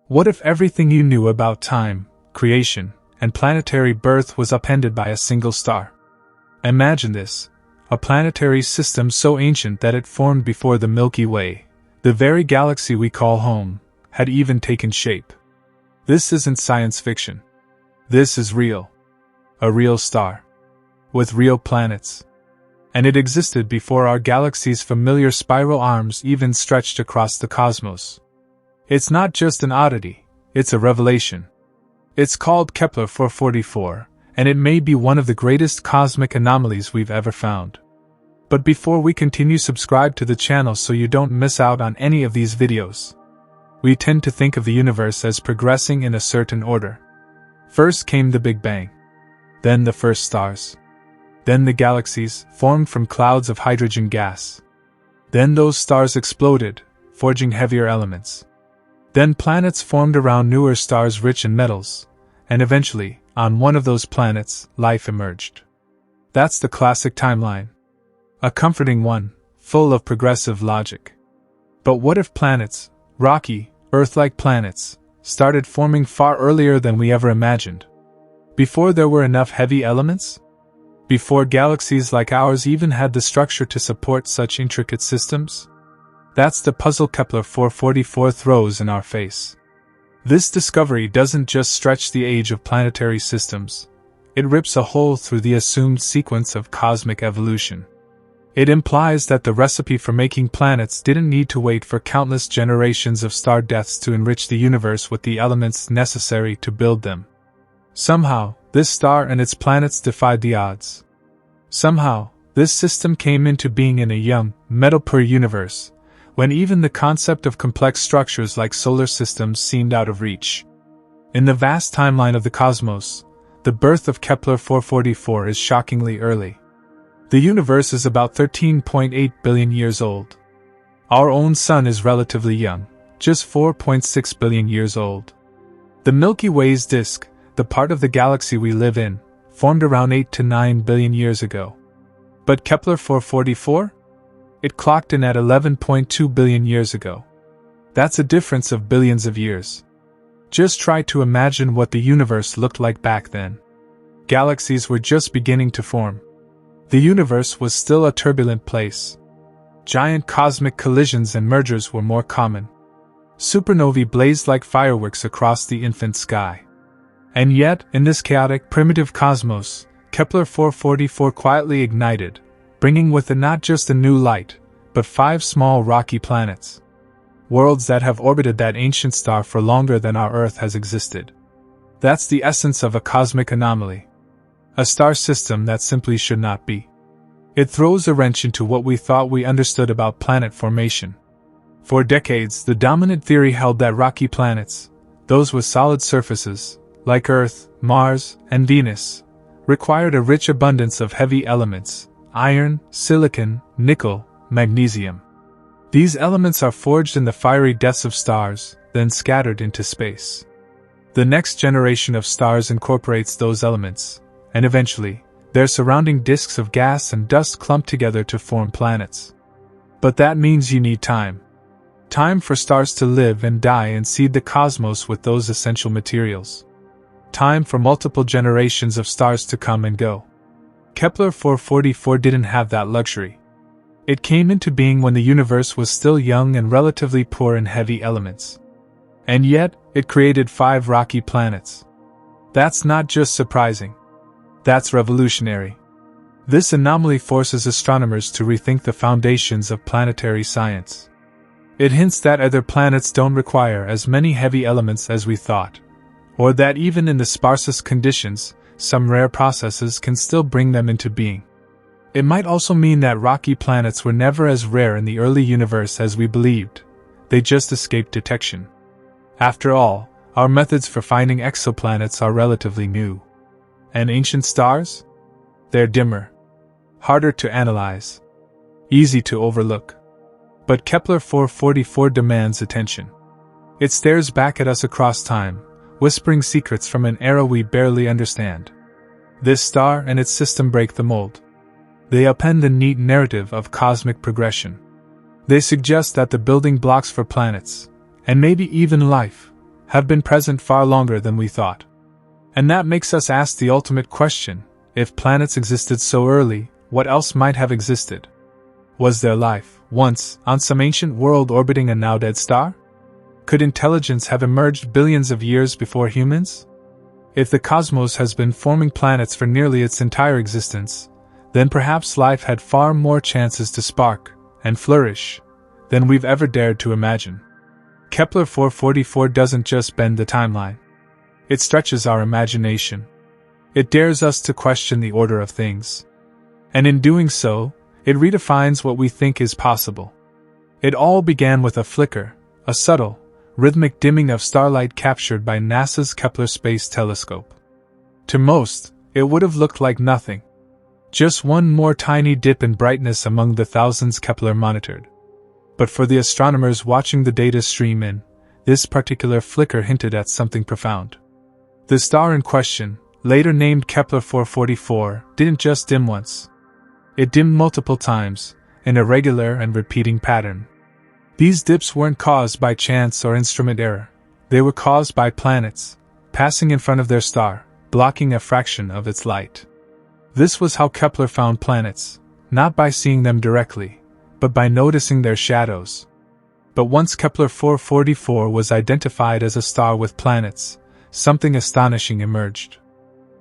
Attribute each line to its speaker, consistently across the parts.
Speaker 1: What if everything you knew about time, creation, and planetary birth was upended by a single star? Imagine this, a planetary system so ancient that it formed before the Milky Way, the very galaxy we call home, had even taken shape. This isn't science fiction. This is real. A real star. With real planets. And it existed before our galaxy's familiar spiral arms even stretched across the cosmos. It's not just an oddity, it's a revelation. It's called Kepler 444, and it may be one of the greatest cosmic anomalies we've ever found. But before we continue, subscribe to the channel so you don't miss out on any of these videos. We tend to think of the universe as progressing in a certain order. First came the Big Bang. Then the first stars. Then the galaxies, formed from clouds of hydrogen gas. Then those stars exploded, forging heavier elements. Then planets formed around newer stars rich in metals, and eventually, on one of those planets, life emerged. That's the classic timeline. A comforting one, full of progressive logic. But what if planets, rocky, Earth-like planets, started forming far earlier than we ever imagined? Before there were enough heavy elements? Before galaxies like ours even had the structure to support such intricate systems? That's the puzzle Kepler 444 throws in our face. This discovery doesn't just stretch the age of planetary systems, it rips a hole through the assumed sequence of cosmic evolution. It implies that the recipe for making planets didn't need to wait for countless generations of star deaths to enrich the universe with the elements necessary to build them. Somehow, this star and its planets defied the odds. Somehow, this system came into being in a young, metal-poor universe, when even the concept of complex structures like solar systems seemed out of reach. In the vast timeline of the cosmos, the birth of Kepler 444 is shockingly early. The universe is about 13.8 billion years old. Our own sun is relatively young, just 4.6 billion years old. The Milky Way's disk, the part of the galaxy we live in, formed around 8 to 9 billion years ago. But Kepler 444? It clocked in at 11.2 billion years ago. That's a difference of billions of years. Just try to imagine what the universe looked like back then. Galaxies were just beginning to form. The universe was still a turbulent place. Giant cosmic collisions and mergers were more common. Supernovae blazed like fireworks across the infant sky. And yet, in this chaotic, primitive cosmos, Kepler 444 quietly ignited, bringing with it not just a new light, but 5 small rocky planets. Worlds that have orbited that ancient star for longer than our Earth has existed. That's the essence of a cosmic anomaly. A star system that simply should not be. It throws a wrench into what we thought we understood about planet formation. For decades, the dominant theory held that rocky planets, those with solid surfaces, like Earth, Mars, and Venus, required a rich abundance of heavy elements, iron, silicon, nickel, magnesium. These elements are forged in the fiery deaths of stars, then scattered into space. The next generation of stars incorporates those elements, and eventually, their surrounding disks of gas and dust clump together to form planets. But that means you need time. Time for stars to live and die and seed the cosmos with those essential materials. Time for multiple generations of stars to come and go. Kepler 444 didn't have that luxury. It came into being when the universe was still young and relatively poor in heavy elements. And yet, it created 5 rocky planets. That's not just surprising. That's revolutionary. This anomaly forces astronomers to rethink the foundations of planetary science. It hints that other planets don't require as many heavy elements as we thought, or that even in the sparsest conditions, some rare processes can still bring them into being. It might also mean that rocky planets were never as rare in the early universe as we believed, they just escaped detection. After all, our methods for finding exoplanets are relatively new. And ancient stars? They're dimmer, harder to analyze, easy to overlook. But Kepler 444 demands attention. It stares back at us across time, whispering secrets from an era we barely understand. This star and its system break the mold. They append a neat narrative of cosmic progression. They suggest that the building blocks for planets, and maybe even life, have been present far longer than we thought. And that makes us ask the ultimate question: if planets existed so early, what else might have existed? Was there life, once, on some ancient world orbiting a now-dead star? Could intelligence have emerged billions of years before humans? If the cosmos has been forming planets for nearly its entire existence, then perhaps life had far more chances to spark and flourish than we've ever dared to imagine. Kepler 444 doesn't just bend the timeline. It stretches our imagination. It dares us to question the order of things. And in doing so, it redefines what we think is possible. It all began with a flicker, a subtle, rhythmic dimming of starlight captured by NASA's Kepler Space Telescope. To most, it would have looked like nothing. Just one more tiny dip in brightness among the thousands Kepler monitored. But for the astronomers watching the data stream in, this particular flicker hinted at something profound. The star in question, later named Kepler 444, didn't just dim once. It dimmed multiple times, in a regular and repeating pattern. These dips weren't caused by chance or instrument error. They were caused by planets passing in front of their star, blocking a fraction of its light. This was how Kepler found planets, not by seeing them directly, but by noticing their shadows. But once Kepler 444 was identified as a star with planets, something astonishing emerged.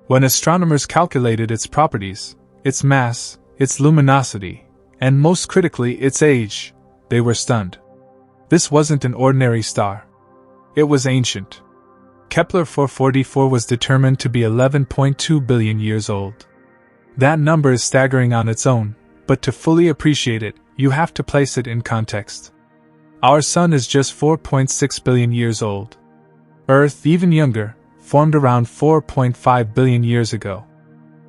Speaker 1: When astronomers calculated its properties, its mass, its luminosity, and most critically its age, they were stunned. This wasn't an ordinary star. It was ancient. Kepler 444 was determined to be 11.2 billion years old. That number is staggering on its own, but to fully appreciate it, you have to place it in context. Our Sun is just 4.6 billion years old. Earth, even younger, formed around 4.5 billion years ago.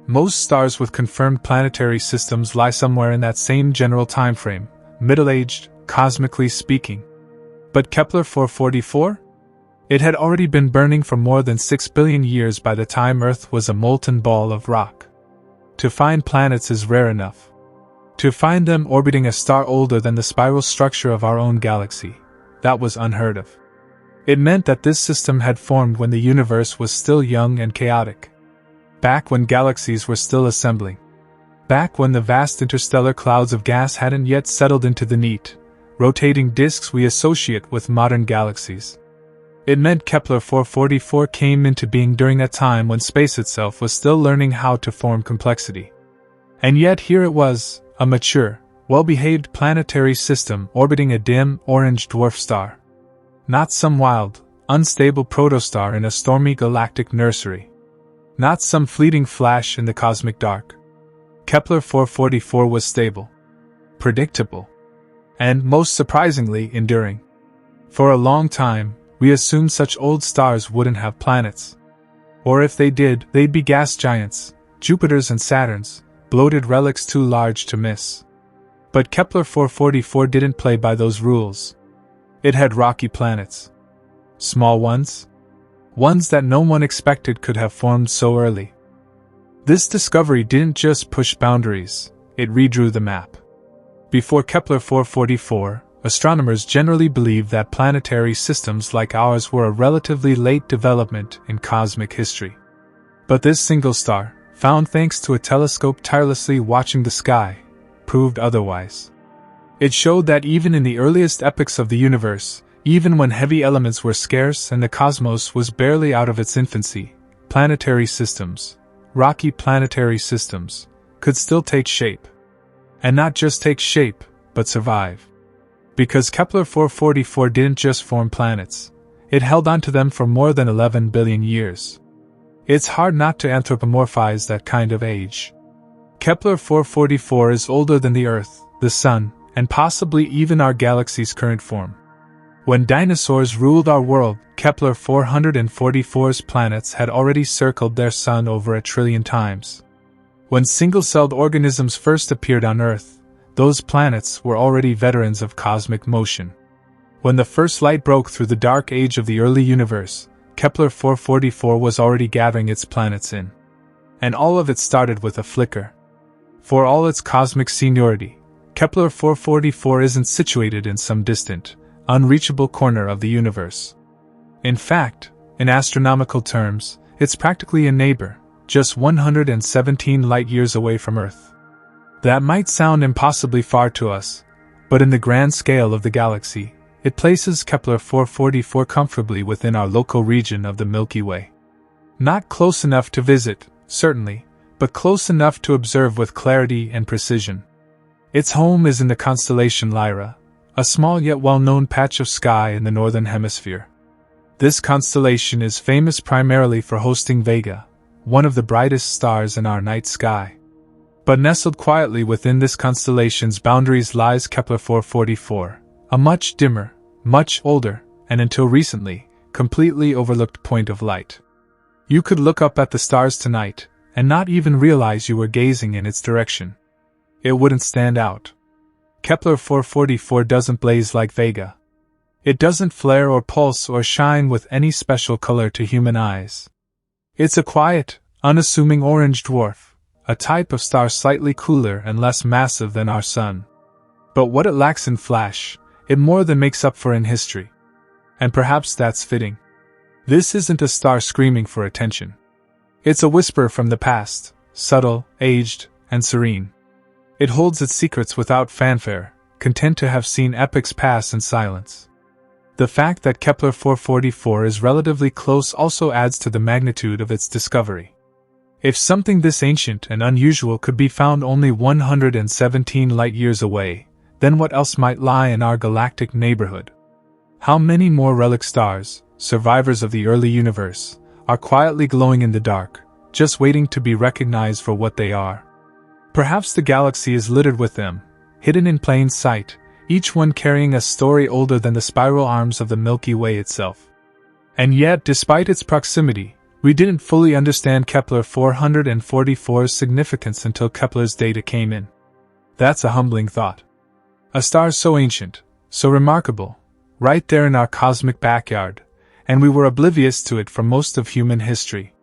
Speaker 1: Most stars with confirmed planetary systems lie somewhere in that same general time frame, middle-aged, cosmically speaking. But Kepler 444? It had already been burning for more than 6 billion years by the time Earth was a molten ball of rock. To find planets is rare enough. To find them orbiting a star older than the spiral structure of our own galaxy, that was unheard of. It meant that this system had formed when the universe was still young and chaotic. Back when galaxies were still assembling. Back when the vast interstellar clouds of gas hadn't yet settled into the neat, rotating disks we associate with modern galaxies. It meant Kepler 444 came into being during a time when space itself was still learning how to form complexity. And yet here it was, a mature, well-behaved planetary system orbiting a dim, orange dwarf star. Not some wild, unstable protostar in a stormy galactic nursery. Not some fleeting flash in the cosmic dark. Kepler 444 was stable, predictable, and, most surprisingly, enduring. For a long time, we assumed such old stars wouldn't have planets. Or if they did, they'd be gas giants, Jupiters and Saturns, bloated relics too large to miss. But Kepler 444 didn't play by those rules. It had rocky planets. Small ones. Ones that no one expected could have formed so early. This discovery didn't just push boundaries, it redrew the map. Before Kepler 444, astronomers generally believed that planetary systems like ours were a relatively late development in cosmic history. But this single star, found thanks to a telescope tirelessly watching the sky, proved otherwise. It showed that even in the earliest epochs of the universe, even when heavy elements were scarce and the cosmos was barely out of its infancy, planetary systems, rocky planetary systems, could still take shape. And not just take shape, but survive. Because Kepler 444 didn't just form planets, it held onto them for more than 11 billion years. It's hard not to anthropomorphize that kind of age. Kepler 444 is older than the Earth, the Sun, and possibly even our galaxy's current form. When dinosaurs ruled our world, Kepler 444's planets had already circled their Sun over 1 trillion times. When single-celled organisms first appeared on Earth, those planets were already veterans of cosmic motion. When the first light broke through the dark age of the early universe, Kepler 444 was already gathering its planets in. And all of it started with a flicker. For all its cosmic seniority, Kepler 444 isn't situated in some distant, unreachable corner of the universe. In fact, in astronomical terms, it's practically a neighbor, just 117 light-years away from Earth. That might sound impossibly far to us, but in the grand scale of the galaxy, it places Kepler 444 comfortably within our local region of the Milky Way. Not close enough to visit, certainly, but close enough to observe with clarity and precision. Its home is in the constellation Lyra, a small yet well-known patch of sky in the northern hemisphere. This constellation is famous primarily for hosting Vega, one of the brightest stars in our night sky. But nestled quietly within this constellation's boundaries lies Kepler 444, a much dimmer, much older, and until recently, completely overlooked point of light. You could look up at the stars tonight, and not even realize you were gazing in its direction. It wouldn't stand out. Kepler 444 doesn't blaze like Vega. It doesn't flare or pulse or shine with any special color to human eyes. It's a quiet, unassuming orange dwarf, a type of star slightly cooler and less massive than our Sun. But what it lacks in flash, it more than makes up for in history. And perhaps that's fitting. This isn't a star screaming for attention. It's a whisper from the past, subtle, aged, and serene. It holds its secrets without fanfare, content to have seen epochs pass in silence. The fact that Kepler 444 is relatively close also adds to the magnitude of its discovery. If something this ancient and unusual could be found only 117 light-years away, then what else might lie in our galactic neighborhood? How many more relic stars, survivors of the early universe, are quietly glowing in the dark, just waiting to be recognized for what they are? Perhaps the galaxy is littered with them, hidden in plain sight, each one carrying a story older than the spiral arms of the Milky Way itself. And yet, despite its proximity, we didn't fully understand Kepler 444's significance until Kepler's data came in. That's a humbling thought. A star so ancient, so remarkable, right there in our cosmic backyard, and we were oblivious to it for most of human history.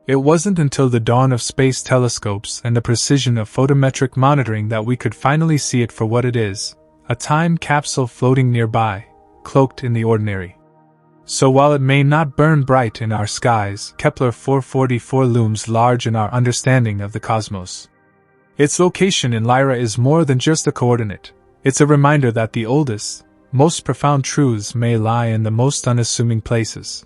Speaker 1: It wasn't until the dawn of space telescopes and the precision of photometric monitoring that we could finally see it for what it is, a time capsule floating nearby, cloaked in the ordinary. So while it may not burn bright in our skies, Kepler 444 looms large in our understanding of the cosmos. Its location in Lyra is more than just a coordinate. It's a reminder that the oldest, most profound truths may lie in the most unassuming places.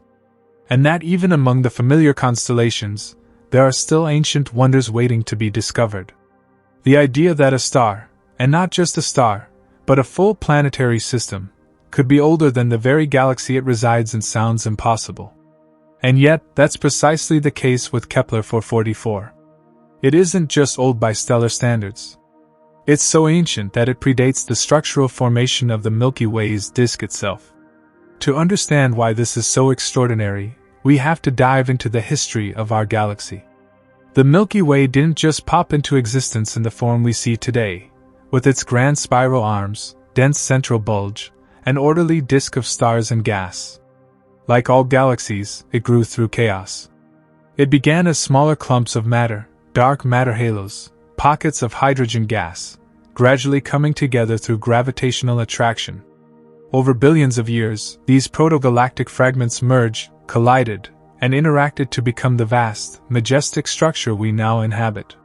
Speaker 1: And that even among the familiar constellations, there are still ancient wonders waiting to be discovered. The idea that a star, and not just a star, but a full planetary system, could be older than the very galaxy it resides in sounds impossible. And yet, that's precisely the case with Kepler 444. It isn't just old by stellar standards. It's so ancient that it predates the structural formation of the Milky Way's disk itself. To understand why this is so extraordinary, we have to dive into the history of our galaxy. The Milky Way didn't just pop into existence in the form we see today, with its grand spiral arms, dense central bulge, an orderly disk of stars and gas. Like all galaxies, it grew through chaos. It began as smaller clumps of matter, dark matter halos, pockets of hydrogen gas, gradually coming together through gravitational attraction. Over billions of years, these proto-galactic fragments merged, collided, and interacted to become the vast, majestic structure we now inhabit.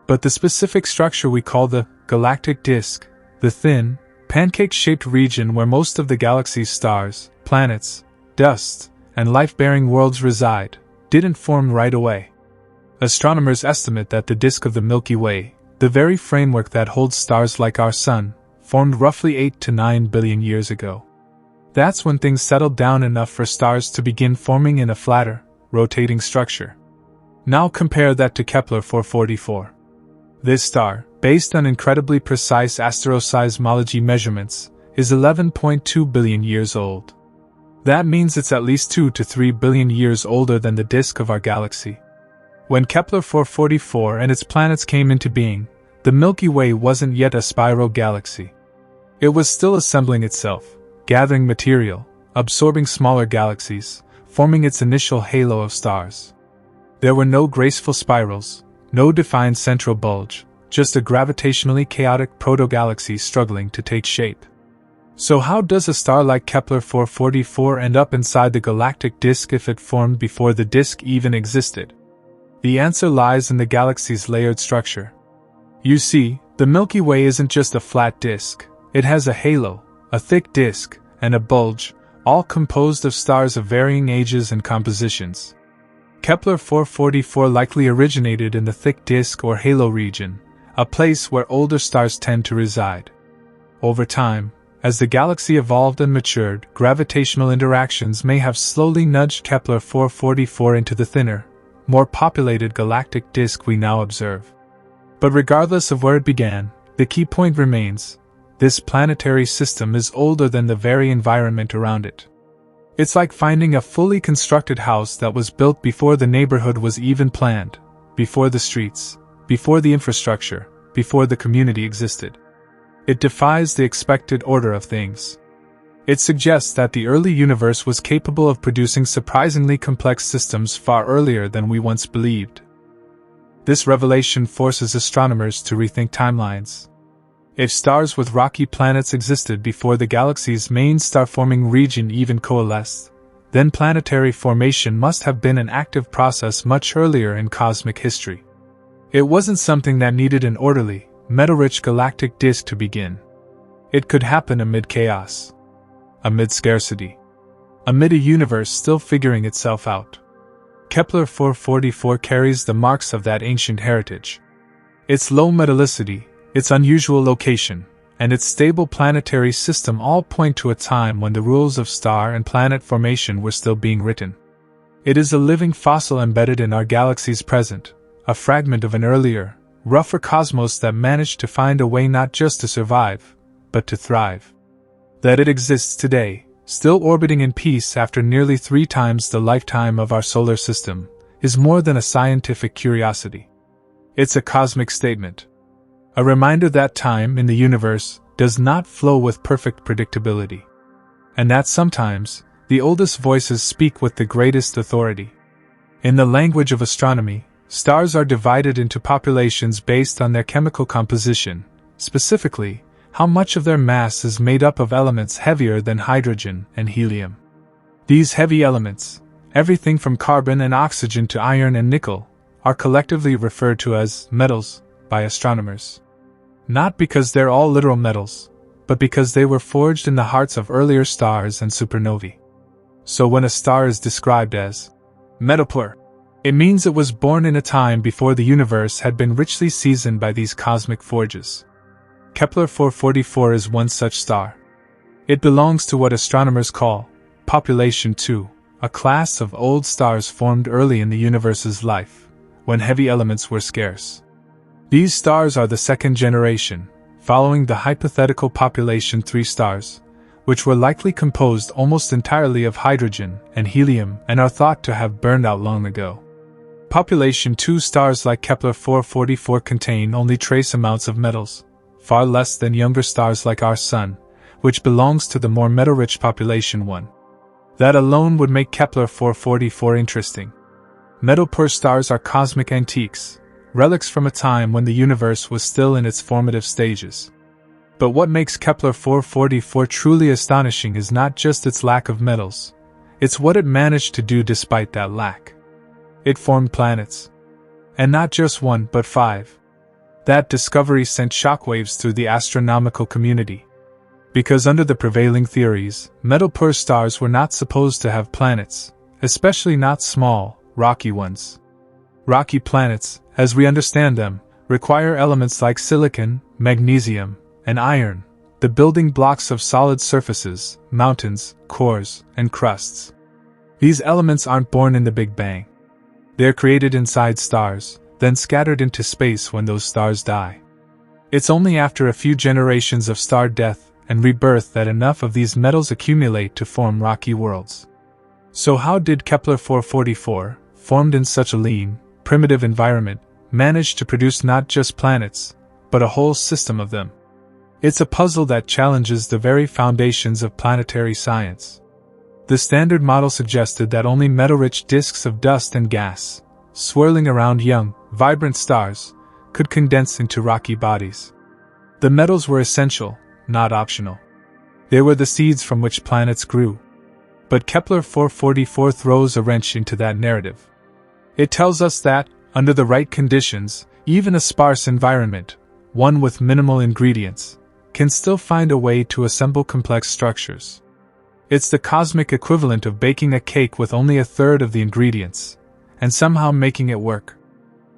Speaker 1: But the specific structure we call the galactic disk, the thin, pancake-shaped region where most of the galaxy's stars, planets, dust, and life-bearing worlds reside, didn't form right away. Astronomers estimate that the disk of the Milky Way, the very framework that holds stars like our Sun, formed roughly 8 to 9 billion years ago. That's when things settled down enough for stars to begin forming in a flatter, rotating structure. Now compare that to Kepler 444. This star, based on incredibly precise asteroseismology measurements, is 11.2 billion years old. That means it's at least 2 to 3 billion years older than the disk of our galaxy. When Kepler 444 and its planets came into being, the Milky Way wasn't yet a spiral galaxy. It was still assembling itself, gathering material, absorbing smaller galaxies, forming its initial halo of stars. There were no graceful spirals, no defined central bulge, just a gravitationally chaotic proto-galaxy struggling to take shape. So how does a star like Kepler 444 end up inside the galactic disk if it formed before the disk even existed? The answer lies in the galaxy's layered structure. You see, the Milky Way isn't just a flat disk, it has a halo, a thick disk, and a bulge, all composed of stars of varying ages and compositions. Kepler 444 likely originated in the thick disk or halo region, a place where older stars tend to reside. Over time, as the galaxy evolved and matured, gravitational interactions may have slowly nudged Kepler 444 into the thinner, more populated galactic disk we now observe. But regardless of where it began, the key point remains: this planetary system is older than the very environment around it. It's like finding a fully constructed house that was built before the neighborhood was even planned, before the streets, before the infrastructure, before the community existed. It defies the expected order of things. It suggests that the early universe was capable of producing surprisingly complex systems far earlier than we once believed. This revelation forces astronomers to rethink timelines. If stars with rocky planets existed before the galaxy's main star-forming region even coalesced, then planetary formation must have been an active process much earlier in cosmic history. It wasn't something that needed an orderly, metal-rich galactic disk to begin. It could happen amid chaos, amid scarcity, amid a universe still figuring itself out. Kepler 444 carries the marks of that ancient heritage. Its low metallicity, its unusual location, and its stable planetary system all point to a time when the rules of star and planet formation were still being written. It is a living fossil embedded in our galaxy's present, a fragment of an earlier, rougher cosmos that managed to find a way not just to survive, but to thrive. That it exists today, still orbiting in peace after nearly 3 times the lifetime of our solar system, is more than a scientific curiosity. It's a cosmic statement. A reminder that time in the universe does not flow with perfect predictability. And that sometimes, the oldest voices speak with the greatest authority. In the language of astronomy, stars are divided into populations based on their chemical composition, specifically, how much of their mass is made up of elements heavier than hydrogen and helium. These heavy elements, everything from carbon and oxygen to iron and nickel, are collectively referred to as metals by astronomers. Not because they're all literal metals, but because they were forged in the hearts of earlier stars and supernovae. So when a star is described as metal, it means it was born in a time before the universe had been richly seasoned by these cosmic forges. Kepler 444 is one such star. It belongs to what astronomers call population 2, a class of old stars formed early in the universe's life, when heavy elements were scarce. These stars are the second generation, following the hypothetical population 3 stars, which were likely composed almost entirely of hydrogen and helium and are thought to have burned out long ago. Population 2 stars like Kepler 444 contain only trace amounts of metals, far less than younger stars like our Sun, which belongs to the more metal-rich population 1. That alone would make Kepler 444 interesting. Metal-poor stars are cosmic antiques, relics from a time when the universe was still in its formative stages. But what makes Kepler 444 truly astonishing is not just its lack of metals, it's what it managed to do despite that lack. It formed planets. And not just 1 but 5. That discovery sent shockwaves through the astronomical community. Because under the prevailing theories, metal-poor stars were not supposed to have planets, especially not small, rocky ones. Rocky planets, as we understand them, require elements like silicon, magnesium, and iron, the building blocks of solid surfaces, mountains, cores, and crusts. These elements aren't born in the Big Bang. They're created inside stars, then scattered into space when those stars die. It's only after a few generations of star death and rebirth that enough of these metals accumulate to form rocky worlds. So how did Kepler 444, formed in such a lean, primitive environment, manage to produce not just planets, but a whole system of them? It's a puzzle that challenges the very foundations of planetary science. The Standard Model suggested that only metal-rich disks of dust and gas, swirling around young, vibrant stars, could condense into rocky bodies. The metals were essential, not optional. They were the seeds from which planets grew. But Kepler 444 throws a wrench into that narrative. It tells us that, under the right conditions, even a sparse environment, one with minimal ingredients, can still find a way to assemble complex structures. It's the cosmic equivalent of baking a cake with only a third of the ingredients, and somehow making it work.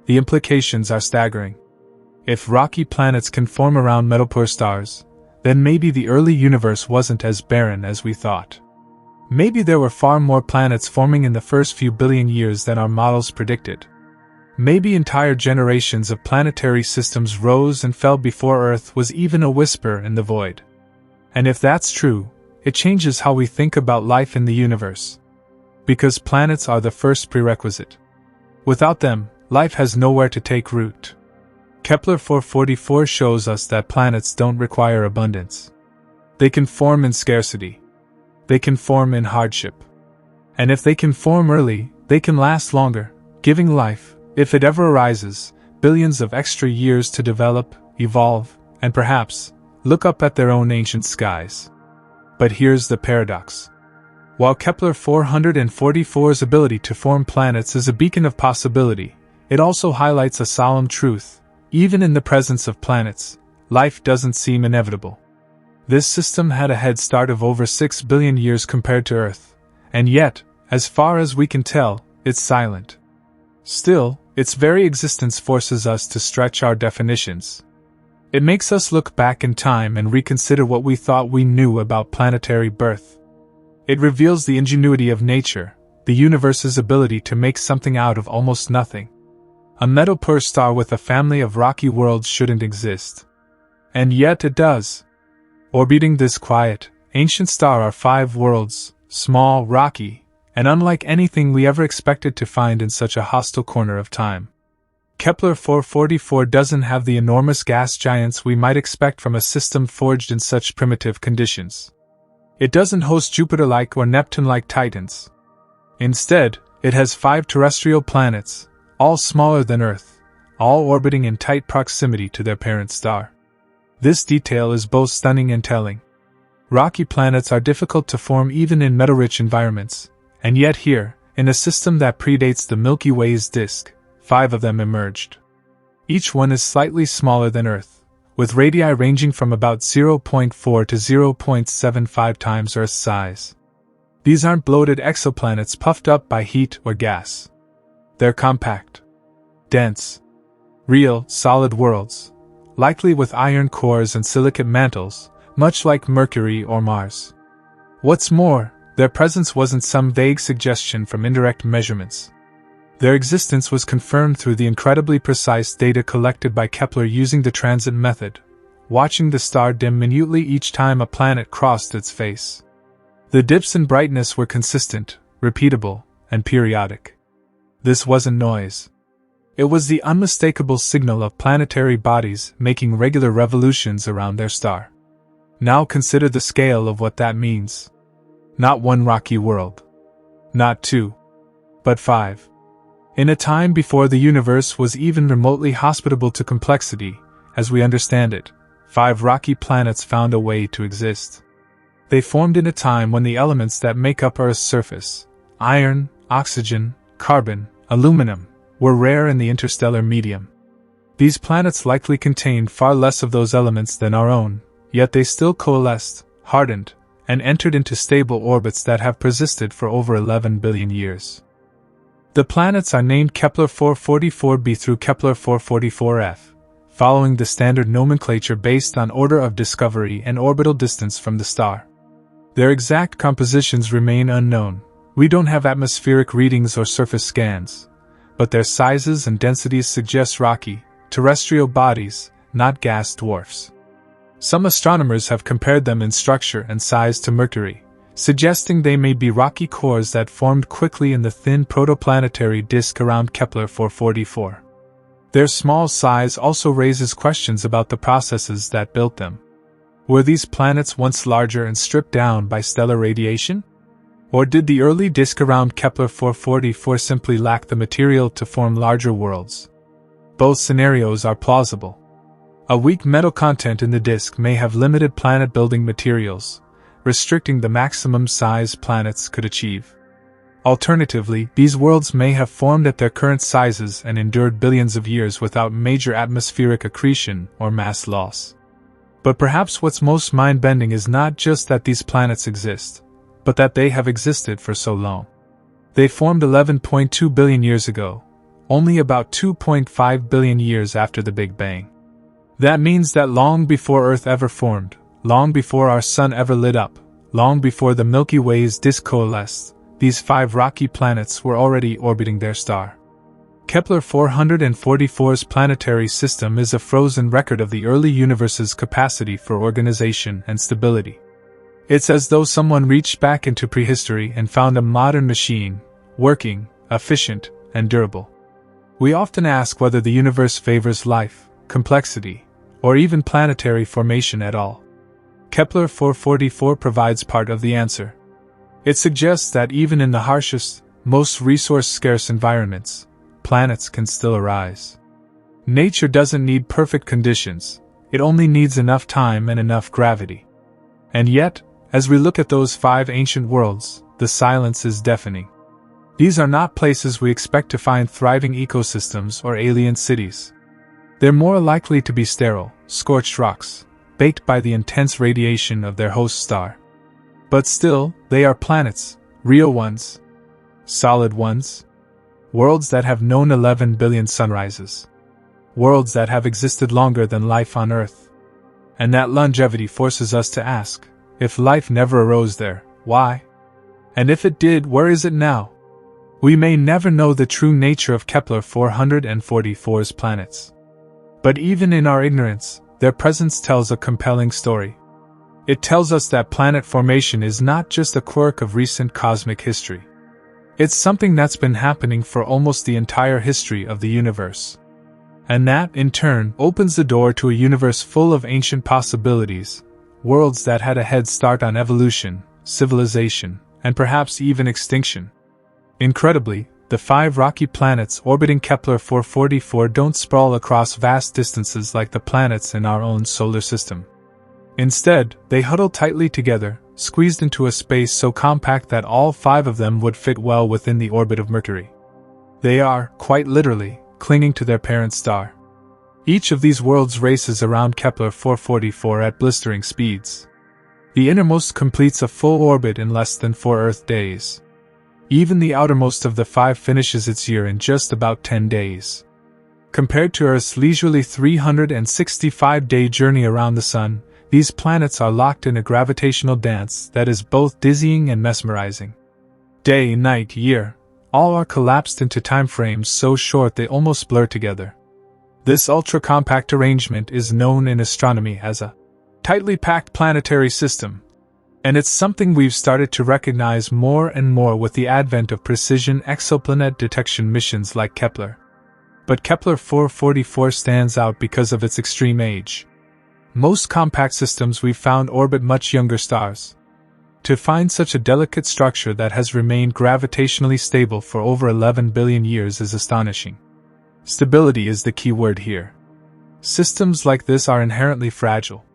Speaker 1: The implications are staggering. If rocky planets can form around metal-poor stars, then maybe the early universe wasn't as barren as we thought. Maybe there were far more planets forming in the first few billion years than our models predicted. Maybe entire generations of planetary systems rose and fell before Earth was even a whisper in the void. And if that's true, it changes how we think about life in the universe. Because planets are the first prerequisite. Without them, life has nowhere to take root. Kepler 444 shows us that planets don't require abundance. They can form in scarcity. They can form in hardship. And if they can form early, they can last longer, giving life, if it ever arises, billions of extra years to develop, evolve, and perhaps, look up at their own ancient skies. But here's the paradox. While Kepler 444's ability to form planets is a beacon of possibility, it also highlights a solemn truth. Even in the presence of planets, life doesn't seem inevitable. This system had a head start of over 6 billion years compared to Earth, and yet, as far as we can tell, it's silent. Still, its very existence forces us to stretch our definitions. It makes us look back in time and reconsider what we thought we knew about planetary birth. It reveals the ingenuity of nature, the universe's ability to make something out of almost nothing. A metal-poor star with a family of rocky worlds shouldn't exist. And yet it does. Orbiting this quiet, ancient star are 5 worlds, small, rocky, and unlike anything we ever expected to find in such a hostile corner of time. Kepler 444 doesn't have the enormous gas giants we might expect from a system forged in such primitive conditions. It doesn't host Jupiter-like or Neptune-like titans. Instead, it has 5 terrestrial planets, all smaller than Earth, all orbiting in tight proximity to their parent star. This detail is both stunning and telling. Rocky planets are difficult to form even in metal-rich environments, and yet here, in a system that predates the Milky Way's disk, 5 of them emerged. Each one is slightly smaller than Earth, with radii ranging from about 0.4 to 0.75 times Earth's size. These aren't bloated exoplanets puffed up by heat or gas. They're compact, dense, real, solid worlds, likely with iron cores and silicate mantles, much like Mercury or Mars. What's more, their presence wasn't some vague suggestion from indirect measurements. Their existence was confirmed through the incredibly precise data collected by Kepler using the transit method, watching the star dim minutely each time a planet crossed its face. The dips in brightness were consistent, repeatable, and periodic. This wasn't noise. It was the unmistakable signal of planetary bodies making regular revolutions around their star. Now consider the scale of what that means. Not 1 rocky world. Not 2. But 5. In a time before the universe was even remotely hospitable to complexity, as we understand it, 5 rocky planets found a way to exist. They formed in a time when the elements that make up Earth's surface, iron, oxygen, carbon, aluminum, were rare in the interstellar medium. These planets likely contained far less of those elements than our own, yet they still coalesced, hardened, and entered into stable orbits that have persisted for over 11 billion years. The planets are named Kepler 444b through Kepler 444f, following the standard nomenclature based on order of discovery and orbital distance from the star. Their exact compositions remain unknown. We don't have atmospheric readings or surface scans, but their sizes and densities suggest rocky, terrestrial bodies, not gas dwarfs. Some astronomers have compared them in structure and size to Mercury, suggesting they may be rocky cores that formed quickly in the thin protoplanetary disk around Kepler 444. Their small size also raises questions about the processes that built them. Were these planets once larger and stripped down by stellar radiation? Or did the early disk around Kepler 444 simply lack the material to form larger worlds? Both scenarios are plausible. A weak metal content in the disk may have limited planet-building materials, restricting the maximum size planets could achieve. Alternatively, these worlds may have formed at their current sizes and endured billions of years without major atmospheric accretion or mass loss. But perhaps what's most mind-bending is not just that these planets exist, but that they have existed for so long. They formed 11.2 billion years ago, only about 2.5 billion years after the Big Bang. That means that long before Earth ever formed, long before our Sun ever lit up, long before the Milky Way's disk coalesced, these 5 rocky planets were already orbiting their star. Kepler 444's planetary system is a frozen record of the early universe's capacity for organization and stability. It's as though someone reached back into prehistory and found a modern machine, working, efficient, and durable. We often ask whether the universe favors life, complexity, or even planetary formation at all. Kepler 444 provides part of the answer. It suggests that even in the harshest, most resource-scarce environments, planets can still arise. Nature doesn't need perfect conditions, it only needs enough time and enough gravity. And yet, as we look at those 5 ancient worlds, the silence is deafening. These are not places we expect to find thriving ecosystems or alien cities. They're more likely to be sterile, scorched rocks, baked by the intense radiation of their host star. But still, they are planets, real ones, solid ones, worlds that have known 11 billion sunrises, worlds that have existed longer than life on Earth. And that longevity forces us to ask, if life never arose there, why? And if it did, where is it now? We may never know the true nature of Kepler 444's planets. But even in our ignorance, their presence tells a compelling story. It tells us that planet formation is not just a quirk of recent cosmic history. It's something that's been happening for almost the entire history of the universe. And that, in turn, opens the door to a universe full of ancient possibilities, worlds that had a head start on evolution, civilization, and perhaps even extinction. Incredibly, the 5 rocky planets orbiting Kepler 444 don't sprawl across vast distances like the planets in our own solar system. Instead, they huddle tightly together, squeezed into a space so compact that all 5 of them would fit well within the orbit of Mercury. They are, quite literally, clinging to their parent star. Each of these worlds races around Kepler 444 at blistering speeds. The innermost completes a full orbit in less than 4 Earth days. Even the outermost of the 5 finishes its year in just about 10 days. Compared to Earth's leisurely 365-day journey around the Sun, these planets are locked in a gravitational dance that is both dizzying and mesmerizing. Day, night, year, all are collapsed into time frames so short they almost blur together. This ultra-compact arrangement is known in astronomy as a tightly packed planetary system, and it's something we've started to recognize more and more with the advent of precision exoplanet detection missions like Kepler. But Kepler 444 stands out because of its extreme age. Most compact systems we've found orbit much younger stars. To find such a delicate structure that has remained gravitationally stable for over 11 billion years is astonishing. Stability is the key word here. Systems like this are inherently fragile.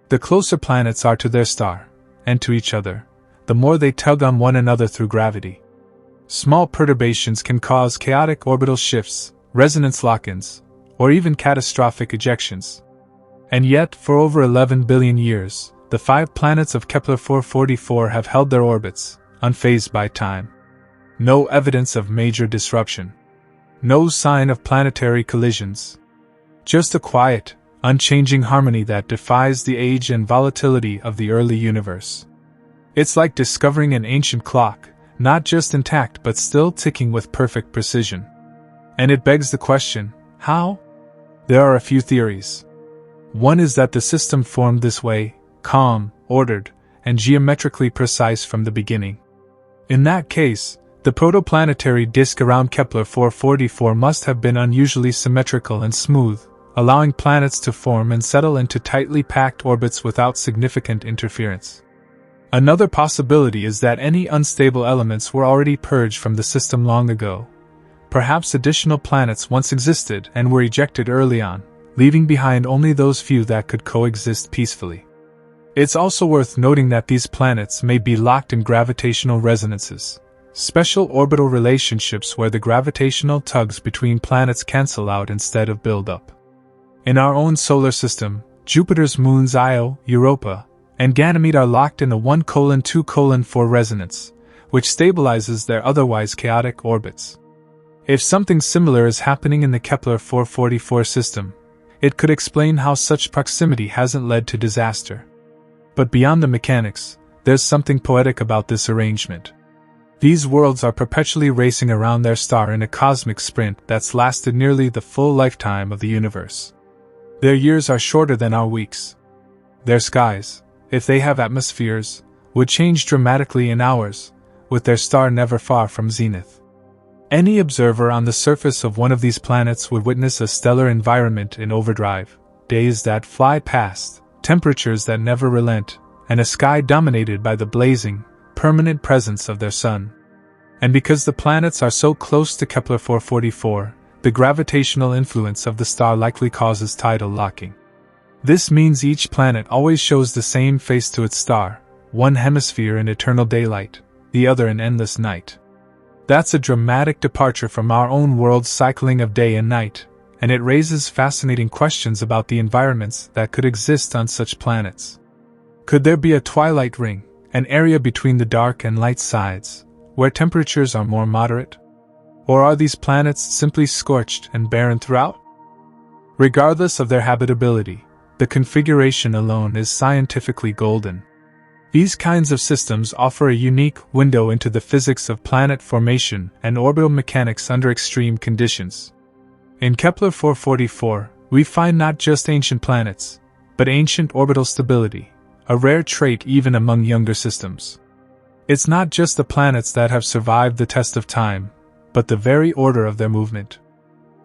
Speaker 1: The closer planets are to their star, and to each other, the more they tug on one another through gravity. Small perturbations can cause chaotic orbital shifts, resonance lock-ins, or even catastrophic ejections. And yet, for over 11 billion years, the 5 planets of Kepler 444 have held their orbits, unfazed by time. No evidence of major disruption. No sign of planetary collisions. Just a quiet, unchanging harmony that defies the age and volatility of the early universe. It's like discovering an ancient clock, not just intact but still ticking with perfect precision. And it begs the question, how? There are a few theories. One is that the system formed this way, calm, ordered, and geometrically precise from the beginning. In that case, the protoplanetary disk around Kepler 444 must have been unusually symmetrical and smooth, allowing planets to form and settle into tightly packed orbits without significant interference. Another possibility is that any unstable elements were already purged from the system long ago. Perhaps additional planets once existed and were ejected early on, leaving behind only those few that could coexist peacefully. It's also worth noting that these planets may be locked in gravitational resonances, special orbital relationships where the gravitational tugs between planets cancel out instead of build up. In our own solar system, Jupiter's moons Io, Europa, and Ganymede are locked in a 1:2:4 resonance, which stabilizes their otherwise chaotic orbits. If something similar is happening in the Kepler 444 system, it could explain how such proximity hasn't led to disaster. But beyond the mechanics, there's something poetic about this arrangement. These worlds are perpetually racing around their star in a cosmic sprint that's lasted nearly the full lifetime of the universe. Their years are shorter than our weeks. Their skies, if they have atmospheres, would change dramatically in hours, with their star never far from zenith. Any observer on the surface of one of these planets would witness a stellar environment in overdrive, days that fly past, temperatures that never relent, and a sky dominated by the blazing, permanent presence of their sun. And because the planets are so close to Kepler 444, the gravitational influence of the star likely causes tidal locking. This means each planet always shows the same face to its star, one hemisphere in eternal daylight, the other in endless night. That's a dramatic departure from our own world's cycling of day and night, and it raises fascinating questions about the environments that could exist on such planets. Could there be a twilight ring, an area between the dark and light sides, where temperatures are more moderate? Or are these planets simply scorched and barren throughout? Regardless of their habitability, the configuration alone is scientifically golden. These kinds of systems offer a unique window into the physics of planet formation and orbital mechanics under extreme conditions. In Kepler 444, we find not just ancient planets, but ancient orbital stability, a rare trait even among younger systems. It's not just the planets that have survived the test of time, but the very order of their movement.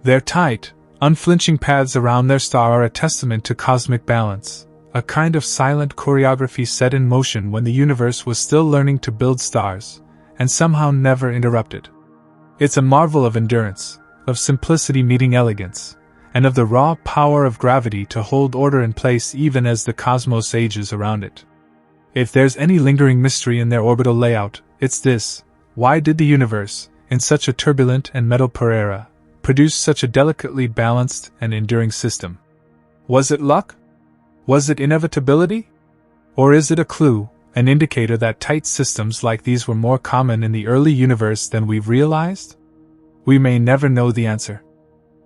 Speaker 1: Their tight, unflinching paths around their star are a testament to cosmic balance, a kind of silent choreography set in motion when the universe was still learning to build stars, and somehow never interrupted. It's a marvel of endurance, of simplicity meeting elegance, and of the raw power of gravity to hold order in place even as the cosmos ages around it. If there's any lingering mystery in their orbital layout, it's this: why did the universe, in such a turbulent and metal-poor era, produce such a delicately balanced and enduring system? Was it luck? Was it inevitability? Or is it a clue, an indicator that tight systems like these were more common in the early universe than we've realized? We may never know the answer.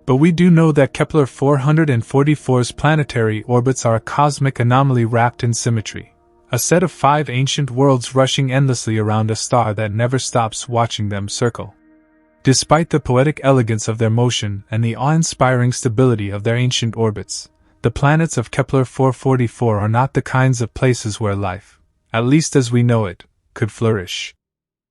Speaker 1: But we do know that Kepler 444's planetary orbits are a cosmic anomaly wrapped in symmetry, a set of 5 ancient worlds rushing endlessly around a star that never stops watching them circle. Despite the poetic elegance of their motion and the awe-inspiring stability of their ancient orbits, the planets of Kepler 444 are not the kinds of places where life, at least as we know it, could flourish.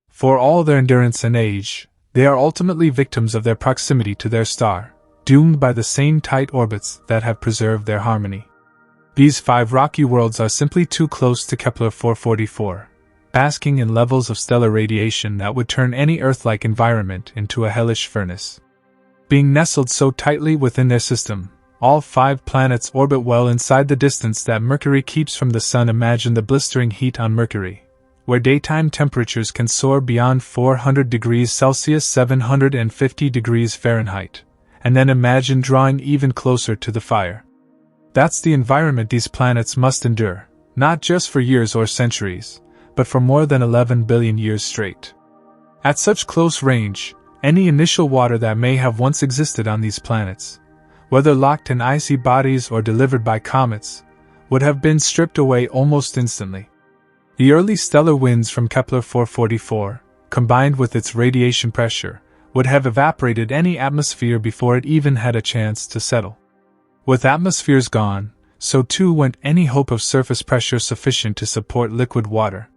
Speaker 1: For all their endurance and age, they are ultimately victims of their proximity to their star, doomed by the same tight orbits that have preserved their harmony. These 5 rocky worlds are simply too close to Kepler 444, basking in levels of stellar radiation that would turn any Earth-like environment into a hellish furnace. Being nestled so tightly within their system, all 5 planets orbit well inside the distance that Mercury keeps from the Sun. Imagine the blistering heat on Mercury, where daytime temperatures can soar beyond 400 degrees Celsius (750 degrees Fahrenheit), and then imagine drawing even closer to the fire. That's the environment these planets must endure, not just for years or centuries, but for more than 11 billion years straight. At such close range, any initial water that may have once existed on these planets, whether locked in icy bodies or delivered by comets, would have been stripped away almost instantly. The early stellar winds from Kepler 444, combined with its radiation pressure, would have evaporated any atmosphere before it even had a chance to settle. With atmospheres gone, so too went any hope of surface pressure sufficient to support liquid water.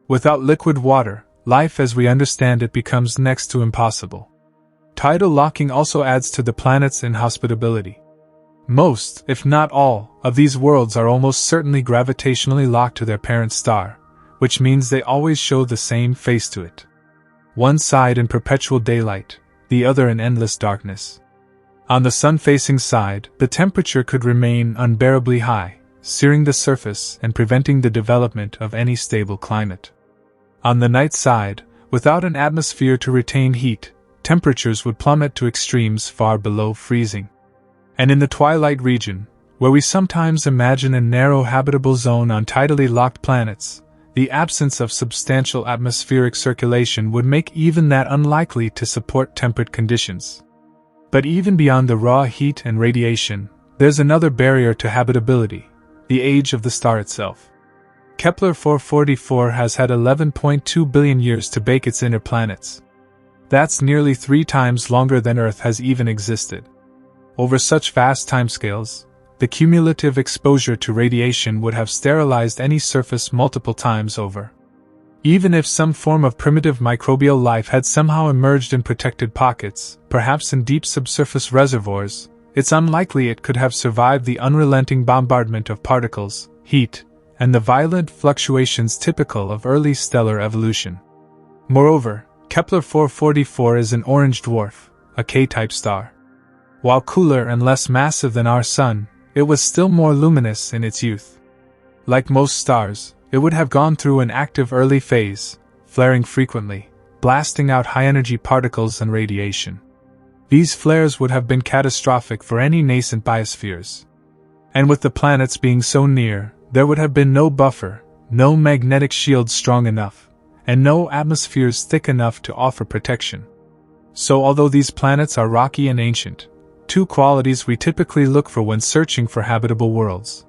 Speaker 1: Without liquid water, life as we understand it becomes next to impossible. Tidal locking also adds to the planet's inhospitability. Most, if not all, of these worlds are almost certainly gravitationally locked to their parent star, which means they always show the same face to it. One side in perpetual daylight, the other in endless darkness. On the sun-facing side, the temperature could remain unbearably high, searing the surface and preventing the development of any stable climate. On the night side, without an atmosphere to retain heat, temperatures would plummet to extremes far below freezing. And in the twilight region, where we sometimes imagine a narrow habitable zone on tidally locked planets, the absence of substantial atmospheric circulation would make even that unlikely to support temperate conditions. But even beyond the raw heat and radiation, there's another barrier to habitability: the age of the star itself. Kepler 444 has had 11.2 billion years to bake its inner planets. That's nearly 3 times longer than Earth has even existed. Over such vast timescales, the cumulative exposure to radiation would have sterilized any surface multiple times over. Even if some form of primitive microbial life had somehow emerged in protected pockets, perhaps in deep subsurface reservoirs, it's unlikely it could have survived the unrelenting bombardment of particles, heat, and the violent fluctuations typical of early stellar evolution. Moreover, Kepler 444 is an orange dwarf, a K-type star. While cooler and less massive than our Sun, it was still more luminous in its youth. Like most stars, it would have gone through an active early phase, flaring frequently, blasting out high-energy particles and radiation. These flares would have been catastrophic for any nascent biospheres. And with the planets being so near, there would have been no buffer, no magnetic shield strong enough, and no atmospheres thick enough to offer protection. So although these planets are rocky and ancient, 2 qualities we typically look for when searching for habitable worlds: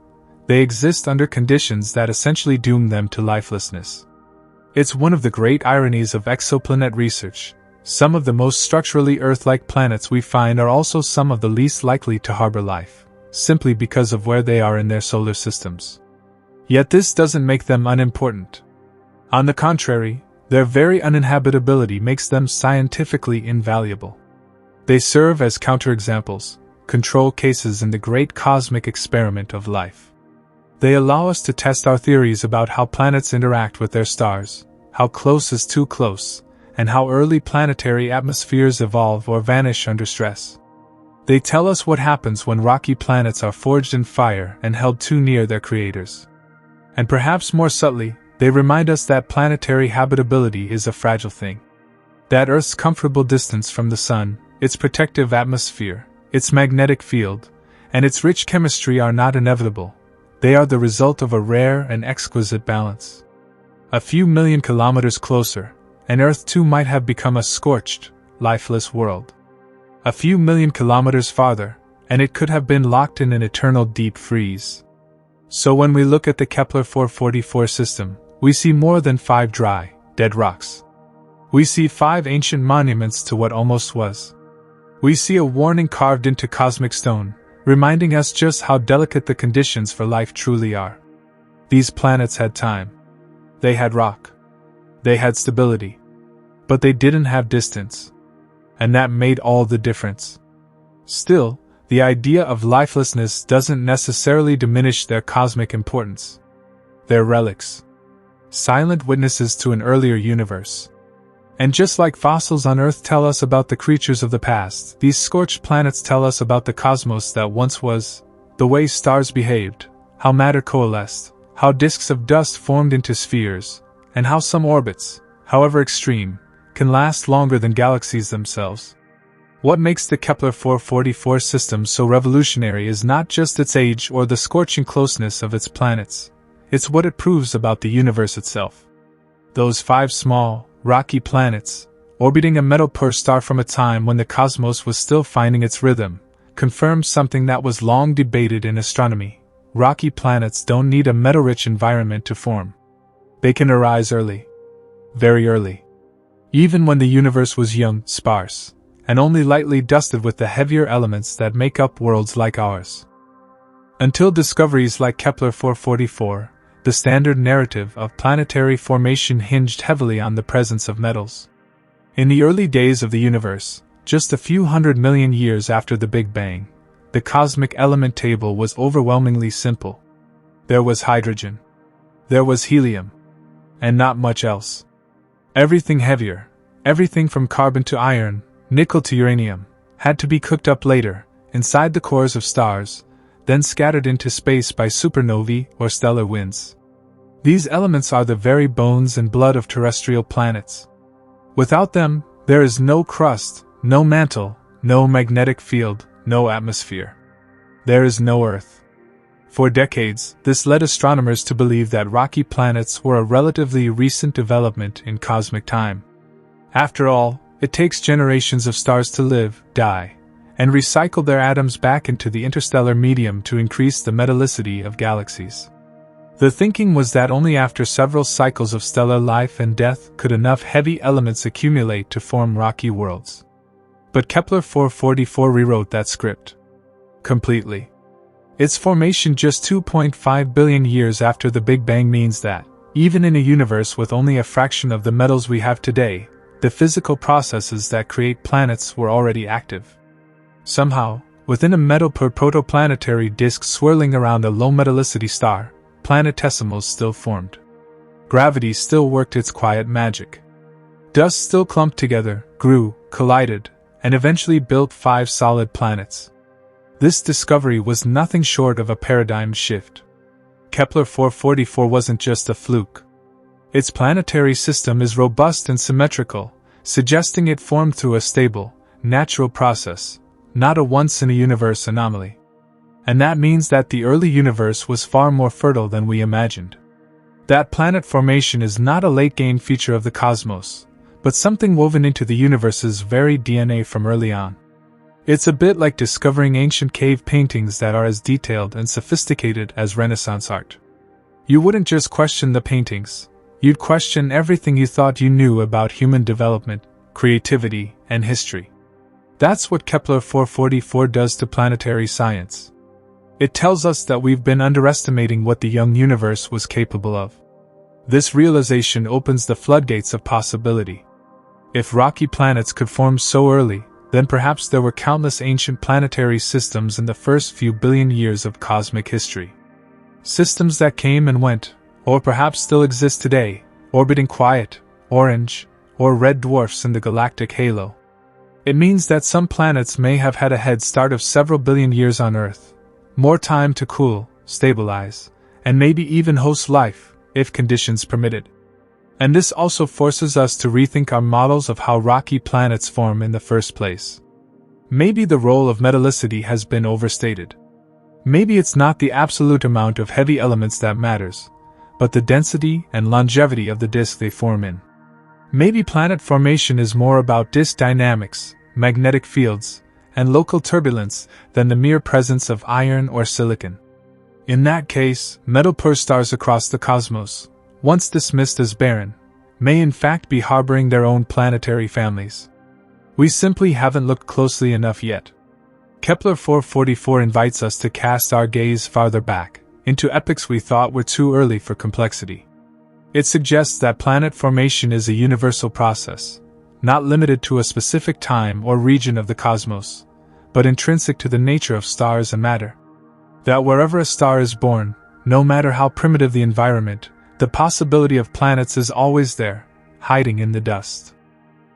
Speaker 1: they exist under conditions that essentially doom them to lifelessness. It's one of the great ironies of exoplanet research. Some of the most structurally Earth-like planets we find are also some of the least likely to harbor life, simply because of where they are in their solar systems. Yet this doesn't make them unimportant. On the contrary, their very uninhabitability makes them scientifically invaluable. They serve as counterexamples, control cases in the great cosmic experiment of life. They allow us to test our theories about how planets interact with their stars, how close is too close, and how early planetary atmospheres evolve or vanish under stress. They tell us what happens when rocky planets are forged in fire and held too near their creators. And perhaps more subtly, they remind us that planetary habitability is a fragile thing. That Earth's comfortable distance from the Sun, its protective atmosphere, its magnetic field, and its rich chemistry are not inevitable. They are the result of a rare and exquisite balance. A few million kilometers closer, and Earth too might have become a scorched, lifeless world. A few million kilometers farther, and it could have been locked in an eternal deep freeze. So when we look at the Kepler 444 system, we see more than 5 dry, dead rocks. We see 5 ancient monuments to what almost was. We see a warning carved into cosmic stone, reminding us just how delicate the conditions for life truly are. These planets had time. They had rock. They had stability. But they didn't have distance. And that made all the difference. Still, the idea of lifelessness doesn't necessarily diminish their cosmic importance. They're relics. Silent witnesses to an earlier universe. And just like fossils on Earth tell us about the creatures of the past, these scorched planets tell us about the cosmos that once was, the way stars behaved, how matter coalesced, how disks of dust formed into spheres, and how some orbits, however extreme, can last longer than galaxies themselves. What makes the Kepler 444 system so revolutionary is not just its age or the scorching closeness of its planets, it's what it proves about the universe itself. Those 5 small, rocky planets, orbiting a metal-poor star from a time when the cosmos was still finding its rhythm, confirm something that was long debated in astronomy. Rocky planets don't need a metal-rich environment to form. They can arise early. Very early. Even when the universe was young, sparse, and only lightly dusted with the heavier elements that make up worlds like ours. Until discoveries like Kepler 444, the standard narrative of planetary formation hinged heavily on the presence of metals. In the early days of the universe, just a few 100 million years after the Big Bang, the cosmic element table was overwhelmingly simple. There was hydrogen. There was helium. And not much else. Everything heavier, everything from carbon to iron, nickel to uranium, had to be cooked up later, inside the cores of stars, then scattered into space by supernovae or stellar winds. These elements are the very bones and blood of terrestrial planets. Without them, there is no crust, no mantle, no magnetic field, no atmosphere. There is no Earth. For decades, this led astronomers to believe that rocky planets were a relatively recent development in cosmic time. After all, it takes generations of stars to live, die, and recycle their atoms back into the interstellar medium to increase the metallicity of galaxies. The thinking was that only after several cycles of stellar life and death could enough heavy elements accumulate to form rocky worlds. But Kepler 444 rewrote that script completely. Its formation just 2.5 billion years after the Big Bang means that, even in a universe with only a fraction of the metals we have today, the physical processes that create planets were already active. Somehow, within a metal per protoplanetary disk swirling around a low metallicity star, planetesimals still formed. Gravity still worked its quiet magic. Dust still clumped together, grew, collided, and eventually built 5 solid planets. This discovery was nothing short of a paradigm shift. Kepler 444 wasn't just a fluke. Its planetary system is robust and symmetrical, suggesting it formed through a stable, natural process, not a once-in-a-universe anomaly. And that means that the early universe was far more fertile than we imagined. That planet formation is not a late-game feature of the cosmos, but something woven into the universe's very DNA from early on. It's a bit like discovering ancient cave paintings that are as detailed and sophisticated as Renaissance art. You wouldn't just question the paintings, you'd question everything you thought you knew about human development, creativity, and history. That's what Kepler 444 does to planetary science. It tells us that we've been underestimating what the young universe was capable of. This realization opens the floodgates of possibility. If rocky planets could form so early, then perhaps there were countless ancient planetary systems in the first few billion years of cosmic history. Systems that came and went, or perhaps still exist today, orbiting quiet, orange, or red dwarfs in the galactic halo. It means that some planets may have had a head start of several billion years on Earth, more time to cool, stabilize, and maybe even host life, if conditions permitted. And this also forces us to rethink our models of how rocky planets form in the first place. Maybe the role of metallicity has been overstated. Maybe it's not the absolute amount of heavy elements that matters, but the density and longevity of the disk they form in. Maybe planet formation is more about disk dynamics, magnetic fields, and local turbulence than the mere presence of iron or silicon. In that case, metal per stars across the cosmos, once dismissed as barren, may in fact be harboring their own planetary families. We simply haven't looked closely enough yet. Kepler 444 invites us to cast our gaze farther back, into epochs we thought were too early for complexity. It suggests that planet formation is a universal process, not limited to a specific time or region of the cosmos, but intrinsic to the nature of stars and matter. That wherever a star is born, no matter how primitive the environment, the possibility of planets is always there, hiding in the dust.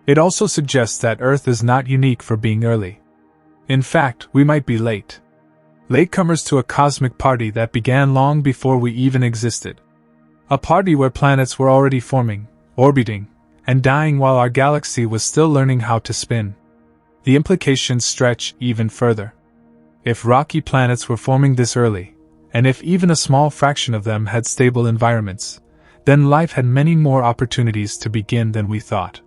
Speaker 1: It also suggests that Earth is not unique for being early. In fact, we might be late. Latecomers to a cosmic party that began long before we even existed. A party where planets were already forming, orbiting, and dying while our galaxy was still learning how to spin. The implications stretch even further. If rocky planets were forming this early, and if even a small fraction of them had stable environments, then life had many more opportunities to begin than we thought.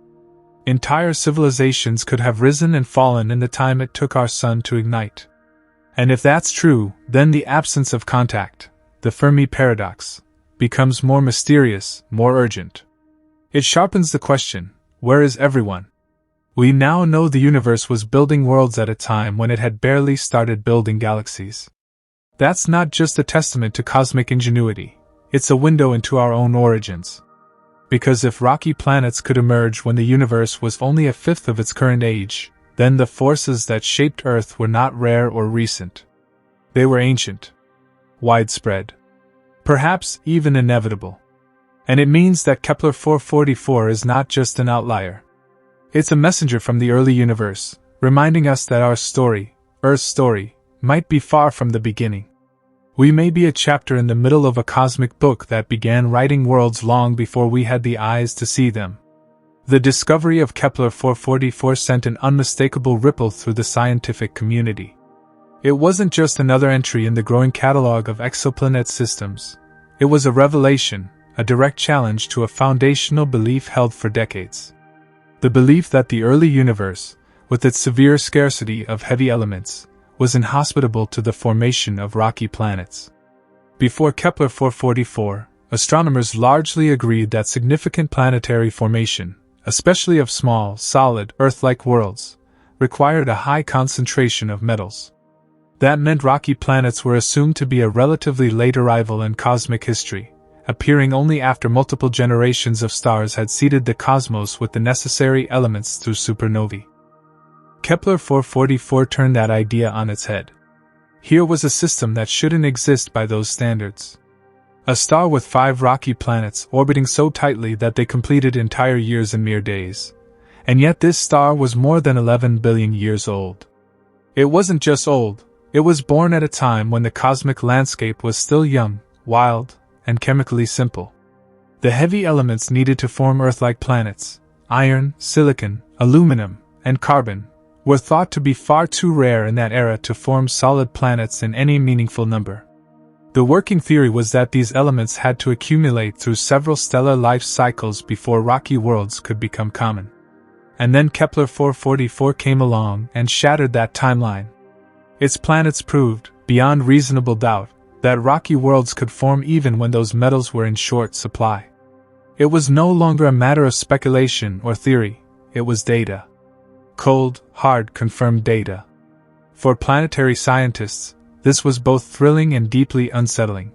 Speaker 1: Entire civilizations could have risen and fallen in the time it took our sun to ignite. And if that's true, then the absence of contact, the Fermi paradox, becomes more mysterious, more urgent. It sharpens the question, where is everyone? We now know the universe was building worlds at a time when it had barely started building galaxies. That's not just a testament to cosmic ingenuity, it's a window into our own origins. Because if rocky planets could emerge when the universe was only a fifth of its current age, then the forces that shaped Earth were not rare or recent. They were ancient, widespread, perhaps even inevitable. And it means that Kepler 444 is not just an outlier. It's a messenger from the early universe, reminding us that our story, Earth's story, might be far from the beginning. We may be a chapter in the middle of a cosmic book that began writing worlds long before we had the eyes to see them. The discovery of Kepler 444 sent an unmistakable ripple through the scientific community. It wasn't just another entry in the growing catalog of exoplanet systems. It was a revelation, a direct challenge to a foundational belief held for decades. The belief that the early universe, with its severe scarcity of heavy elements, was inhospitable to the formation of rocky planets. Before Kepler 444, astronomers largely agreed that significant planetary formation, especially of small, solid, Earth-like worlds, required a high concentration of metals. That meant rocky planets were assumed to be a relatively late arrival in cosmic history, appearing only after multiple generations of stars had seeded the cosmos with the necessary elements through supernovae. Kepler 444 turned that idea on its head. Here was a system that shouldn't exist by those standards. A star with 5 rocky planets orbiting so tightly that they completed entire years in mere days. And yet this star was more than 11 billion years old. It wasn't just old, it was born at a time when the cosmic landscape was still young, wild, and chemically simple. The heavy elements needed to form Earth-like planets, iron, silicon, aluminum, and carbon, were thought to be far too rare in that era to form solid planets in any meaningful number. The working theory was that these elements had to accumulate through several stellar life cycles before rocky worlds could become common. And then Kepler 444 came along and shattered that timeline. Its planets proved, beyond reasonable doubt, that rocky worlds could form even when those metals were in short supply. It was no longer a matter of speculation or theory, it was data. Cold, hard, confirmed data. For planetary scientists, this was both thrilling and deeply unsettling.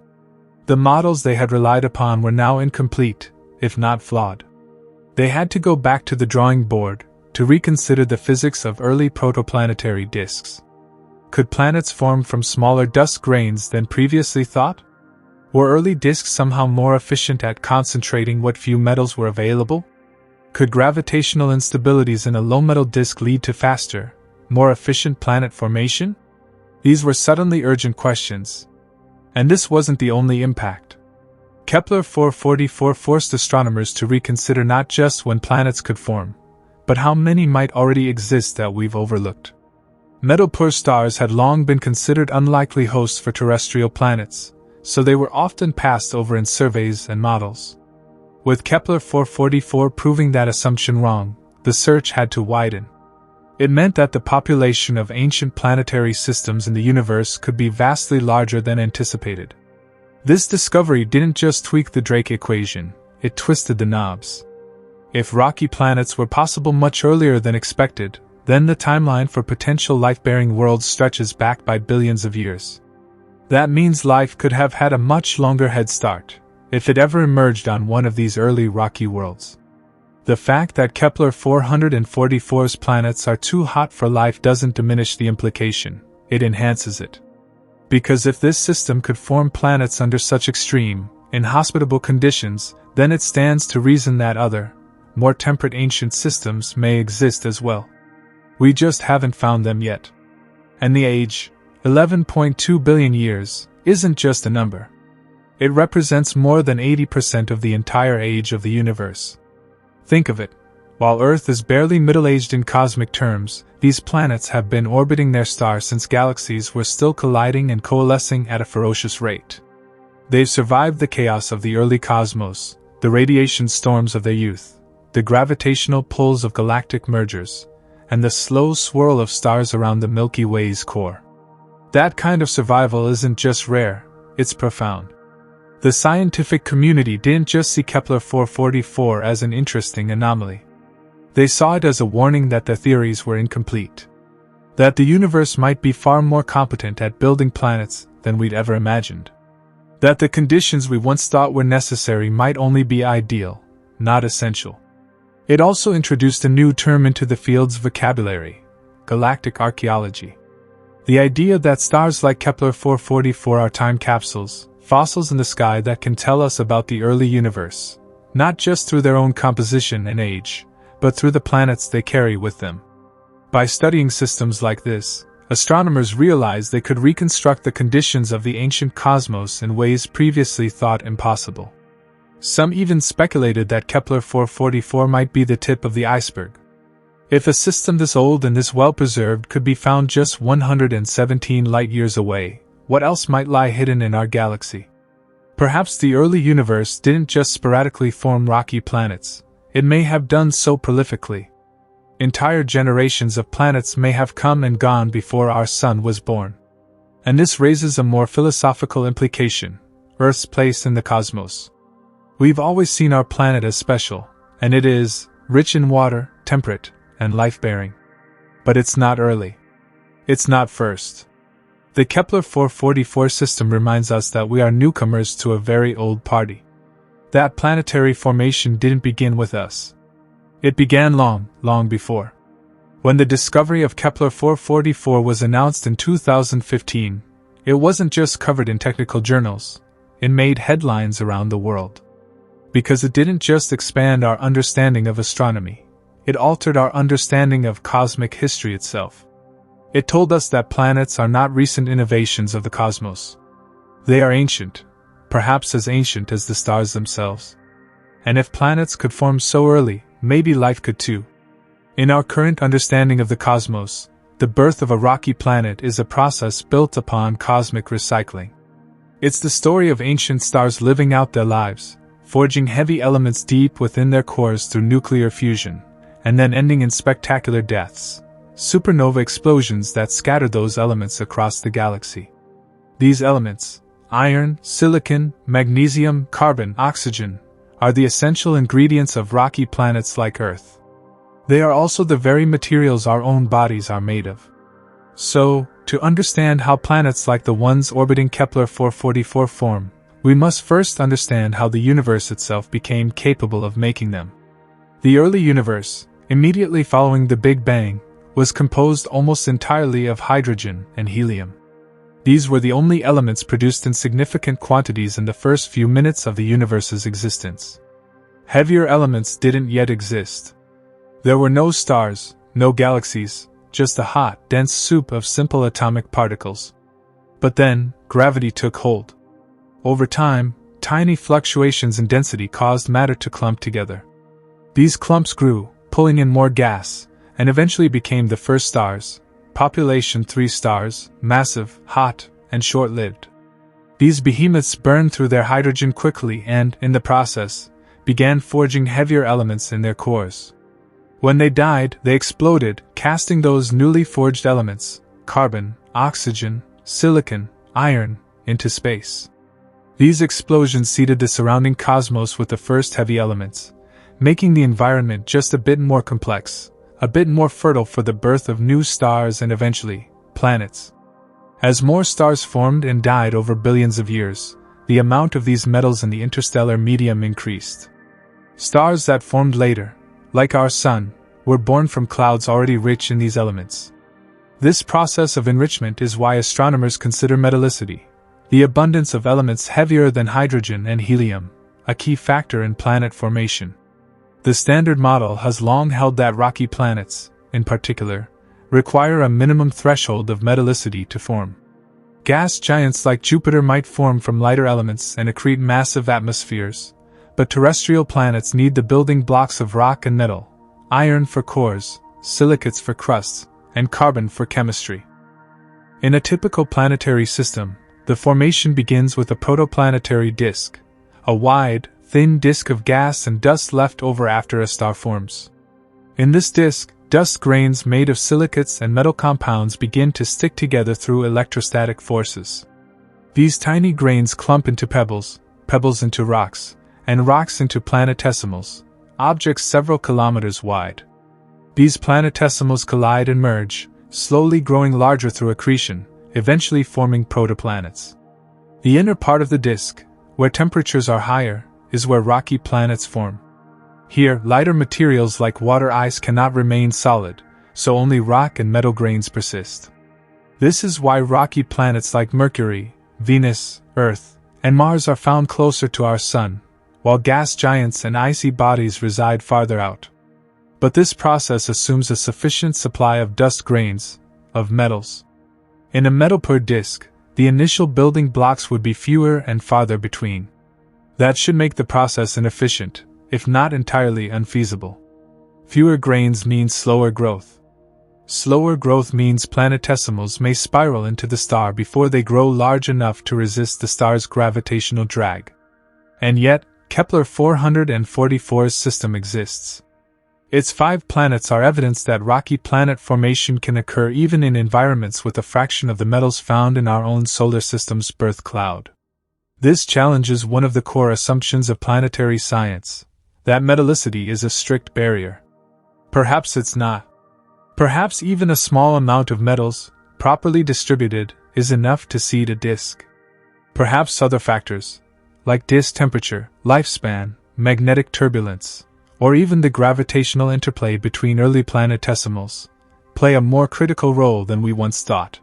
Speaker 1: The models they had relied upon were now incomplete, if not flawed. They had to go back to the drawing board to reconsider the physics of early protoplanetary disks. Could planets form from smaller dust grains than previously thought? Were early disks somehow more efficient at concentrating what few metals were available? Could gravitational instabilities in a low-metal disk lead to faster, more efficient planet formation? These were suddenly urgent questions. And this wasn't the only impact. Kepler 444 forced astronomers to reconsider not just when planets could form, but how many might already exist that we've overlooked. Metal-poor stars had long been considered unlikely hosts for terrestrial planets, so they were often passed over in surveys and models. With Kepler 444 proving that assumption wrong, the search had to widen. It meant that the population of ancient planetary systems in the universe could be vastly larger than anticipated. This discovery didn't just tweak the Drake equation, it twisted the knobs. If rocky planets were possible much earlier than expected, then the timeline for potential life-bearing worlds stretches back by billions of years. That means life could have had a much longer head start, if it ever emerged on one of these early rocky worlds. The fact that Kepler 444's planets are too hot for life doesn't diminish the implication, it enhances it. Because if this system could form planets under such extreme, inhospitable conditions, then it stands to reason that other, more temperate ancient systems may exist as well. We just haven't found them yet. And the age, 11.2 billion years, isn't just a number. It represents more than 80% of the entire age of the universe. Think of it. While Earth is barely middle-aged in cosmic terms, these planets have been orbiting their stars since galaxies were still colliding and coalescing at a ferocious rate. They've survived the chaos of the early cosmos, the radiation storms of their youth, the gravitational pulls of galactic mergers, and the slow swirl of stars around the Milky Way's core. That kind of survival isn't just rare, it's profound. The scientific community didn't just see Kepler 444 as an interesting anomaly. They saw it as a warning that their theories were incomplete. That the universe might be far more competent at building planets than we'd ever imagined. That the conditions we once thought were necessary might only be ideal, not essential. It also introduced a new term into the field's vocabulary: galactic archaeology. The idea that stars like Kepler 444 are time capsules, fossils in the sky that can tell us about the early universe, not just through their own composition and age, but through the planets they carry with them. By studying systems like this, astronomers realized they could reconstruct the conditions of the ancient cosmos in ways previously thought impossible. Some even speculated that Kepler 444 might be the tip of the iceberg. If a system this old and this well-preserved could be found just 117 light-years away, what else might lie hidden in our galaxy? Perhaps the early universe didn't just sporadically form rocky planets, it may have done so prolifically. Entire generations of planets may have come and gone before our Sun was born. And this raises a more philosophical implication: Earth's place in the cosmos. We've always seen our planet as special, and it is rich in water, temperate, and life-bearing. But it's not early. It's not first. The Kepler 444 system reminds us that we are newcomers to a very old party. That planetary formation didn't begin with us. It began long, long before. When the discovery of Kepler 444 was announced in 2015, it wasn't just covered in technical journals, it made headlines around the world. Because it didn't just expand our understanding of astronomy, it altered our understanding of cosmic history itself. It told us that planets are not recent innovations of the cosmos. They are ancient, perhaps as ancient as the stars themselves. And if planets could form so early, maybe life could too. In our current understanding of the cosmos, the birth of a rocky planet is a process built upon cosmic recycling. It's the story of ancient stars living out their lives, forging heavy elements deep within their cores through nuclear fusion, and then ending in spectacular deaths, supernova explosions that scatter those elements across the galaxy. These elements, iron, silicon, magnesium, carbon, oxygen, are the essential ingredients of rocky planets like Earth. They are also the very materials our own bodies are made of. So, to understand how planets like the ones orbiting Kepler 444 form, we must first understand how the universe itself became capable of making them. The early universe, immediately following the Big Bang, was composed almost entirely of hydrogen and helium. These were the only elements produced in significant quantities in the first few minutes of the universe's existence. Heavier elements didn't yet exist. There were no stars, no galaxies, just a hot, dense soup of simple atomic particles. But then, gravity took hold. Over time, tiny fluctuations in density caused matter to clump together. These clumps grew, pulling in more gas, and eventually became the first stars, population 3 stars, massive, hot, and short-lived. These behemoths burned through their hydrogen quickly and, in the process, began forging heavier elements in their cores. When they died, they exploded, casting those newly forged elements, carbon, oxygen, silicon, iron, into space. These explosions seeded the surrounding cosmos with the first heavy elements, making the environment just a bit more complex, a bit more fertile for the birth of new stars and eventually, planets. As more stars formed and died over billions of years, the amount of these metals in the interstellar medium increased. Stars that formed later, like our Sun, were born from clouds already rich in these elements. This process of enrichment is why astronomers consider metallicity, the abundance of elements heavier than hydrogen and helium, a key factor in planet formation. The Standard Model has long held that rocky planets, in particular, require a minimum threshold of metallicity to form. Gas giants like Jupiter might form from lighter elements and accrete massive atmospheres, but terrestrial planets need the building blocks of rock and metal, iron for cores, silicates for crusts, and carbon for chemistry. In a typical planetary system, the formation begins with a protoplanetary disk, a wide, thin disk of gas and dust left over after a star forms. In this disk, dust grains made of silicates and metal compounds begin to stick together through electrostatic forces. These tiny grains clump into pebbles, pebbles into rocks, and rocks into planetesimals, objects several kilometers wide. These planetesimals collide and merge, slowly growing larger through accretion, eventually forming protoplanets. The inner part of the disk, where temperatures are higher, is where rocky planets form. Here, lighter materials like water ice cannot remain solid, so only rock and metal grains persist. This is why rocky planets like Mercury, Venus, Earth, and Mars are found closer to our Sun, while gas giants and icy bodies reside farther out. But this process assumes a sufficient supply of dust grains, of metals. In a metal-poor disk, the initial building blocks would be fewer and farther between. That should make the process inefficient, if not entirely unfeasible. Fewer grains means slower growth. Slower growth means planetesimals may spiral into the star before they grow large enough to resist the star's gravitational drag. And yet, Kepler 444's system exists. Its 5 planets are evidence that rocky planet formation can occur even in environments with a fraction of the metals found in our own solar system's birth cloud. This challenges one of the core assumptions of planetary science, that metallicity is a strict barrier. Perhaps it's not. Perhaps even a small amount of metals, properly distributed, is enough to seed a disk. Perhaps other factors, like disk temperature, lifespan, magnetic turbulence, or even the gravitational interplay between early planetesimals, play a more critical role than we once thought.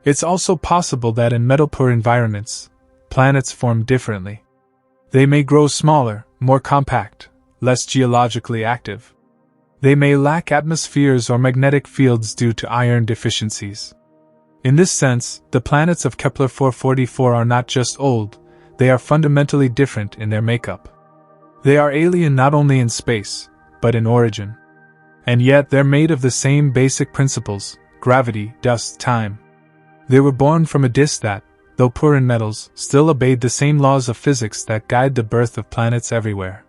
Speaker 1: It's also possible that in metal-poor environments, planets form differently. They may grow smaller, more compact, less geologically active. They may lack atmospheres or magnetic fields due to iron deficiencies. In this sense, the planets of Kepler 444 are not just old, they are fundamentally different in their makeup. They are alien not only in space, but in origin. And yet they're made of the same basic principles: gravity, dust, time. They were born from a disk that, though poor in metals, still obeyed the same laws of physics that guide the birth of planets everywhere.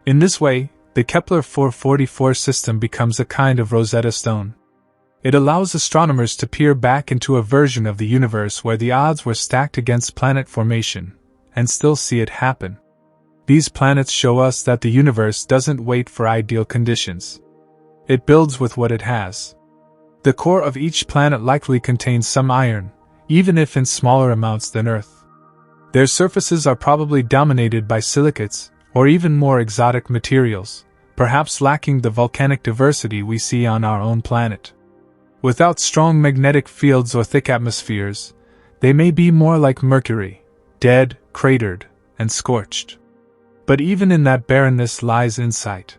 Speaker 1: In this way, the Kepler 444 system becomes a kind of Rosetta Stone. It allows astronomers to peer back into a version of the universe where the odds were stacked against planet formation, and still see it happen. These planets show us that the universe doesn't wait for ideal conditions. It builds with what it has. The core of each planet likely contains some iron, even if in smaller amounts than Earth. Their surfaces are probably dominated by silicates, or even more exotic materials, perhaps lacking the volcanic diversity we see on our own planet. Without strong magnetic fields or thick atmospheres, they may be more like Mercury, dead, cratered, and scorched. But even in that barrenness lies insight.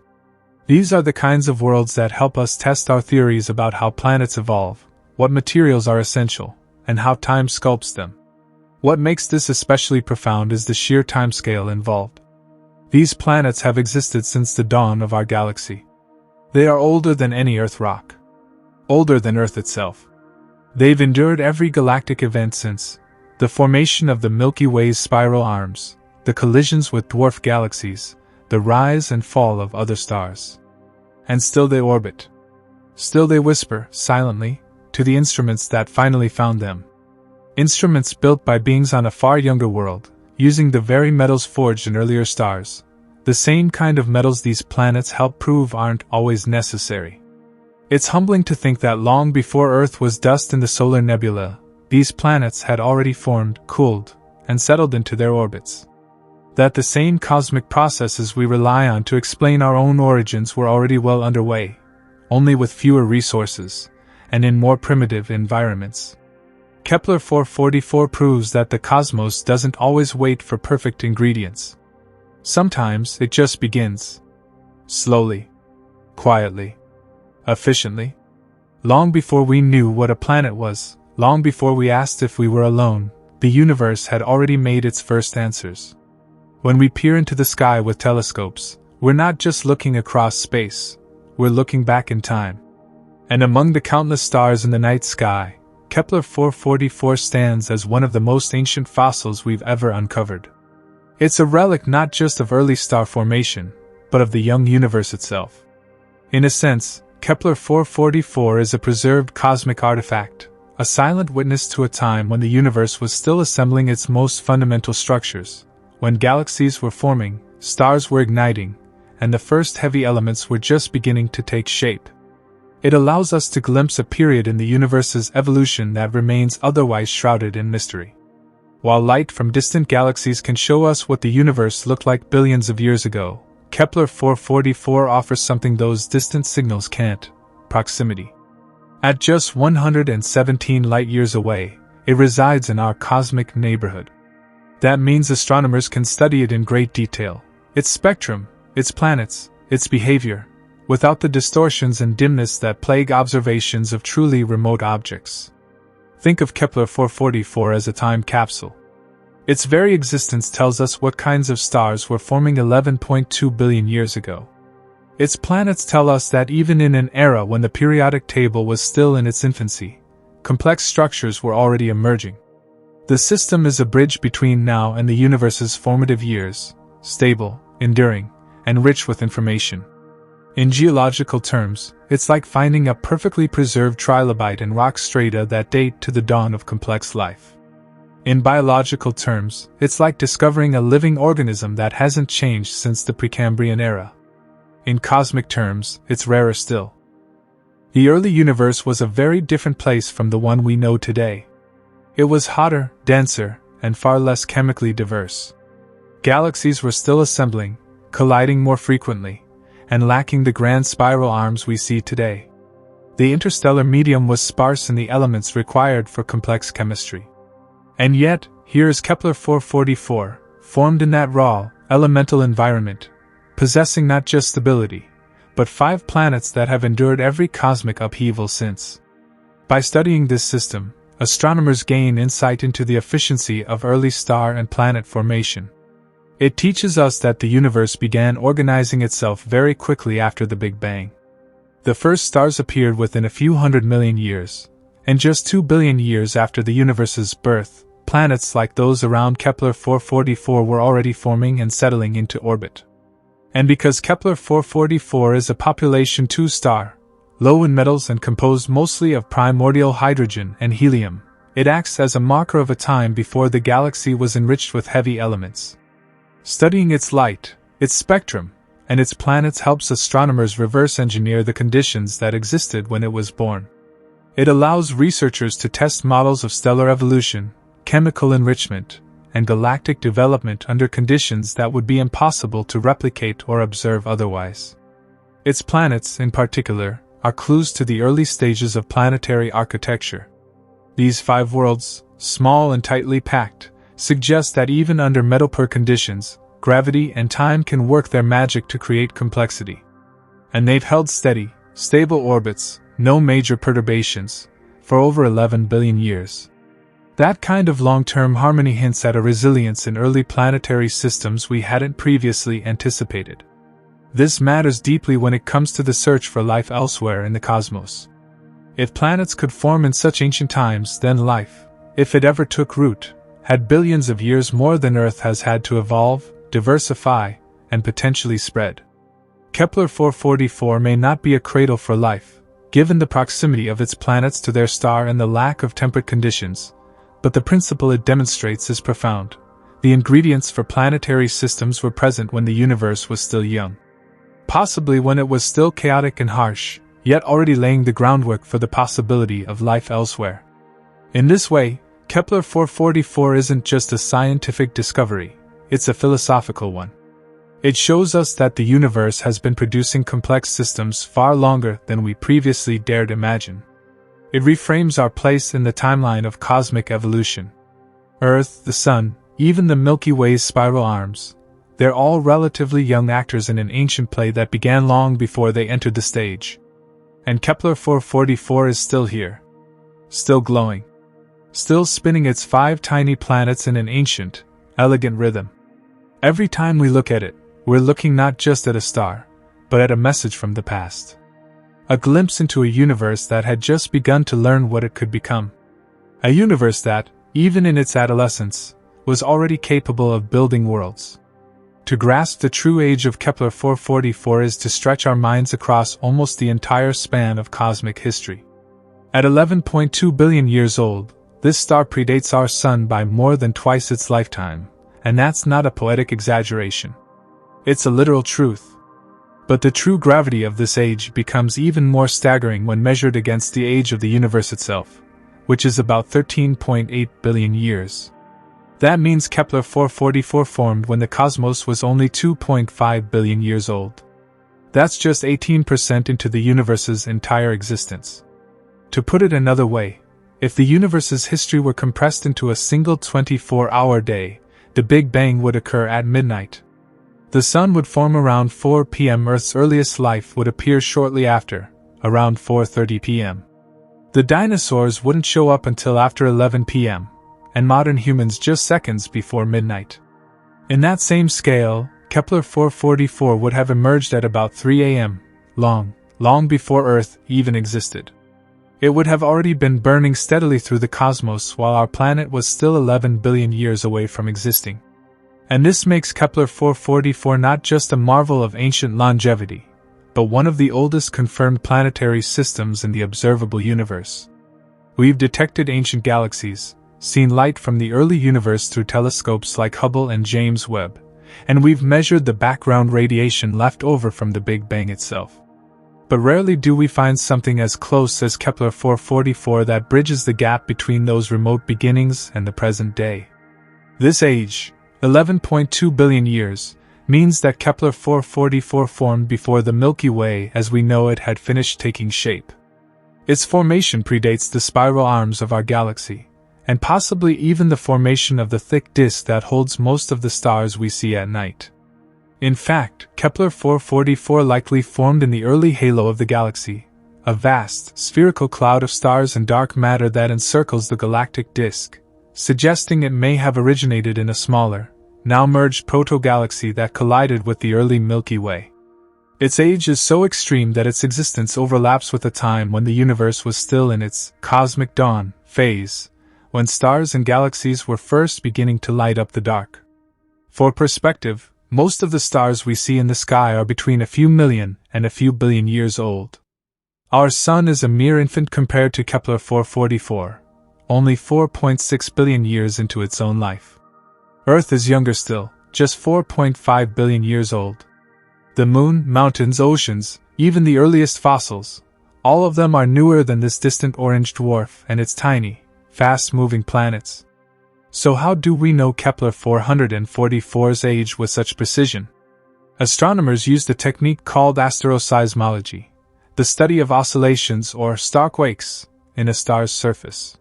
Speaker 1: These are the kinds of worlds that help us test our theories about how planets evolve, what materials are essential, and how time sculpts them. What makes this especially profound is the sheer timescale involved. These planets have existed since the dawn of our galaxy. They are older than any Earth rock. Older than Earth itself. They've endured every galactic event since the formation of the Milky Way's spiral arms, the collisions with dwarf galaxies, the rise and fall of other stars. And still they orbit. Still they whisper, silently, to the instruments that finally found them. Instruments built by beings on a far younger world, using the very metals forged in earlier stars, the same kind of metals these planets help prove aren't always necessary. It's humbling to think that long before Earth was dust in the solar nebula, these planets had already formed, cooled, and settled into their orbits. That the same cosmic processes we rely on to explain our own origins were already well underway, only with fewer resources, and in more primitive environments. Kepler 444 proves that the cosmos doesn't always wait for perfect ingredients. Sometimes it just begins. Slowly. Quietly. Efficiently. Long before we knew what a planet was, long before we asked if we were alone, the universe had already made its first answers. When we peer into the sky with telescopes, we're not just looking across space, we're looking back in time. And among the countless stars in the night sky, Kepler 444 stands as one of the most ancient fossils we've ever uncovered. It's a relic not just of early star formation, but of the young universe itself. In a sense, Kepler 444 is a preserved cosmic artifact, a silent witness to a time when the universe was still assembling its most fundamental structures, when galaxies were forming, stars were igniting, and the first heavy elements were just beginning to take shape. It allows us to glimpse a period in the universe's evolution that remains otherwise shrouded in mystery. While light from distant galaxies can show us what the universe looked like billions of years ago, Kepler 444 offers something those distant signals can't: proximity. At just 117 light-years away, it resides in our cosmic neighborhood. That means astronomers can study it in great detail, its spectrum, its planets, its behavior, without the distortions and dimness that plague observations of truly remote objects. Think of Kepler 444 as a time capsule. Its very existence tells us what kinds of stars were forming 11.2 billion years ago. Its planets tell us that even in an era when the periodic table was still in its infancy, complex structures were already emerging. The system is a bridge between now and the universe's formative years, stable, enduring, and rich with information. In geological terms, it's like finding a perfectly preserved trilobite in rock strata that date to the dawn of complex life. In biological terms, it's like discovering a living organism that hasn't changed since the Precambrian era. In cosmic terms, it's rarer still. The early universe was a very different place from the one we know today. It was hotter, denser, and far less chemically diverse. Galaxies were still assembling, colliding more frequently, and lacking the grand spiral arms we see today. The interstellar medium was sparse in the elements required for complex chemistry. And yet, here is Kepler 444, formed in that raw, elemental environment, possessing not just stability, but 5 planets that have endured every cosmic upheaval since. By studying this system, astronomers gain insight into the efficiency of early star and planet formation. It teaches us that the universe began organizing itself very quickly after the Big Bang. The first stars appeared within a few 100 million years, and just 2 billion years after the universe's birth, planets like those around Kepler 444 were already forming and settling into orbit. And because Kepler 444 is a population 2 star, low in metals and composed mostly of primordial hydrogen and helium, it acts as a marker of a time before the galaxy was enriched with heavy elements. Studying its light, its spectrum, and its planets helps astronomers reverse engineer the conditions that existed when it was born. It allows researchers to test models of stellar evolution, chemical enrichment, and galactic development under conditions that would be impossible to replicate or observe otherwise. Its planets, in particular, are clues to the early stages of planetary architecture. These 5 worlds, small and tightly packed, suggest that even under metal-poor conditions, gravity and time can work their magic to create complexity. And they've held steady, stable orbits, no major perturbations, for over 11 billion years. That kind of long-term harmony hints at a resilience in early planetary systems we hadn't previously anticipated. This matters deeply when it comes to the search for life elsewhere in the cosmos. If planets could form in such ancient times, then life, if it ever took root, had billions of years more than Earth has had to evolve, diversify, and potentially spread. Kepler 444 may not be a cradle for life, given the proximity of its planets to their star and the lack of temperate conditions, but the principle it demonstrates is profound. The ingredients for planetary systems were present when the universe was still young. Possibly when it was still chaotic and harsh, yet already laying the groundwork for the possibility of life elsewhere. In this way, Kepler 444 isn't just a scientific discovery, it's a philosophical one. It shows us that the universe has been producing complex systems far longer than we previously dared imagine. It reframes our place in the timeline of cosmic evolution. Earth, the Sun, even the Milky Way's spiral arms, they're all relatively young actors in an ancient play that began long before they entered the stage. And Kepler 444 is still here. Still glowing. Still spinning its 5 tiny planets in an ancient, elegant rhythm. Every time we look at it, we're looking not just at a star, but at a message from the past. A glimpse into a universe that had just begun to learn what it could become. A universe that, even in its adolescence, was already capable of building worlds. To grasp the true age of Kepler 444 is to stretch our minds across almost the entire span of cosmic history. At 11.2 billion years old, this star predates our Sun by more than twice its lifetime, and that's not a poetic exaggeration. It's a literal truth. But the true gravity of this age becomes even more staggering when measured against the age of the universe itself, which is about 13.8 billion years. That means Kepler 444 formed when the cosmos was only 2.5 billion years old. That's just 18% into the universe's entire existence. To put it another way, if the universe's history were compressed into a single 24-hour day, the Big Bang would occur at midnight. The Sun would form around 4 p.m. Earth's earliest life would appear shortly after, around 4:30 p.m. The dinosaurs wouldn't show up until after 11 p.m., and modern humans just seconds before midnight. In that same scale, Kepler 444 would have emerged at about 3 a.m., long before Earth even existed. It would have already been burning steadily through the cosmos while our planet was still 11 billion years away from existing. And this makes Kepler 444 not just a marvel of ancient longevity, but one of the oldest confirmed planetary systems in the observable universe. We've detected ancient galaxies, seen light from the early universe through telescopes like Hubble and James Webb, and we've measured the background radiation left over from the Big Bang itself. But rarely do we find something as close as Kepler 444 that bridges the gap between those remote beginnings and the present day. This age, 11.2 billion years, means that Kepler 444 formed before the Milky Way as we know it had finished taking shape. Its formation predates the spiral arms of our galaxy, and possibly even the formation of the thick disk that holds most of the stars we see at night. In fact, Kepler 444 likely formed in the early halo of the galaxy, a vast, spherical cloud of stars and dark matter that encircles the galactic disk, suggesting it may have originated in a smaller, now merged proto-galaxy that collided with the early Milky Way. Its age is so extreme that its existence overlaps with a time when the universe was still in its cosmic dawn phase, when stars and galaxies were first beginning to light up the dark. For perspective, most of the stars we see in the sky are between a few million and a few billion years old. Our Sun is a mere infant compared to Kepler 444, only 4.6 billion years into its own life. Earth is younger still, just 4.5 billion years old. The Moon, mountains, oceans, even the earliest fossils, all of them are newer than this distant orange dwarf and its tiny, fast-moving planets. So how do we know Kepler 444's age with such precision? Astronomers used a technique called asteroseismology, the study of oscillations or starquakes in a star's surface.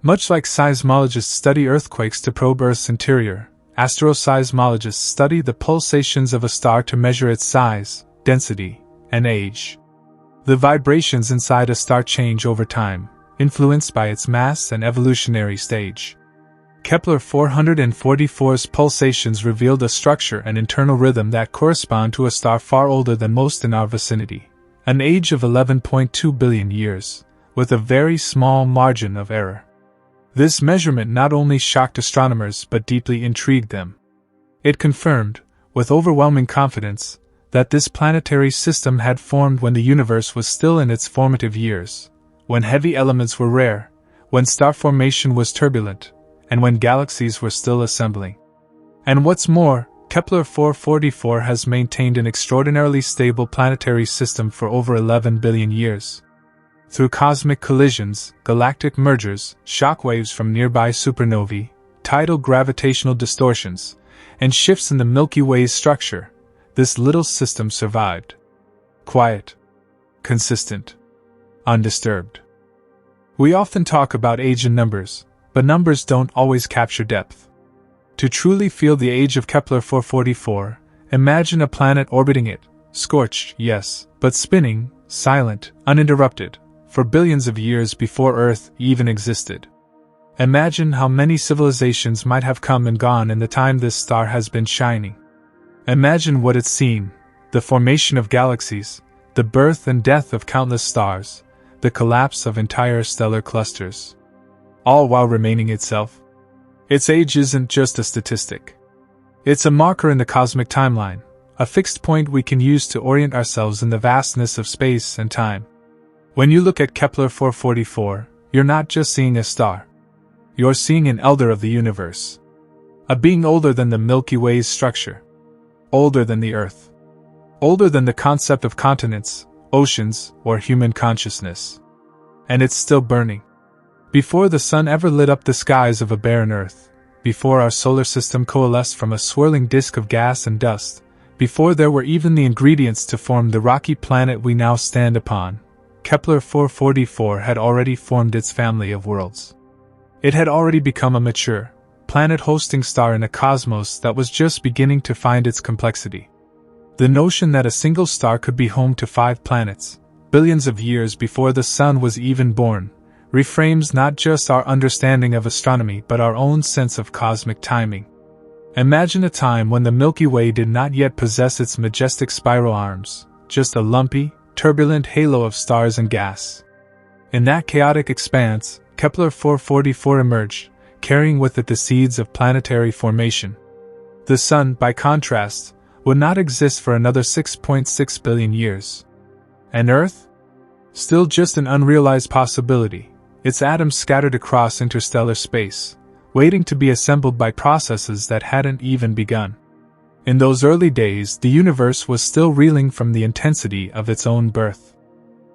Speaker 1: Much like seismologists study earthquakes to probe Earth's interior, asteroseismologists study the pulsations of a star to measure its size, density, and age. The vibrations inside a star change over time, influenced by its mass and evolutionary stage. Kepler 444's pulsations revealed a structure and internal rhythm that correspond to a star far older than most in our vicinity, an age of 11.2 billion years, with a very small margin of error. This measurement not only shocked astronomers but deeply intrigued them. It confirmed, with overwhelming confidence, that this planetary system had formed when the universe was still in its formative years, when heavy elements were rare, when star formation was turbulent, and when galaxies were still assembling. And what's more, Kepler 444 has maintained an extraordinarily stable planetary system for over 11 billion years. Through cosmic collisions, galactic mergers, shockwaves from nearby supernovae, tidal gravitational distortions, and shifts in the Milky Way's structure, this little system survived. Quiet, consistent, undisturbed. We often talk about age in numbers, but numbers don't always capture depth. To truly feel the age of Kepler 444, imagine a planet orbiting it, scorched, yes, but spinning, silent, uninterrupted, for billions of years before Earth even existed. Imagine how many civilizations might have come and gone in the time this star has been shining. Imagine what it's seen: the formation of galaxies, the birth and death of countless stars, the collapse of entire stellar clusters. All while remaining itself. Its age isn't just a statistic. It's a marker in the cosmic timeline, a fixed point we can use to orient ourselves in the vastness of space and time. When you look at Kepler 444, you're not just seeing a star. You're seeing an elder of the universe. A being older than the Milky Way's structure. Older than the Earth. Older than the concept of continents, oceans, or human consciousness. And it's still burning. Before the sun ever lit up the skies of a barren Earth, before our solar system coalesced from a swirling disk of gas and dust, before there were even the ingredients to form the rocky planet we now stand upon, Kepler 444 had already formed its family of worlds. It had already become a mature, planet-hosting star in a cosmos that was just beginning to find its complexity. The notion that a single star could be home to 5 planets, billions of years before the sun was even born, reframes not just our understanding of astronomy but our own sense of cosmic timing. Imagine a time when the Milky Way did not yet possess its majestic spiral arms, just a lumpy, turbulent halo of stars and gas. In that chaotic expanse, Kepler 444 emerged, carrying with it the seeds of planetary formation. The Sun, by contrast, would not exist for another 6.6 billion years. And Earth? Still just an unrealized possibility, its atoms scattered across interstellar space, waiting to be assembled by processes that hadn't even begun. In those early days, the universe was still reeling from the intensity of its own birth.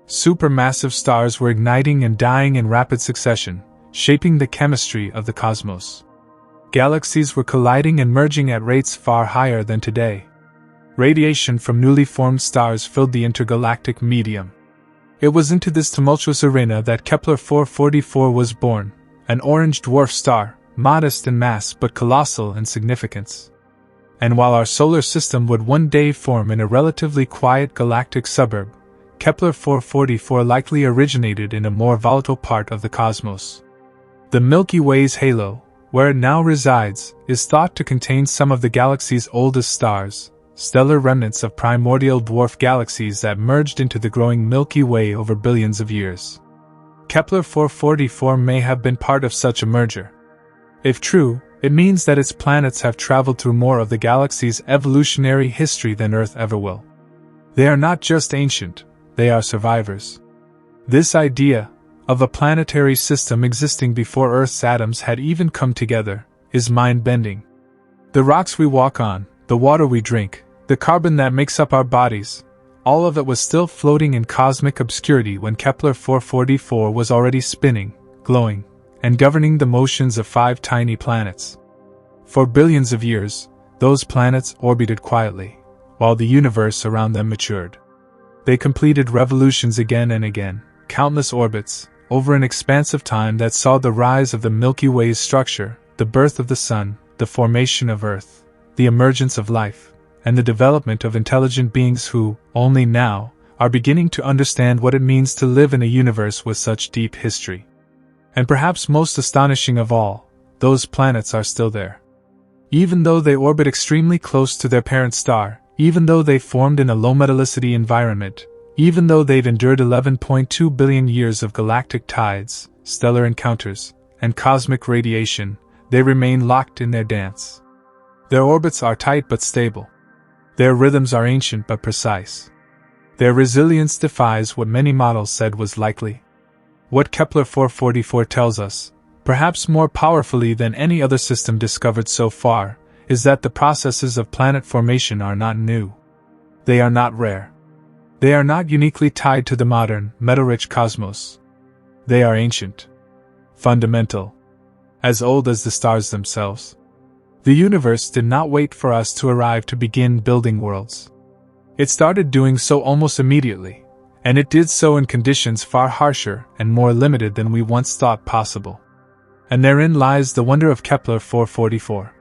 Speaker 1: Supermassive stars were igniting and dying in rapid succession, shaping the chemistry of the cosmos. Galaxies were colliding and merging at rates far higher than today. Radiation from newly formed stars filled the intergalactic medium. It was into this tumultuous arena that Kepler 444 was born, an orange dwarf star, modest in mass but colossal in significance. And while our solar system would one day form in a relatively quiet galactic suburb, Kepler 444 likely originated in a more volatile part of the cosmos. The Milky Way's halo, where it now resides, is thought to contain some of the galaxy's oldest stars, stellar remnants of primordial dwarf galaxies that merged into the growing Milky Way over billions of years. Kepler 444 may have been part of such a merger. If true, it means that its planets have traveled through more of the galaxy's evolutionary history than Earth ever will. They are not just ancient, they are survivors. This idea, of a planetary system existing before Earth's atoms had even come together, is mind-bending. The rocks we walk on, the water we drink, the carbon that makes up our bodies, all of it was still floating in cosmic obscurity when Kepler 444 was already spinning, glowing, and governing the motions of 5 tiny planets. For billions of years, those planets orbited quietly, while the universe around them matured. They completed revolutions again and again, countless orbits, over an expanse of time that saw the rise of the Milky Way's structure, the birth of the Sun, the formation of Earth, the emergence of life, and the development of intelligent beings who, only now, are beginning to understand what it means to live in a universe with such deep history. And perhaps most astonishing of all, those planets are still there. Even though they orbit extremely close to their parent star, even though they formed in a low-metallicity environment, even though they've endured 11.2 billion years of galactic tides, stellar encounters, and cosmic radiation, they remain locked in their dance. Their orbits are tight but stable. Their rhythms are ancient but precise. Their resilience defies what many models said was likely. What Kepler 444 tells us, perhaps more powerfully than any other system discovered so far, is that the processes of planet formation are not new. They are not rare. They are not uniquely tied to the modern, metal-rich cosmos. They are ancient. Fundamental. As old as the stars themselves. The universe did not wait for us to arrive to begin building worlds. It started doing so almost immediately, and it did so in conditions far harsher and more limited than we once thought possible. And therein lies the wonder of Kepler 444.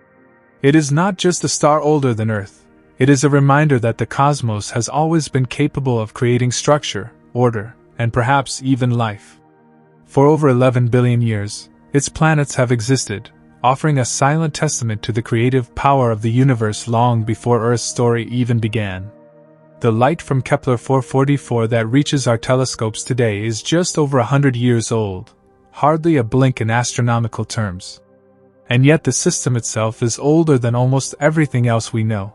Speaker 1: It is not just a star older than Earth. It is a reminder that the cosmos has always been capable of creating structure, order, and perhaps even life. For over 11 billion years, its planets have existed, offering a silent testament to the creative power of the universe long before Earth's story even began. The light from Kepler 444 that reaches our telescopes today is just over 100 years old, hardly a blink in astronomical terms. And yet the system itself is older than almost everything else we know.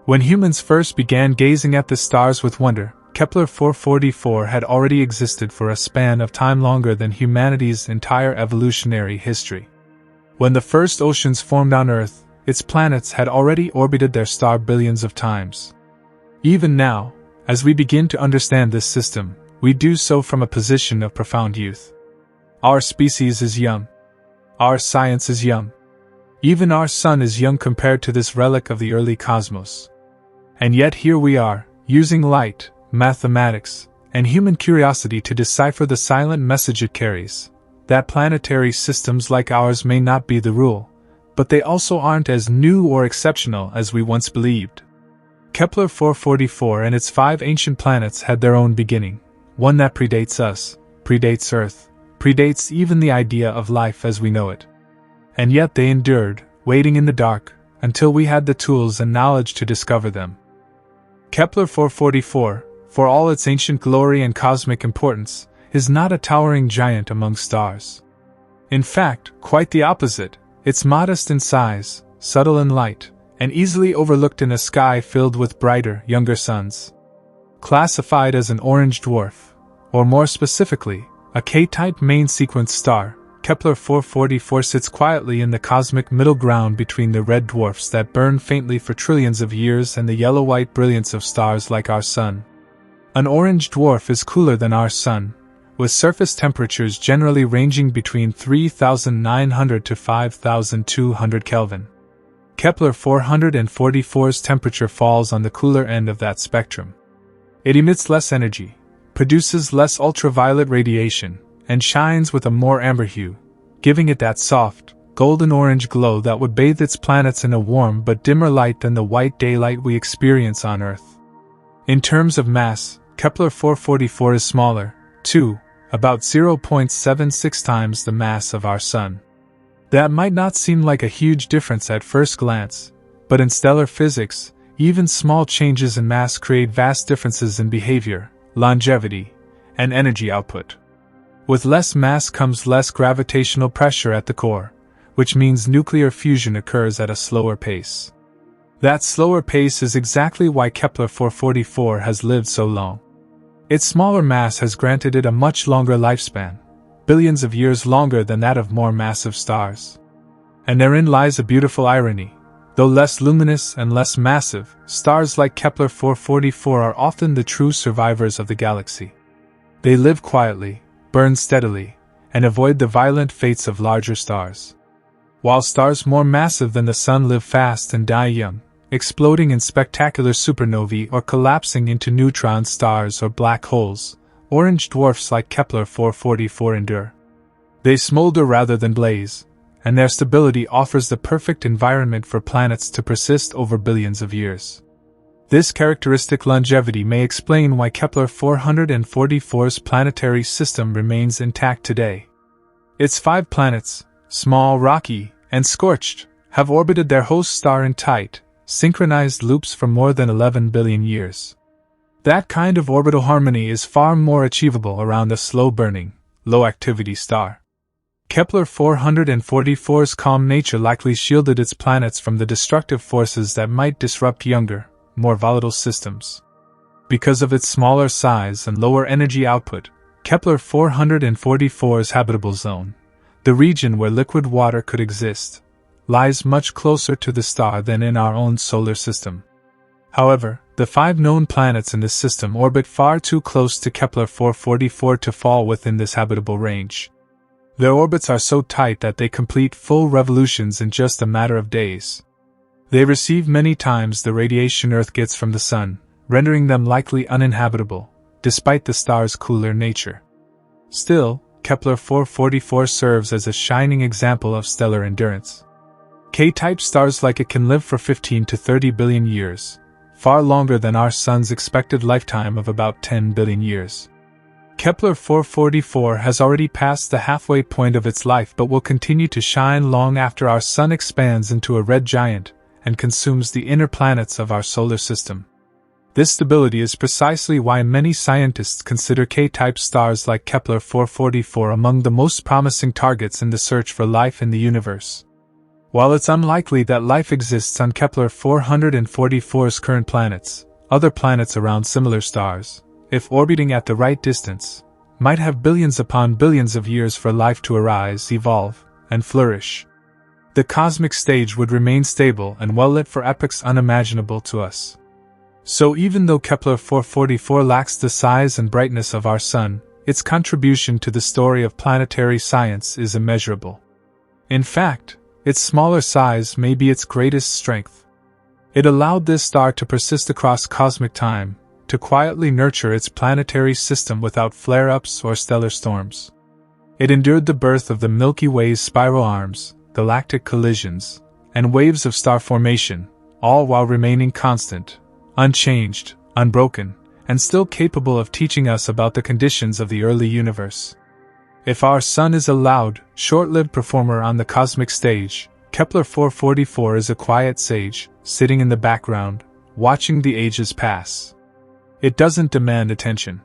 Speaker 1: When humans first began gazing at the stars with wonder, Kepler 444 had already existed for a span of time longer than humanity's entire evolutionary history. When the first oceans formed on Earth, its planets had already orbited their star billions of times. Even now, as we begin to understand this system, we do so from a position of profound youth. Our species is young. Our science is young. Even our sun is young compared to this relic of the early cosmos. And yet here we are, using light, mathematics, and human curiosity to decipher the silent message it carries, that planetary systems like ours may not be the rule, but they also aren't as new or exceptional as we once believed. Kepler 444 and its 5 ancient planets had their own beginning, one that predates us, predates Earth, predates even the idea of life as we know it. And yet they endured, waiting in the dark, until we had the tools and knowledge to discover them. Kepler 444, for all its ancient glory and cosmic importance, is not a towering giant among stars. In fact, quite the opposite. It's modest in size, subtle in light, and easily overlooked in a sky filled with brighter, younger suns. Classified as an orange dwarf, or more specifically, a K-type main sequence star, Kepler 444 sits quietly in the cosmic middle ground between the red dwarfs that burn faintly for trillions of years and the yellow-white brilliance of stars like our Sun. An orange dwarf is cooler than our Sun, with surface temperatures generally ranging between 3,900 to 5,200 Kelvin. Kepler 444's temperature falls on the cooler end of that spectrum. It emits less energy, produces less ultraviolet radiation, and shines with a more amber hue, giving it that soft, golden-orange glow that would bathe its planets in a warm but dimmer light than the white daylight we experience on Earth. In terms of mass, Kepler 444 is smaller, too, about 0.76 times the mass of our Sun. That might not seem like a huge difference at first glance, but in stellar physics, even small changes in mass create vast differences in behavior, longevity, and energy output. With less mass comes less gravitational pressure at the core, which means nuclear fusion occurs at a slower pace. That slower pace is exactly why Kepler 444 has lived so long. Its smaller mass has granted it a much longer lifespan, billions of years longer than that of more massive stars. And therein lies a beautiful irony. Though less luminous and less massive, stars like Kepler 444 are often the true survivors of the galaxy. They live quietly, burn steadily, and avoid the violent fates of larger stars. While stars more massive than the Sun live fast and die young, exploding in spectacular supernovae or collapsing into neutron stars or black holes, orange dwarfs like Kepler 444 endure. They smolder rather than blaze, and their stability offers the perfect environment for planets to persist over billions of years. This characteristic longevity may explain why Kepler 444's planetary system remains intact today. Its 5 planets, small, rocky, and scorched, have orbited their host star in tight, synchronized loops for more than 11 billion years. That kind of orbital harmony is far more achievable around a slow-burning, low-activity star. Kepler 444's calm nature likely shielded its planets from the destructive forces that might disrupt younger, more volatile systems. Because of its smaller size and lower energy output, Kepler 444's habitable zone, the region where liquid water could exist, lies much closer to the star than in our own solar system. However, the 5 known planets in this system orbit far too close to Kepler 444 to fall within this habitable range. Their orbits are so tight that they complete full revolutions in just a matter of days. They receive many times the radiation Earth gets from the Sun, rendering them likely uninhabitable, despite the star's cooler nature. Still, Kepler 444 serves as a shining example of stellar endurance. K-type stars like it can live for 15 to 30 billion years, far longer than our Sun's expected lifetime of about 10 billion years. Kepler 444 has already passed the halfway point of its life but will continue to shine long after our Sun expands into a red giant and consumes the inner planets of our solar system. This stability is precisely why many scientists consider K-type stars like Kepler 444 among the most promising targets in the search for life in the universe. While it's unlikely that life exists on Kepler 444's current planets, other planets around similar stars, if orbiting at the right distance, might have billions upon billions of years for life to arise, evolve, and flourish. The cosmic stage would remain stable and well-lit for epochs unimaginable to us. So even though Kepler 444 lacks the size and brightness of our Sun, its contribution to the story of planetary science is immeasurable. In fact, its smaller size may be its greatest strength. It allowed this star to persist across cosmic time, to quietly nurture its planetary system without flare-ups or stellar storms. It endured the birth of the Milky Way's spiral arms, galactic collisions, and waves of star formation, all while remaining constant, unchanged, unbroken, and still capable of teaching us about the conditions of the early universe. If our Sun is a loud, short-lived performer on the cosmic stage, Kepler 444 is a quiet sage, sitting in the background, watching the ages pass. It doesn't demand attention.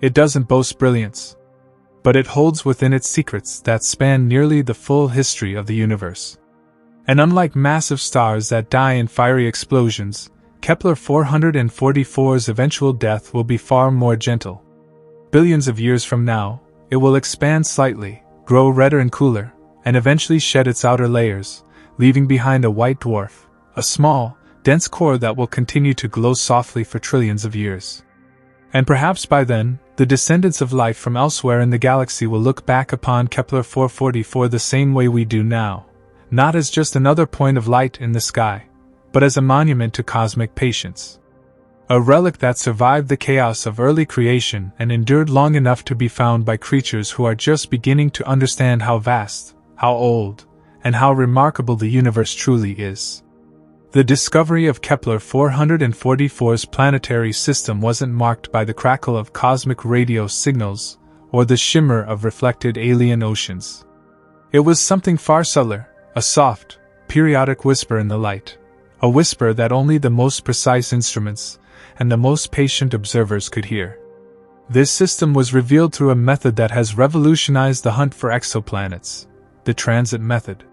Speaker 1: It doesn't boast brilliance. But it holds within it secrets that span nearly the full history of the universe. And unlike massive stars that die in fiery explosions, Kepler 444's eventual death will be far more gentle. Billions of years from now, it will expand slightly, grow redder and cooler, and eventually shed its outer layers, leaving behind a white dwarf, a small, dense core that will continue to glow softly for trillions of years. And perhaps by then, the descendants of life from elsewhere in the galaxy will look back upon Kepler 444 the same way we do now, not as just another point of light in the sky, but as a monument to cosmic patience. A relic that survived the chaos of early creation and endured long enough to be found by creatures who are just beginning to understand how vast, how old, and how remarkable the universe truly is. The discovery of Kepler 444's planetary system wasn't marked by the crackle of cosmic radio signals or the shimmer of reflected alien oceans. It was something far subtler, a soft, periodic whisper in the light, a whisper that only the most precise instruments and the most patient observers could hear. This system was revealed through a method that has revolutionized the hunt for exoplanets, the transit method.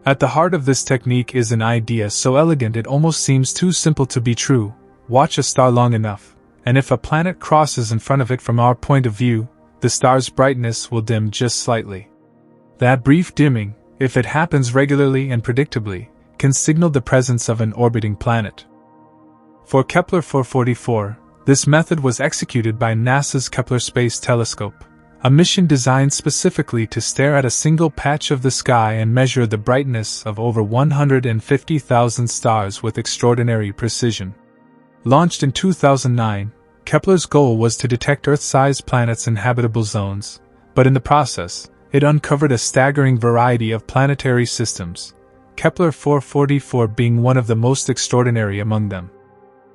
Speaker 1: At the heart of this technique is an idea so elegant it almost seems too simple to be true. Watch a star long enough, and if a planet crosses in front of it from our point of view, the star's brightness will dim just slightly. That brief dimming, if it happens regularly and predictably, can signal the presence of an orbiting planet. For Kepler 444, this method was executed by NASA's Kepler Space Telescope, a mission designed specifically to stare at a single patch of the sky and measure the brightness of over 150,000 stars with extraordinary precision. Launched in 2009, Kepler's goal was to detect Earth-sized planets in habitable zones, but in the process, it uncovered a staggering variety of planetary systems, Kepler 444 being one of the most extraordinary among them.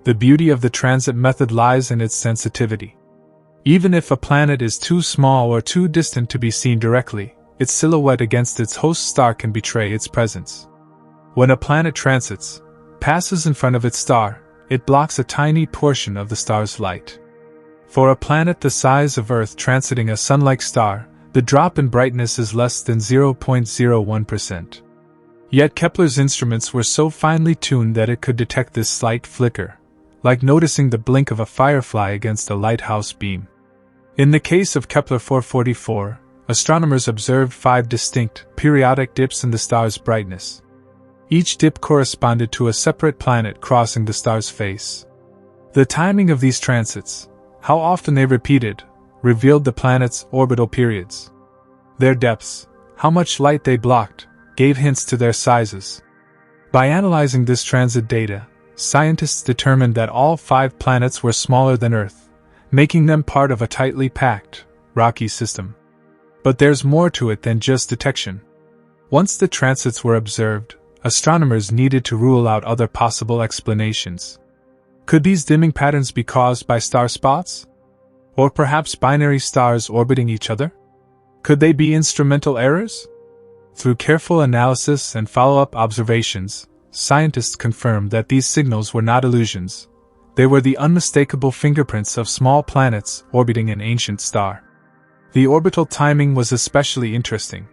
Speaker 1: The beauty of the transit method lies in its sensitivity. Even if a planet is too small or too distant to be seen directly, its silhouette against its host star can betray its presence. When a planet transits, passes in front of its star, it blocks a tiny portion of the star's light. For a planet the size of Earth transiting a sun-like star, the drop in brightness is less than 0.01%. Yet Kepler's instruments were so finely tuned that it could detect this slight flicker, like noticing the blink of a firefly against a lighthouse beam. In the case of Kepler 444, astronomers observed 5 distinct, periodic dips in the star's brightness. Each dip corresponded to a separate planet crossing the star's face. The timing of these transits, how often they repeated, revealed the planet's orbital periods. Their depths, how much light they blocked, gave hints to their sizes. By analyzing this transit data, scientists determined that all 5 planets were smaller than Earth, making them part of a tightly packed, rocky system. But there's more to it than just detection. Once the transits were observed, astronomers needed to rule out other possible explanations. Could these dimming patterns be caused by star spots? Or perhaps binary stars orbiting each other? Could they be instrumental errors? Through careful analysis and follow-up observations, scientists confirmed that these signals were not illusions. They were the unmistakable fingerprints of small planets orbiting an ancient star. The orbital timing was especially interesting.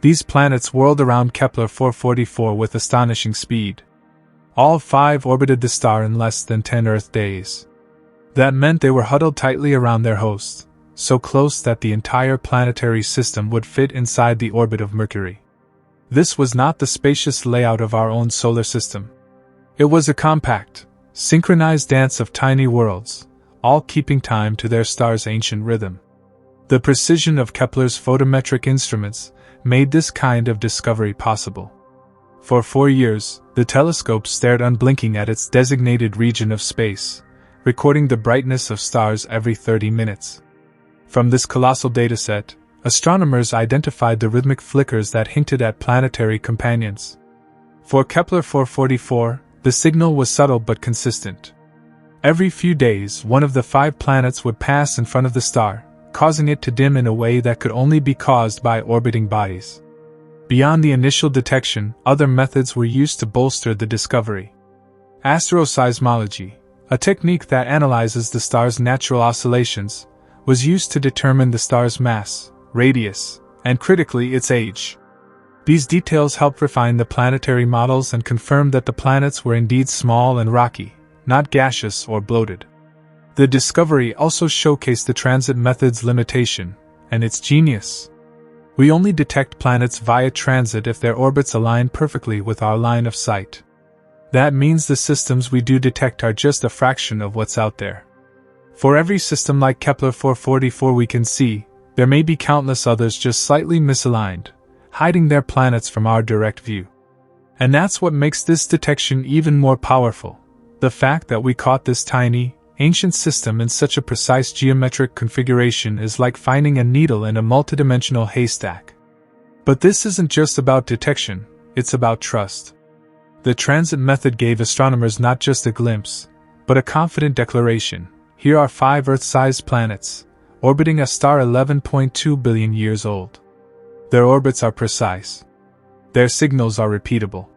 Speaker 1: These planets whirled around Kepler 444 with astonishing speed. All 5 orbited the star in less than 10 Earth days. That meant they were huddled tightly around their host, so close that the entire planetary system would fit inside the orbit of Mercury. This was not the spacious layout of our own solar system. It was a compact, synchronized dance of tiny worlds, all keeping time to their star's ancient rhythm. The precision of Kepler's photometric instruments made this kind of discovery possible. For 4 years, the telescope stared unblinking at its designated region of space, recording the brightness of stars every 30 minutes. From this colossal dataset, astronomers identified the rhythmic flickers that hinted at planetary companions. For Kepler 444, the signal was subtle but consistent. Every few days, one of the 5 planets would pass in front of the star, causing it to dim in a way that could only be caused by orbiting bodies. Beyond the initial detection, other methods were used to bolster the discovery. Astroseismology, a technique that analyzes the star's natural oscillations, was used to determine the star's mass, radius, and critically its age. These details helped refine the planetary models and confirm that the planets were indeed small and rocky, not gaseous or bloated. The discovery also showcased the transit method's limitation, and its genius. We only detect planets via transit if their orbits align perfectly with our line of sight. That means the systems we do detect are just a fraction of what's out there. For every system like Kepler 444 we can see, there may be countless others just slightly misaligned, hiding their planets from our direct view. And that's what makes this detection even more powerful. The fact that we caught this tiny, ancient system in such a precise geometric configuration is like finding a needle in a multidimensional haystack. But this isn't just about detection, it's about trust. The transit method gave astronomers not just a glimpse, but a confident declaration. Here are 5 Earth-sized planets, orbiting a star 11.2 billion years old. Their orbits are precise. Their signals are repeatable.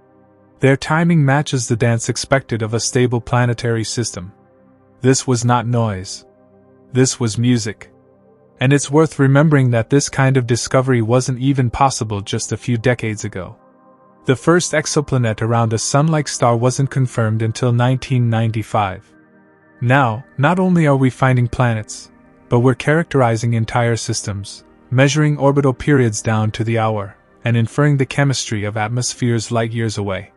Speaker 1: Their timing matches the dance expected of a stable planetary system. This was not noise. This was music. And it's worth remembering that this kind of discovery wasn't even possible just a few decades ago. The first exoplanet around a Sun-like star wasn't confirmed until 1995. Now, not only are we finding planets, but we're characterizing entire systems, measuring orbital periods down to the hour, and inferring the chemistry of atmospheres light years away.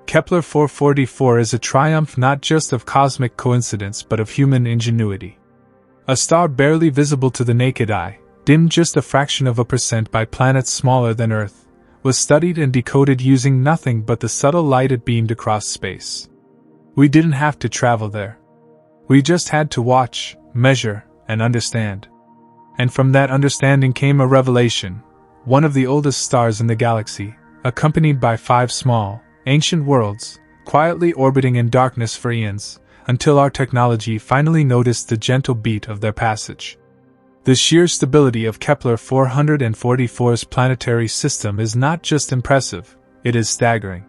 Speaker 1: Kepler 444 is a triumph not just of cosmic coincidence but of human ingenuity. A star barely visible to the naked eye, dimmed just a fraction of a percent by planets smaller than Earth, was studied and decoded using nothing but the subtle light it beamed across space. We didn't have to travel there. We just had to watch, measure, and understand. And from that understanding came a revelation: one of the oldest stars in the galaxy, accompanied by 5 small, ancient worlds, quietly orbiting in darkness for eons, until our technology finally noticed the gentle beat of their passage. The sheer stability of Kepler 444's planetary system is not just impressive, it is staggering.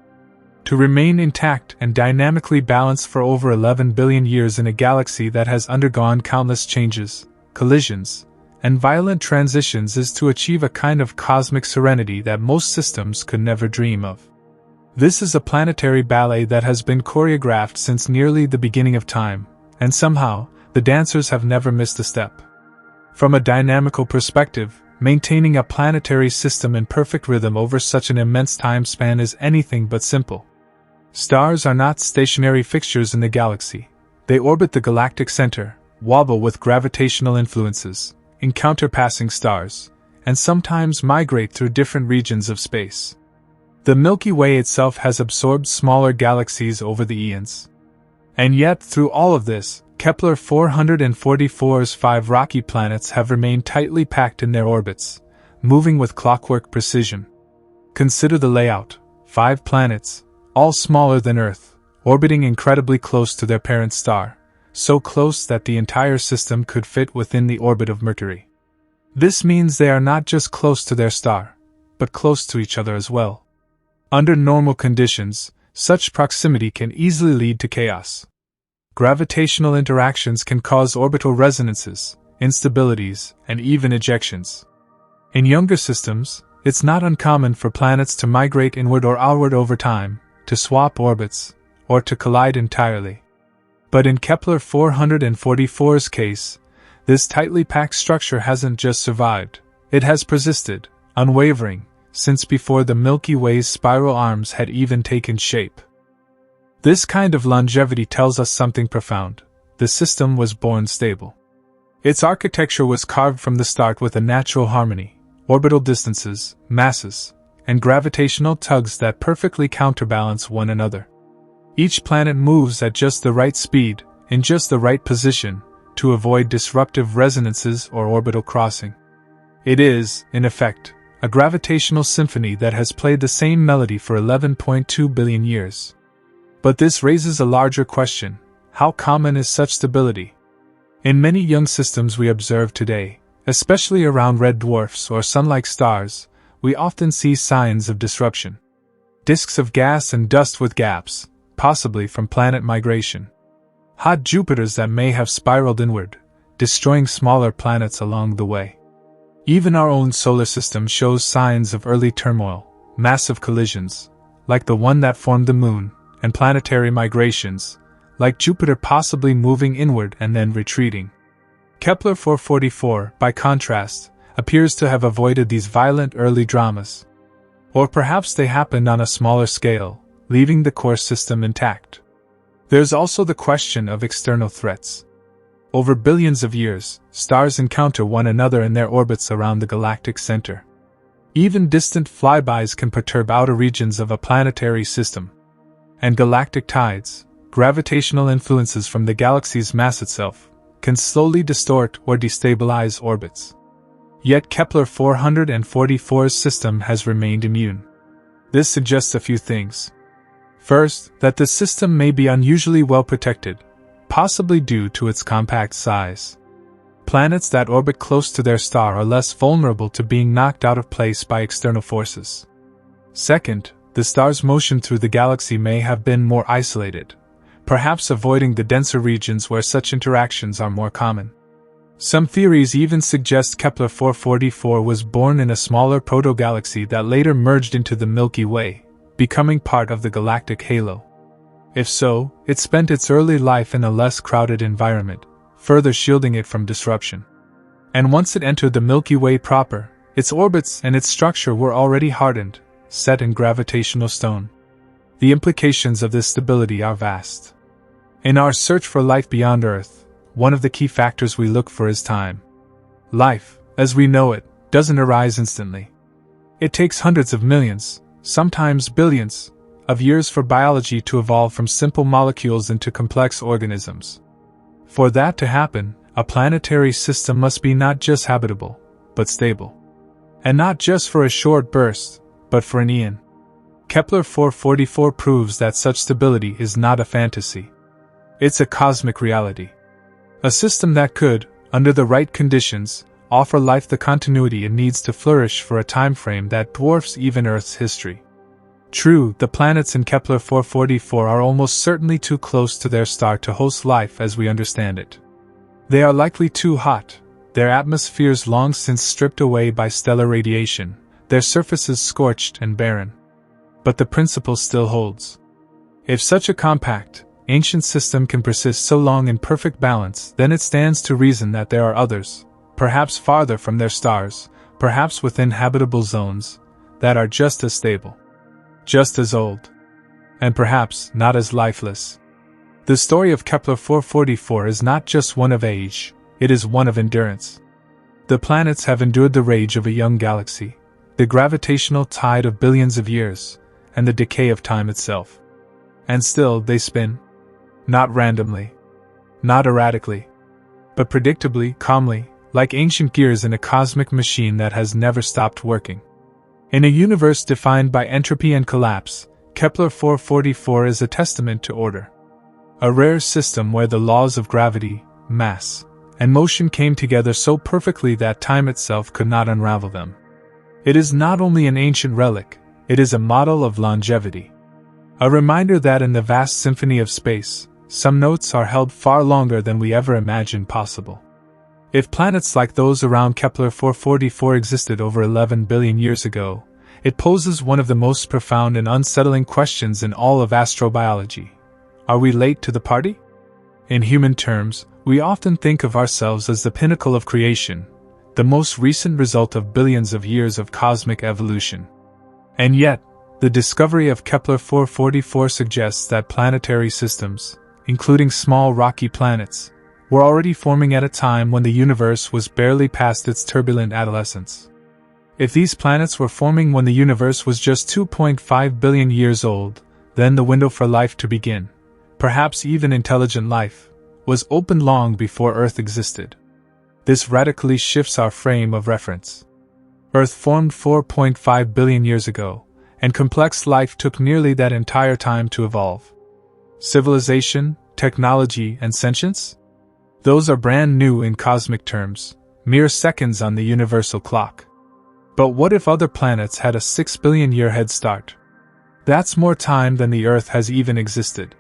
Speaker 1: To remain intact and dynamically balanced for over 11 billion years in a galaxy that has undergone countless changes, collisions, and violent transitions is to achieve a kind of cosmic serenity that most systems could never dream of. This is a planetary ballet that has been choreographed since nearly the beginning of time, and somehow, the dancers have never missed a step. From a dynamical perspective, maintaining a planetary system in perfect rhythm over such an immense time span is anything but simple. Stars are not stationary fixtures in the galaxy. They orbit the galactic center, wobble with gravitational influences, encounter passing stars, and sometimes migrate through different regions of space. The Milky Way itself has absorbed smaller galaxies over the eons. And yet, through all of this, Kepler 444's 5 rocky planets have remained tightly packed in their orbits, moving with clockwork precision. Consider the layout: 5 planets, all smaller than Earth, orbiting incredibly close to their parent star, so close that the entire system could fit within the orbit of Mercury. This means they are not just close to their star, but close to each other as well. Under normal conditions, such proximity can easily lead to chaos. Gravitational interactions can cause orbital resonances, instabilities, and even ejections. In younger systems, it's not uncommon for planets to migrate inward or outward over time, to swap orbits, or to collide entirely. But in Kepler 444's case, this tightly packed structure hasn't just survived, it has persisted, unwavering, since before the Milky Way's spiral arms had even taken shape. This kind of longevity tells us something profound. The system was born stable. Its architecture was carved from the start with a natural harmony, orbital distances, masses, and gravitational tugs that perfectly counterbalance one another. Each planet moves at just the right speed, in just the right position, to avoid disruptive resonances or orbital crossing. It is, in effect, a gravitational symphony that has played the same melody for 11.2 billion years. But this raises a larger question: how common is such stability? In many young systems we observe today, Especially around red dwarfs or sun-like stars, we often see signs of disruption. Disks of gas and dust with gaps, possibly from planet migration. Hot Jupiters that may have spiraled inward, destroying smaller planets along the way. Even our own solar system shows signs of early turmoil, massive collisions, like the one that formed the Moon, and planetary migrations, like Jupiter possibly moving inward and then retreating. Kepler 444, by contrast, appears to have avoided these violent early dramas. Or perhaps they happened on a smaller scale, leaving the core system intact. There's also the question of external threats. Over billions of years, stars encounter one another in their orbits around the galactic center. Even distant flybys can perturb outer regions of a planetary system. And galactic tides, gravitational influences from the galaxy's mass itself, can slowly distort or destabilize orbits. Yet Kepler 444's system has remained immune. This suggests a few things. First, that the system may be unusually well protected, possibly due to its compact size. Planets that orbit close to their star are less vulnerable to being knocked out of place by external forces. Second, the star's motion through the galaxy may have been more isolated, perhaps avoiding the denser regions where such interactions are more common. Some theories even suggest Kepler 444 was born in a smaller proto-galaxy that later merged into the Milky Way, becoming part of the galactic halo. If so, it spent its early life in a less crowded environment, further shielding it from disruption. And once it entered the Milky Way proper, its orbits and its structure were already hardened, set in gravitational stone. The implications of this stability are vast. In our search for life beyond Earth, one of the key factors we look for is time. Life, as we know it, doesn't arise instantly. It takes hundreds of millions, sometimes billions, of years for biology to evolve from simple molecules into complex organisms. For that to happen, a planetary system must be not just habitable, but stable. And not just for a short burst, but for an eon. Kepler 444 proves that such stability is not a fantasy. It's a cosmic reality. A system that could, under the right conditions, offer life the continuity it needs to flourish for a time frame that dwarfs even Earth's history. True, the planets in Kepler 444 are almost certainly too close to their star to host life as we understand it. They are likely too hot, their atmospheres long since stripped away by stellar radiation, their surfaces scorched and barren. But the principle still holds. If such a compact, ancient system can persist so long in perfect balance, then it stands to reason that there are others, perhaps farther from their stars, perhaps within habitable zones, that are just as stable, just as old, and perhaps not as lifeless. The story of Kepler 444 is not just one of age, it is one of endurance. The planets have endured the rage of a young galaxy, the gravitational tide of billions of years, and the decay of time itself. And still they spin. Not randomly. Not erratically. But predictably, calmly, like ancient gears in a cosmic machine that has never stopped working. In a universe defined by entropy and collapse, Kepler 444 is a testament to order. A rare system where the laws of gravity, mass, and motion came together so perfectly that time itself could not unravel them. It is not only an ancient relic, it is a model of longevity. A reminder that in the vast symphony of space, some notes are held far longer than we ever imagined possible. If planets like those around Kepler 444 existed over 11 billion years ago, it poses one of the most profound and unsettling questions in all of astrobiology. Are we late to the party? In human terms, we often think of ourselves as the pinnacle of creation, the most recent result of billions of years of cosmic evolution. And yet, the discovery of Kepler 444 suggests that planetary systems, including small rocky planets, were already forming at a time when the universe was barely past its turbulent adolescence. If these planets were forming when the universe was just 2.5 billion years old, then the window for life to begin, perhaps even intelligent life, was open long before Earth existed. This radically shifts our frame of reference. Earth formed 4.5 billion years ago, and complex life took nearly that entire time to evolve. Civilization, technology, and sentience? Those are brand new in cosmic terms, mere seconds on the universal clock. But what if other planets had a 6 billion year head start? That's more time than the Earth has even existed.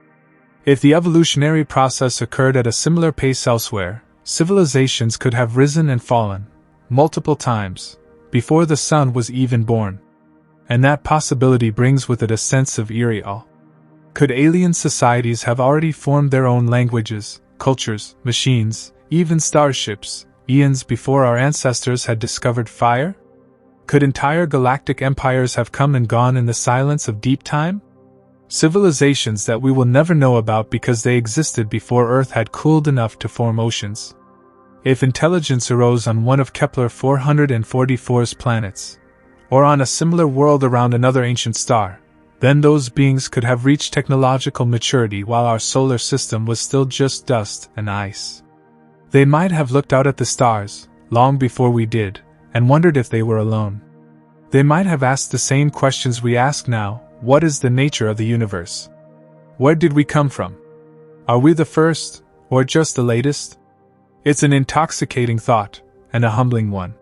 Speaker 1: If the evolutionary process occurred at a similar pace elsewhere, civilizations could have risen and fallen, multiple times, before the Sun was even born. And that possibility brings with it a sense of eerie awe. Could alien societies have already formed their own languages, cultures, machines, even starships, eons before our ancestors had discovered fire? Could entire galactic empires have come and gone in the silence of deep time? Civilizations that we will never know about because they existed before Earth had cooled enough to form oceans. If intelligence arose on one of Kepler 444's planets, or on a similar world around another ancient star, then those beings could have reached technological maturity while our solar system was still just dust and ice. They might have looked out at the stars, long before we did, and wondered if they were alone. They might have asked the same questions we ask now: what is the nature of the universe? Where did we come from? Are we the first, or just the latest? It's an intoxicating thought, and a humbling one.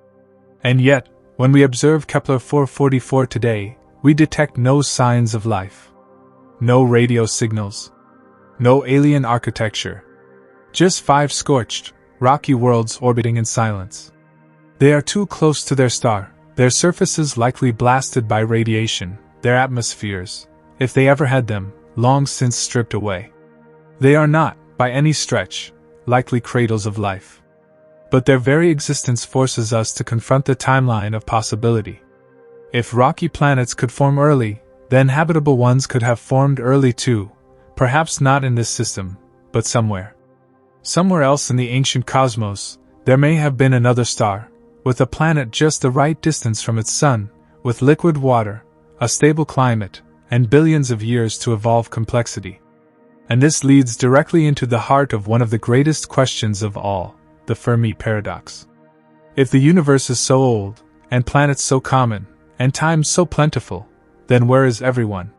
Speaker 1: And yet, when we observe Kepler 444 today, we detect no signs of life. No radio signals. No alien architecture. Just 5 scorched, rocky worlds orbiting in silence. They are too close to their star, their surfaces likely blasted by radiation, their atmospheres, if they ever had them, long since stripped away. They are not, by any stretch, likely cradles of life. But their very existence forces us to confront the timeline of possibility. If rocky planets could form early, then habitable ones could have formed early too, perhaps not in this system, but somewhere. Somewhere else in the ancient cosmos, there may have been another star, with a planet just the right distance from its sun, with liquid water, a stable climate, and billions of years to evolve complexity. And this leads directly into the heart of one of the greatest questions of all, the Fermi paradox. If the universe is so old, and planets so common, and time so plentiful, then where is everyone?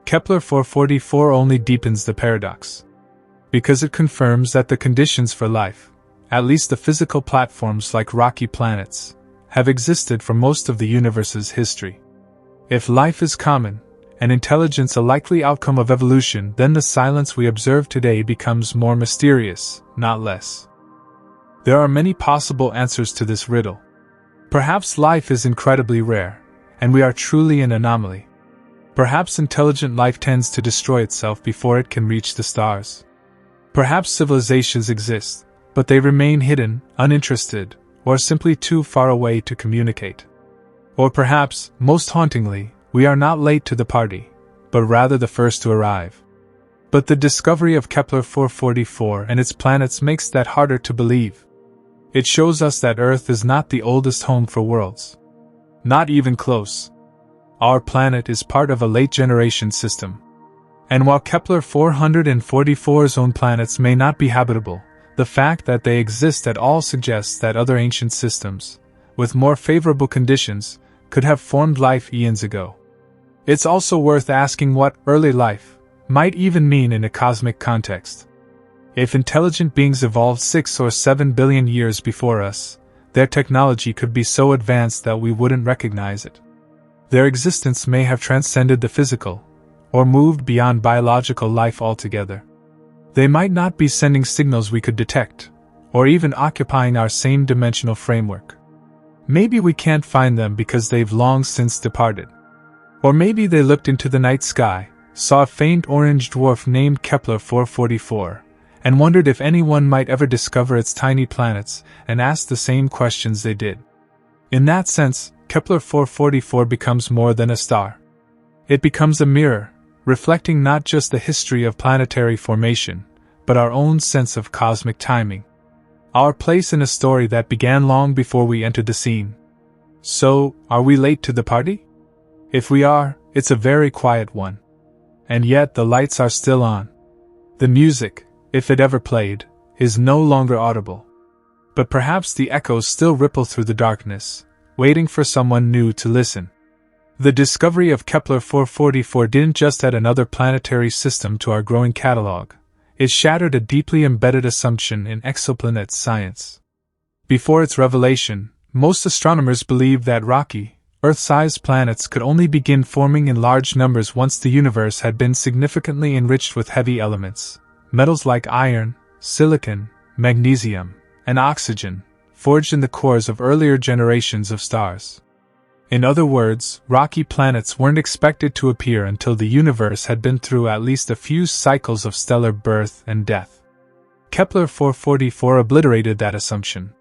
Speaker 1: Kepler 444 only deepens the paradox. Because it confirms that the conditions for life, at least the physical platforms like rocky planets, have existed for most of the universe's history. If life is common, and intelligence a likely outcome of evolution, then the silence we observe today becomes more mysterious, not less. There are many possible answers to this riddle. Perhaps life is incredibly rare, and we are truly an anomaly. Perhaps intelligent life tends to destroy itself before it can reach the stars. Perhaps civilizations exist, but they remain hidden, uninterested, or simply too far away to communicate. Or perhaps, most hauntingly, we are not late to the party, but rather the first to arrive. But the discovery of Kepler 444 and its planets makes that harder to believe. It shows us that Earth is not the oldest home for worlds. Not even close. Our planet is part of a late-generation system. And while Kepler 444's own planets may not be habitable, the fact that they exist at all suggests that other ancient systems, with more favorable conditions, could have formed life eons ago. It's also worth asking what early life might even mean in a cosmic context. If intelligent beings evolved 6 or 7 billion years before us, their technology could be so advanced that we wouldn't recognize it. Their existence may have transcended the physical, or moved beyond biological life altogether. They might not be sending signals we could detect, or even occupying our same dimensional framework. Maybe we can't find them because they've long since departed. Or maybe they looked into the night sky, saw a faint orange dwarf named Kepler 444, and wondered if anyone might ever discover its tiny planets, and asked the same questions they did. In that sense, Kepler 444 becomes more than a star. It becomes a mirror, reflecting not just the history of planetary formation, but our own sense of cosmic timing. Our place in a story that began long before we entered the scene. So, are we late to the party? If we are, it's a very quiet one. And yet the lights are still on. The music, if it ever played, is no longer audible. But perhaps the echoes still ripple through the darkness, waiting for someone new to listen. The discovery of Kepler 444 didn't just add another planetary system to our growing catalog. It shattered a deeply embedded assumption in exoplanet science. Before its revelation, most astronomers believed that rocky, Earth-sized planets could only begin forming in large numbers once the universe had been significantly enriched with heavy elements, metals like iron, silicon, magnesium, and oxygen, forged in the cores of earlier generations of stars. In other words, rocky planets weren't expected to appear until the universe had been through at least a few cycles of stellar birth and death. Kepler 444 obliterated that assumption.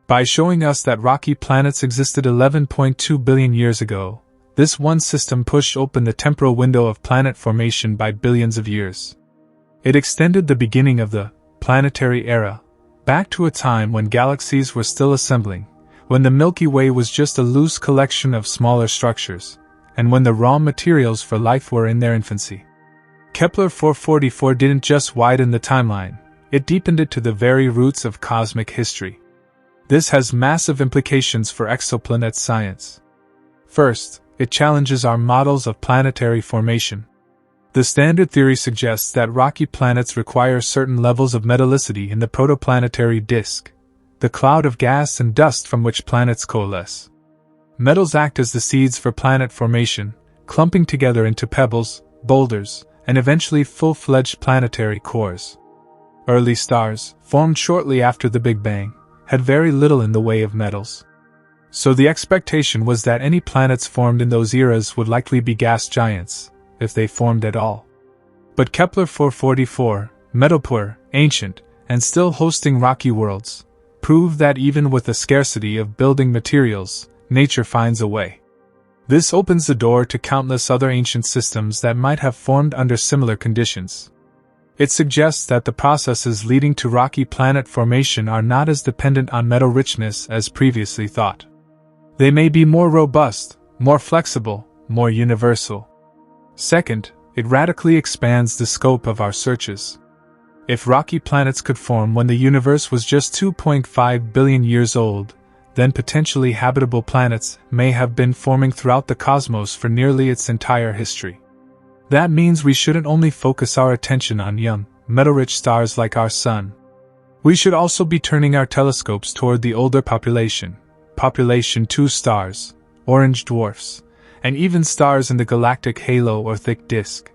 Speaker 1: By showing us that rocky planets existed 11.2 billion years ago, this one system pushed open the temporal window of planet formation by billions of years. It extended the beginning of the planetary era back to a time when galaxies were still assembling, when the Milky Way was just a loose collection of smaller structures, and when the raw materials for life were in their infancy. Kepler 444 didn't just widen the timeline, it deepened it to the very roots of cosmic history. This has massive implications for exoplanet science. First, it challenges our models of planetary formation. The standard theory suggests that rocky planets require certain levels of metallicity in the protoplanetary disk, the cloud of gas and dust from which planets coalesce. Metals act as the seeds for planet formation, clumping together into pebbles, boulders, and eventually full-fledged planetary cores. Early stars, formed shortly after the Big Bang, had very little in the way of metals. So the expectation was that any planets formed in those eras would likely be gas giants, if they formed at all. But Kepler 444, metal-poor, ancient, and still hosting rocky worlds, proved that even with the scarcity of building materials, nature finds a way. This opens the door to countless other ancient systems that might have formed under similar conditions. It suggests that the processes leading to rocky planet formation are not as dependent on metal richness as previously thought. They may be more robust, more flexible, more universal. Second, it radically expands the scope of our searches. If rocky planets could form when the universe was just 2.5 billion years old, then potentially habitable planets may have been forming throughout the cosmos for nearly its entire history. That means we shouldn't only focus our attention on young, metal-rich stars like our Sun. We should also be turning our telescopes toward the older population 2 stars, orange dwarfs, and even stars in the galactic halo or thick disk.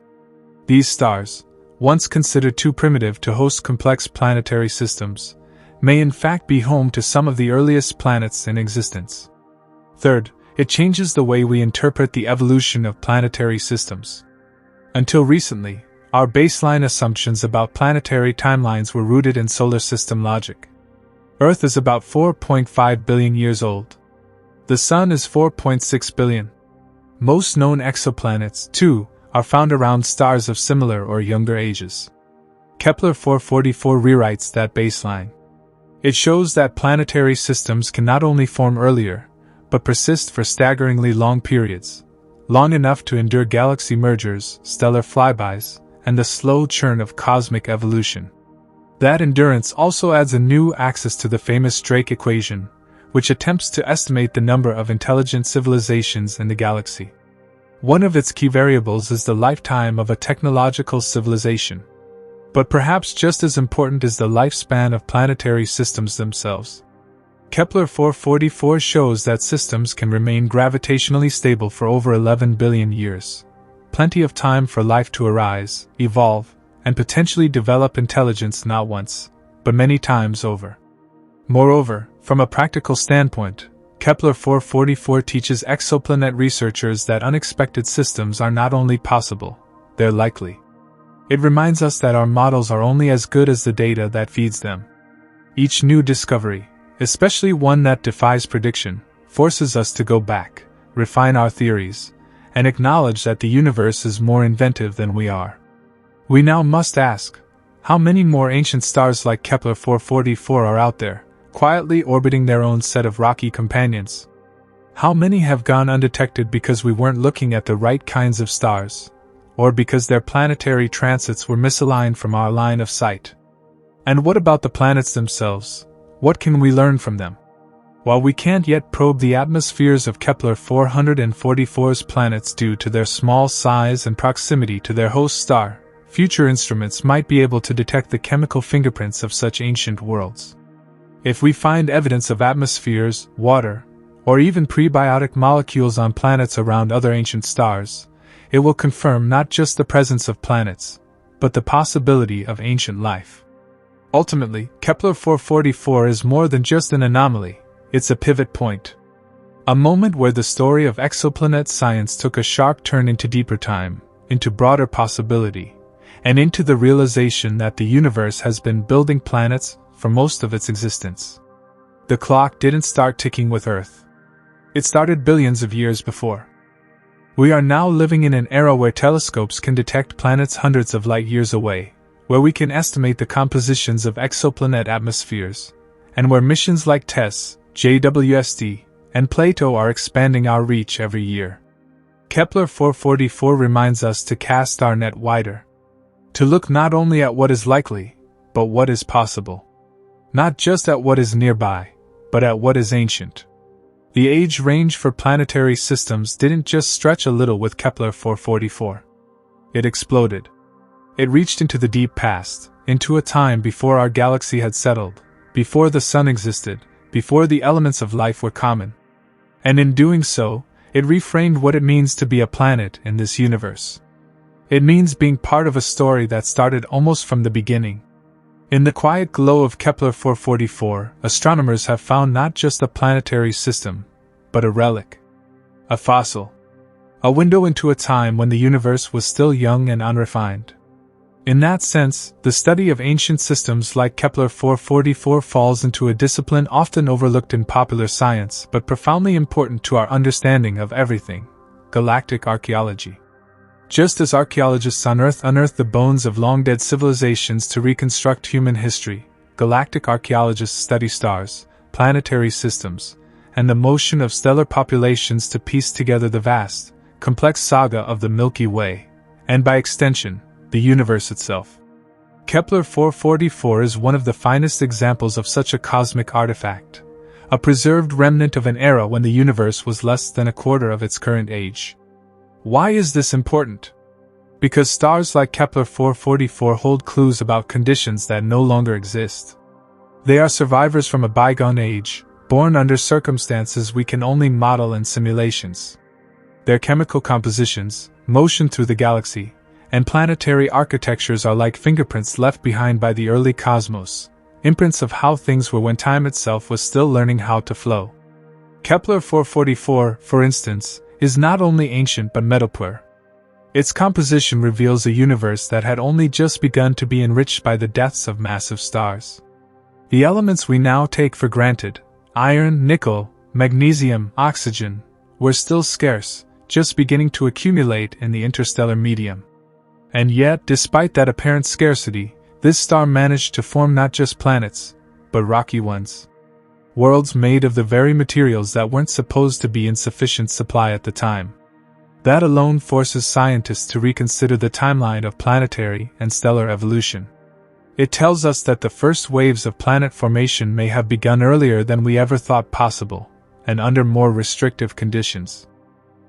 Speaker 1: These stars, once considered too primitive to host complex planetary systems, may in fact be home to some of the earliest planets in existence. Third, it changes the way we interpret the evolution of planetary systems. Until recently, our baseline assumptions about planetary timelines were rooted in solar system logic. Earth is about 4.5 billion years old. The Sun is 4.6 billion. Most known exoplanets, too, are found around stars of similar or younger ages. Kepler 444 rewrites that baseline. It shows that planetary systems can not only form earlier, but persist for staggeringly long periods, long enough to endure galaxy mergers, stellar flybys, and the slow churn of cosmic evolution. That endurance also adds a new axis to the famous Drake equation, which attempts to estimate the number of intelligent civilizations in the galaxy. One of its key variables is the lifetime of a technological civilization. But perhaps just as important is the lifespan of planetary systems themselves. Kepler 444 shows that systems can remain gravitationally stable for over 11 billion years. Plenty of time for life to arise, evolve, and potentially develop intelligence not once, but many times over. Moreover, from a practical standpoint, Kepler 444 teaches exoplanet researchers that unexpected systems are not only possible, they're likely. It reminds us that our models are only as good as the data that feeds them. Each new discovery, especially one that defies prediction, forces us to go back, refine our theories, and acknowledge that the universe is more inventive than we are. We now must ask, how many more ancient stars like Kepler 444 are out there, quietly orbiting their own set of rocky companions? How many have gone undetected because we weren't looking at the right kinds of stars, or because their planetary transits were misaligned from our line of sight? And what about the planets themselves? What can we learn from them? While we can't yet probe the atmospheres of Kepler 444's planets due to their small size and proximity to their host star, future instruments might be able to detect the chemical fingerprints of such ancient worlds. If we find evidence of atmospheres, water, or even prebiotic molecules on planets around other ancient stars, it will confirm not just the presence of planets, but the possibility of ancient life. Ultimately, Kepler 444 is more than just an anomaly, it's a pivot point. A moment where the story of exoplanet science took a sharp turn into deeper time, into broader possibility, and into the realization that the universe has been building planets for most of its existence. The clock didn't start ticking with Earth. It started billions of years before. We are now living in an era where telescopes can detect planets hundreds of light years away, where we can estimate the compositions of exoplanet atmospheres, and where missions like TESS, JWST, and Plato are expanding our reach every year. Kepler 444 reminds us to cast our net wider. To look not only at what is likely, but what is possible. Not just at what is nearby, but at what is ancient. The age range for planetary systems didn't just stretch a little with Kepler 444. It exploded. It reached into the deep past, into a time before our galaxy had settled, before the sun existed, before the elements of life were common. And in doing so, it reframed what it means to be a planet in this universe. It means being part of a story that started almost from the beginning. In the quiet glow of Kepler 444, astronomers have found not just a planetary system, but a relic. A fossil. A window into a time when the universe was still young and unrefined. In that sense, the study of ancient systems like Kepler 444 falls into a discipline often overlooked in popular science but profoundly important to our understanding of everything: galactic archaeology. Just as archaeologists on Earth unearth the bones of long-dead civilizations to reconstruct human history, galactic archaeologists study stars, planetary systems, and the motion of stellar populations to piece together the vast, complex saga of the Milky Way, and by extension, the universe itself. Kepler 444 is one of the finest examples of such a cosmic artifact, a preserved remnant of an era when the universe was less than a quarter of its current age. Why is this important? Because stars like Kepler 444 hold clues about conditions that no longer exist. They are survivors from a bygone age, born under circumstances we can only model in simulations. Their chemical compositions, motion through the galaxy, and planetary architectures are like fingerprints left behind by the early cosmos, imprints of how things were when time itself was still learning how to flow. Kepler 444, for instance, is not only ancient but metapure. Its composition reveals a universe that had only just begun to be enriched by the deaths of massive stars. The elements we now take for granted, iron, nickel, magnesium, oxygen, were still scarce, just beginning to accumulate in the interstellar medium. And yet, despite that apparent scarcity, this star managed to form not just planets, but rocky ones. Worlds made of the very materials that weren't supposed to be in sufficient supply at the time. That alone forces scientists to reconsider the timeline of planetary and stellar evolution. It tells us that the first waves of planet formation may have begun earlier than we ever thought possible, and under more restrictive conditions.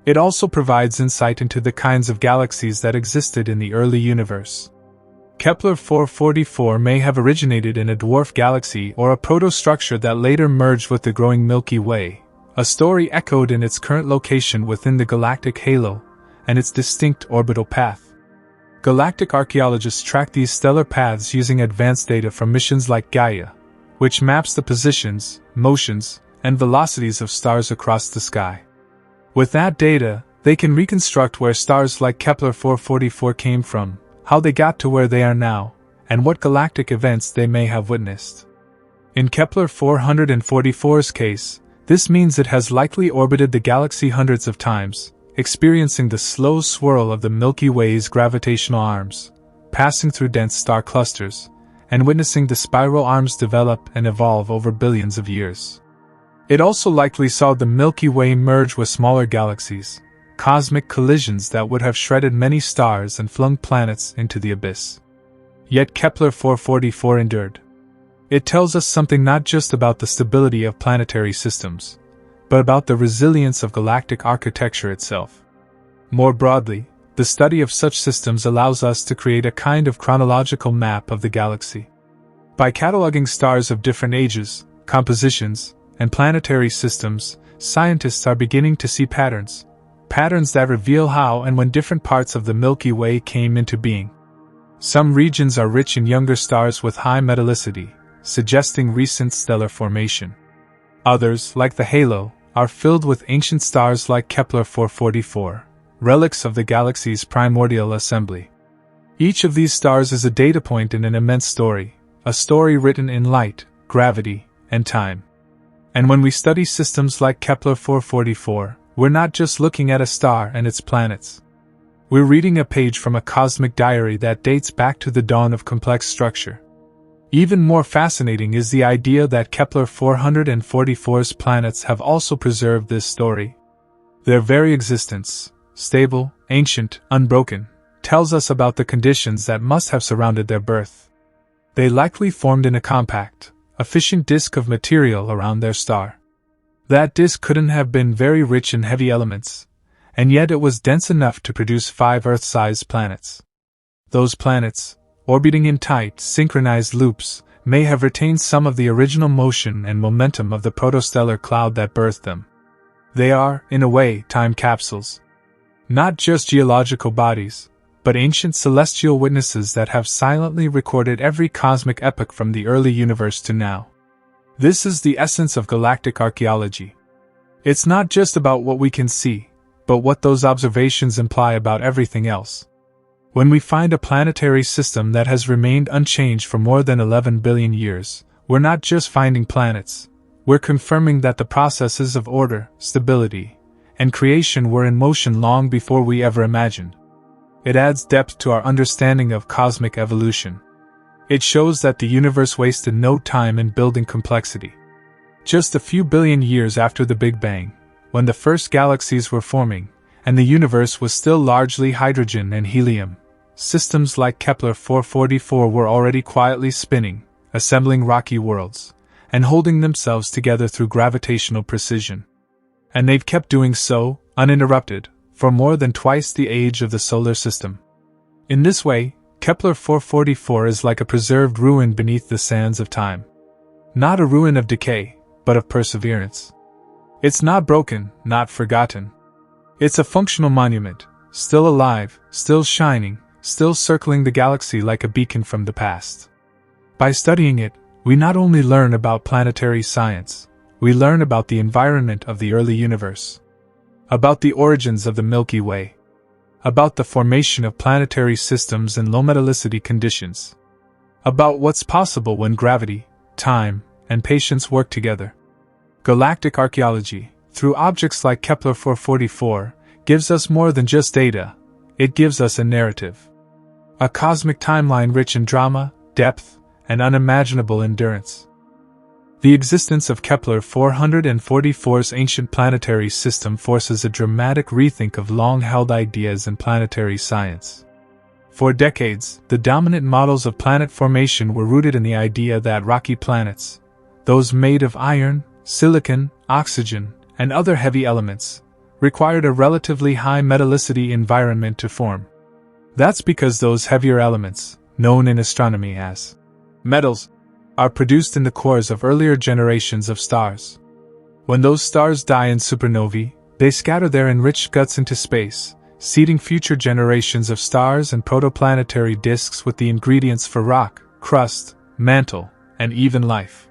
Speaker 1: It also provides insight into the kinds of galaxies that existed in the early universe. Kepler 444 may have originated in a dwarf galaxy or a protostructure that later merged with the growing Milky Way, a story echoed in its current location within the galactic halo and its distinct orbital path. Galactic archaeologists track these stellar paths using advanced data from missions like Gaia, which maps the positions, motions, and velocities of stars across the sky. With that data, they can reconstruct where stars like Kepler 444 came from, how they got to where they are now, and what galactic events they may have witnessed. In Kepler 444's case, this means it has likely orbited the galaxy hundreds of times, experiencing the slow swirl of the Milky Way's gravitational arms, passing through dense star clusters, and witnessing the spiral arms develop and evolve over billions of years. It also likely saw the Milky Way merge with smaller galaxies, cosmic collisions that would have shredded many stars and flung planets into the abyss. Yet Kepler 444 endured. It tells us something not just about the stability of planetary systems, but about the resilience of galactic architecture itself. More broadly, the study of such systems allows us to create a kind of chronological map of the galaxy. By cataloging stars of different ages, compositions, and planetary systems, scientists are beginning to see patterns. Patterns that reveal how and when different parts of the Milky Way came into being. Some regions are rich in younger stars with high metallicity, suggesting recent stellar formation. Others, like the halo, are filled with ancient stars like Kepler 444, relics of the galaxy's primordial assembly. Each of these stars is a data point in an immense story, a story written in light, gravity, and time. And when we study systems like Kepler 444, we're not just looking at a star and its planets. We're reading a page from a cosmic diary that dates back to the dawn of complex structure. Even more fascinating is the idea that Kepler 444's planets have also preserved this story. Their very existence, stable, ancient, unbroken, tells us about the conditions that must have surrounded their birth. They likely formed in a compact, efficient disk of material around their star. That disk couldn't have been very rich in heavy elements, and yet it was dense enough to produce 5 Earth-sized planets. Those planets, orbiting in tight, synchronized loops, may have retained some of the original motion and momentum of the protostellar cloud that birthed them. They are, in a way, time capsules. Not just geological bodies, but ancient celestial witnesses that have silently recorded every cosmic epoch from the early universe to now. This is the essence of galactic archaeology. It's not just about what we can see, but what those observations imply about everything else. When we find a planetary system that has remained unchanged for more than 11 billion years, we're not just finding planets, we're confirming that the processes of order, stability, and creation were in motion long before we ever imagined. It adds depth to our understanding of cosmic evolution. It shows that the universe wasted no time in building complexity. Just a few billion years after the Big Bang, when the first galaxies were forming, and the universe was still largely hydrogen and helium, systems like Kepler 444 were already quietly spinning, assembling rocky worlds, and holding themselves together through gravitational precision. And they've kept doing so, uninterrupted, for more than twice the age of the solar system. In this way, Kepler 444 is like a preserved ruin beneath the sands of time. Not a ruin of decay, but of perseverance. It's not broken, not forgotten. It's a functional monument, still alive, still shining, still circling the galaxy like a beacon from the past. By studying it, we not only learn about planetary science, we learn about the environment of the early universe, about the origins of the Milky Way, about the formation of planetary systems in low metallicity conditions, about what's possible when gravity, time, and patience work together. Galactic archaeology, through objects like Kepler 444, gives us more than just data, it gives us a narrative. A cosmic timeline rich in drama, depth, and unimaginable endurance. The existence of Kepler 444's ancient planetary system forces a dramatic rethink of long-held ideas in planetary science. For decades, the dominant models of planet formation were rooted in the idea that rocky planets, those made of iron, silicon, oxygen, and other heavy elements, required a relatively high metallicity environment to form. That's because those heavier elements, known in astronomy as metals, are produced in the cores of earlier generations of stars. When those stars die in supernovae, they scatter their enriched guts into space, seeding future generations of stars and protoplanetary disks with the ingredients for rock, crust, mantle, and even life.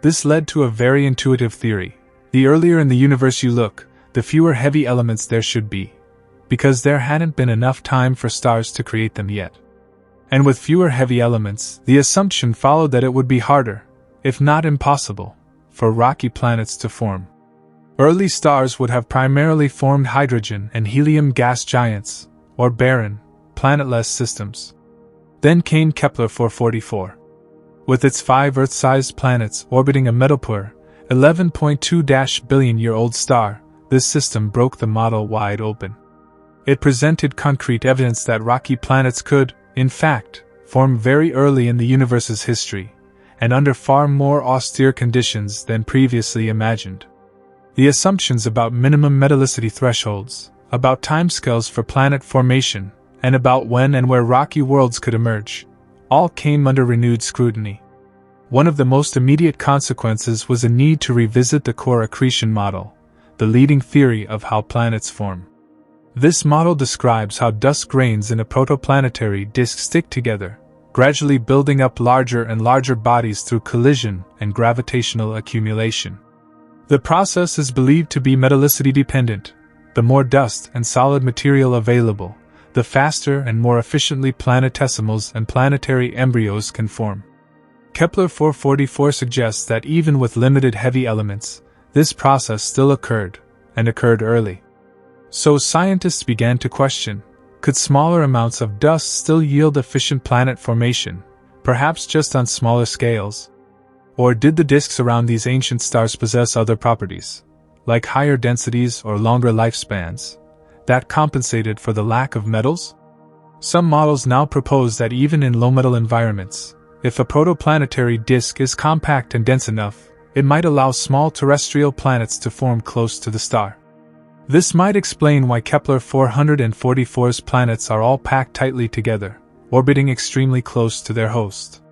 Speaker 1: This led to a very intuitive theory. The earlier in the universe you look, the fewer heavy elements there should be, because there hadn't been enough time for stars to create them yet. And with fewer heavy elements, the assumption followed that it would be harder, if not impossible, for rocky planets to form. Early stars would have primarily formed hydrogen and helium gas giants, or barren, planetless systems. Then came Kepler 444. With its 5 Earth-sized planets orbiting a metal-poor, 11.2 billion-year-old star, this system broke the model wide open. It presented concrete evidence that rocky planets could, in fact, form very early in the universe's history, and under far more austere conditions than previously imagined. The assumptions about minimum metallicity thresholds, about timescales for planet formation, and about when and where rocky worlds could emerge, all came under renewed scrutiny. One of the most immediate consequences was a need to revisit the core accretion model, the leading theory of how planets form. This model describes how dust grains in a protoplanetary disk stick together, gradually building up larger and larger bodies through collision and gravitational accumulation. The process is believed to be metallicity dependent. The more dust and solid material available, the faster and more efficiently planetesimals and planetary embryos can form. Kepler 444 suggests that even with limited heavy elements, this process still occurred, and occurred early. So scientists began to question, could smaller amounts of dust still yield efficient planet formation, perhaps just on smaller scales? Or did the disks around these ancient stars possess other properties, like higher densities or longer lifespans, that compensated for the lack of metals? Some models now propose that even in low-metal environments, if a protoplanetary disk is compact and dense enough, it might allow small terrestrial planets to form close to the star. This might explain why Kepler 444's planets are all packed tightly together, orbiting extremely close to their host.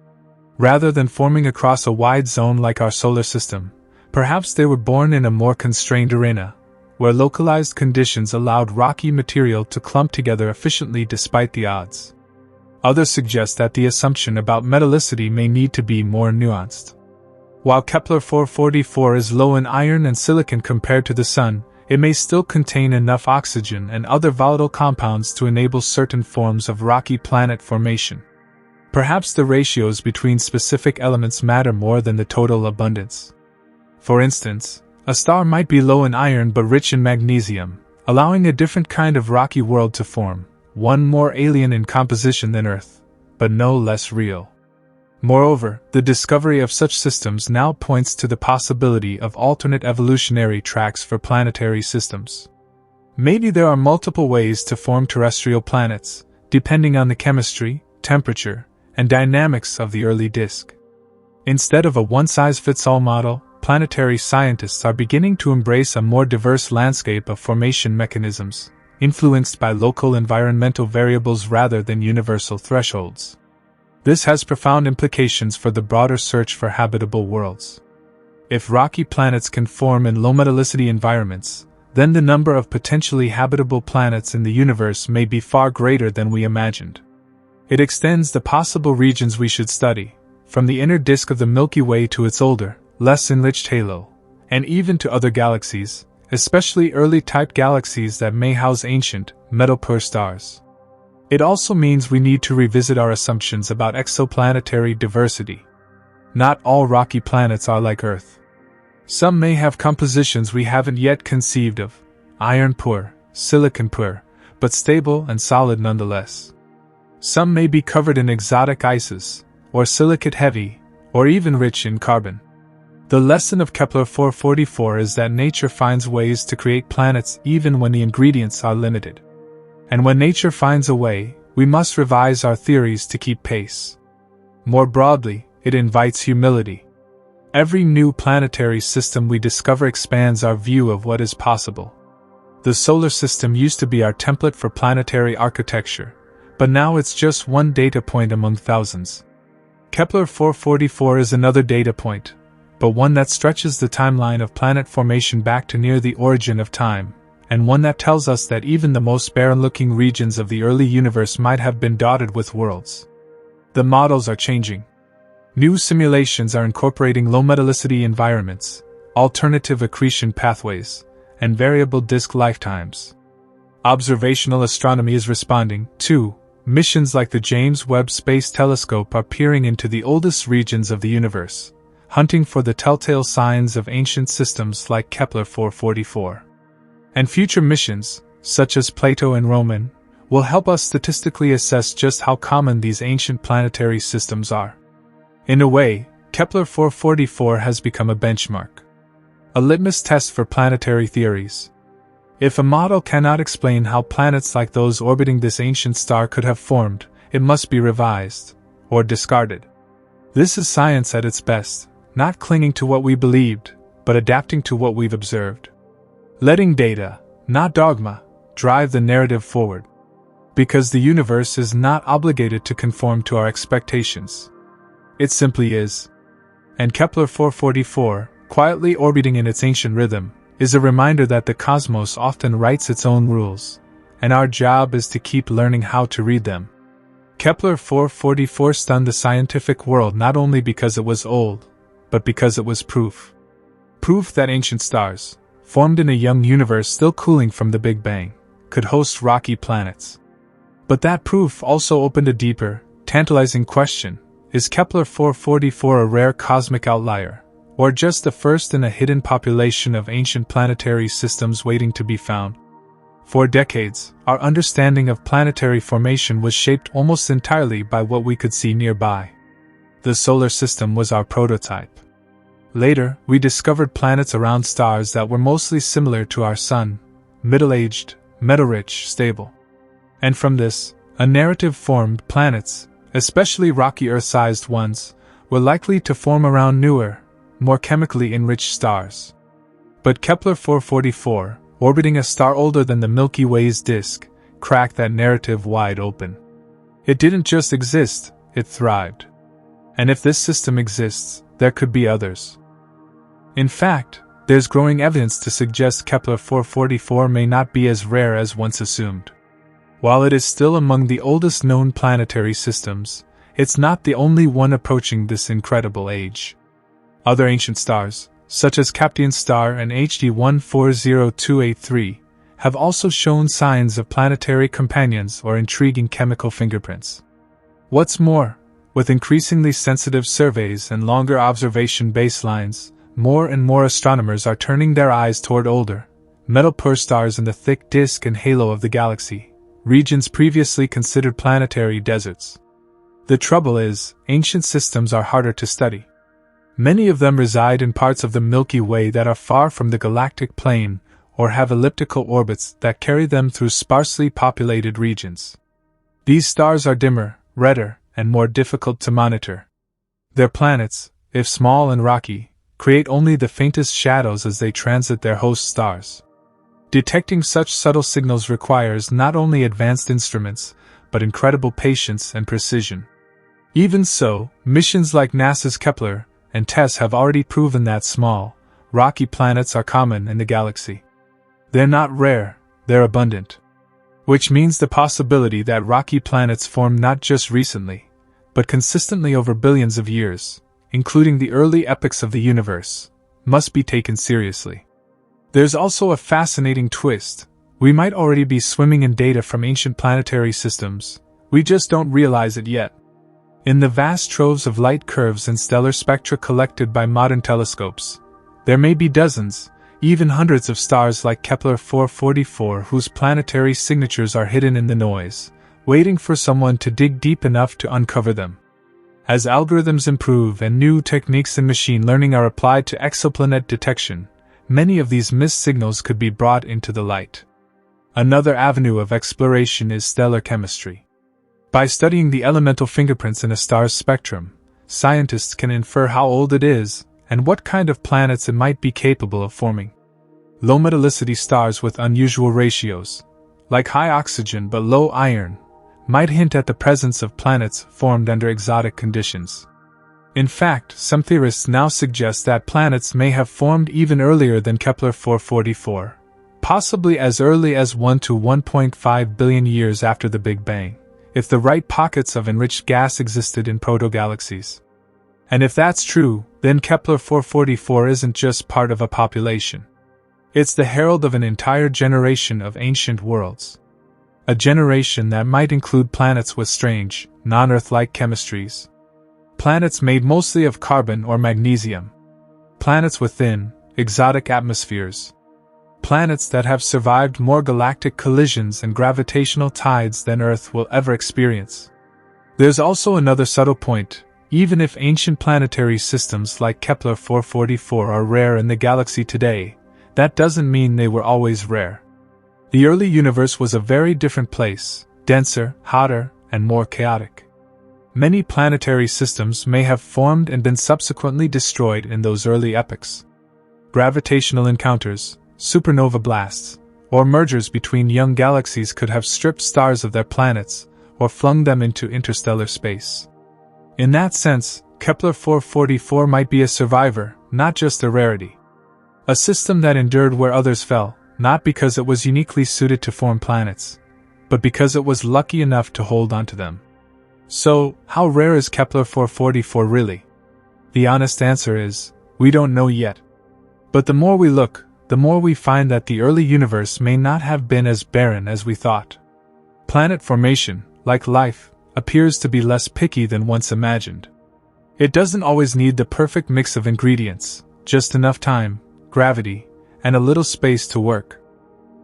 Speaker 1: Rather than forming across a wide zone like our solar system, perhaps they were born in a more constrained arena, where localized conditions allowed rocky material to clump together efficiently despite the odds. Others suggest that the assumption about metallicity may need to be more nuanced. While Kepler 444 is low in iron and silicon compared to the Sun, it may still contain enough oxygen and other volatile compounds to enable certain forms of rocky planet formation. Perhaps the ratios between specific elements matter more than the total abundance. For instance, a star might be low in iron but rich in magnesium, allowing a different kind of rocky world to form, one more alien in composition than Earth, but no less real. Moreover, the discovery of such systems now points to the possibility of alternate evolutionary tracks for planetary systems. Maybe there are multiple ways to form terrestrial planets, depending on the chemistry, temperature, and dynamics of the early disk. Instead of a one-size-fits-all model, planetary scientists are beginning to embrace a more diverse landscape of formation mechanisms, influenced by local environmental variables rather than universal thresholds. This has profound implications for the broader search for habitable worlds. If rocky planets can form in low metallicity environments, then the number of potentially habitable planets in the universe may be far greater than we imagined. It extends the possible regions we should study, from the inner disk of the Milky Way to its older, less enriched halo, and even to other galaxies, especially early-type galaxies that may house ancient, metal-poor stars. It also means we need to revisit our assumptions about exoplanetary diversity. Not all rocky planets are like Earth. Some may have compositions we haven't yet conceived of, iron-poor, silicon-poor, but stable and solid nonetheless. Some may be covered in exotic ices, or silicate-heavy, or even rich in carbon. The lesson of Kepler 444 is that nature finds ways to create planets even when the ingredients are limited. And when nature finds a way, we must revise our theories to keep pace. More broadly, it invites humility. Every new planetary system we discover expands our view of what is possible. The solar system used to be our template for planetary architecture, but now it's just one data point among thousands. Kepler 444 is another data point, but one that stretches the timeline of planet formation back to near the origin of time, and one that tells us that even the most barren-looking regions of the early universe might have been dotted with worlds. The models are changing. New simulations are incorporating low metallicity environments, alternative accretion pathways, and variable disk lifetimes. Observational astronomy is responding, too. Missions like the James Webb Space Telescope are peering into the oldest regions of the universe, hunting for the telltale signs of ancient systems like Kepler 444. And future missions, such as Plato and Roman, will help us statistically assess just how common these ancient planetary systems are. In a way, Kepler 444 has become a benchmark, a litmus test for planetary theories. If a model cannot explain how planets like those orbiting this ancient star could have formed, it must be revised, or discarded. This is science at its best, not clinging to what we believed, but adapting to what we've observed. Letting data, not dogma, drive the narrative forward. Because the universe is not obligated to conform to our expectations. It simply is. And Kepler 444, quietly orbiting in its ancient rhythm, is a reminder that the cosmos often writes its own rules, and our job is to keep learning how to read them. Kepler 444 stunned the scientific world not only because it was old, but because it was proof. Proof that ancient stars, formed in a young universe still cooling from the Big Bang, could host rocky planets. But that proof also opened a deeper, tantalizing question: is Kepler 444 a rare cosmic outlier, or just the first in a hidden population of ancient planetary systems waiting to be found? For decades, our understanding of planetary formation was shaped almost entirely by what we could see nearby. The solar system was our prototype. Later, we discovered planets around stars that were mostly similar to our Sun: middle-aged, metal-rich, stable. And from this, a narrative formed: planets, especially rocky Earth-sized ones, were likely to form around newer, more chemically enriched stars. But Kepler 444, orbiting a star older than the Milky Way's disk, cracked that narrative wide open. It didn't just exist, it thrived. And if this system exists, there could be others. In fact, there's growing evidence to suggest Kepler 444 may not be as rare as once assumed. While it is still among the oldest known planetary systems, it's not the only one approaching this incredible age. Other ancient stars, such as Captain Star and HD 140283, have also shown signs of planetary companions or intriguing chemical fingerprints. What's more, with increasingly sensitive surveys and longer observation baselines, more and more astronomers are turning their eyes toward older, metal-poor stars in the thick disk and halo of the galaxy, regions previously considered planetary deserts. The trouble is, ancient systems are harder to study. Many of them reside in parts of the Milky Way that are far from the galactic plane, or have elliptical orbits that carry them through sparsely populated regions. These stars are dimmer, redder, and more difficult to monitor. Their planets, if small and rocky, create only the faintest shadows as they transit their host stars. Detecting such subtle signals requires not only advanced instruments, but incredible patience and precision. Even so, missions like NASA's Kepler and TESS have already proven that small, rocky planets are common in the galaxy. They're not rare, they're abundant. Which means the possibility that rocky planets formed not just recently, but consistently over billions of years, including the early epochs of the universe, must be taken seriously. There's also a fascinating twist. We might already be swimming in data from ancient planetary systems, we just don't realize it yet. In the vast troves of light curves and stellar spectra collected by modern telescopes, there may be dozens, even hundreds of stars like Kepler 444 whose planetary signatures are hidden in the noise, waiting for someone to dig deep enough to uncover them. As algorithms improve and new techniques in machine learning are applied to exoplanet detection, many of these missed signals could be brought into the light. Another avenue of exploration is stellar chemistry. By studying the elemental fingerprints in a star's spectrum, scientists can infer how old it is and what kind of planets it might be capable of forming. Low metallicity stars with unusual ratios, like high oxygen but low iron, might hint at the presence of planets formed under exotic conditions. In fact, some theorists now suggest that planets may have formed even earlier than Kepler 444, possibly as early as 1 to 1.5 billion years after the Big Bang, if the right pockets of enriched gas existed in proto-galaxies. And if that's true, then Kepler 444 isn't just part of a population. It's the herald of an entire generation of ancient worlds. A generation that might include planets with strange, non-Earth-like chemistries. Planets made mostly of carbon or magnesium. Planets with thin, exotic atmospheres. Planets that have survived more galactic collisions and gravitational tides than Earth will ever experience. There's also another subtle point. Even if ancient planetary systems like Kepler 444 are rare in the galaxy today, that doesn't mean they were always rare. The early universe was a very different place, denser, hotter, and more chaotic. Many planetary systems may have formed and been subsequently destroyed in those early epochs. Gravitational encounters, supernova blasts, or mergers between young galaxies could have stripped stars of their planets or flung them into interstellar space. In that sense, Kepler 444 might be a survivor, not just a rarity. A system that endured where others fell, not because it was uniquely suited to form planets, but because it was lucky enough to hold onto them. So, how rare is Kepler 444 really? The honest answer is, we don't know yet. But the more we look, the more we find that the early universe may not have been as barren as we thought. Planet formation, like life, appears to be less picky than once imagined. It doesn't always need the perfect mix of ingredients, just enough time, gravity, and a little space to work.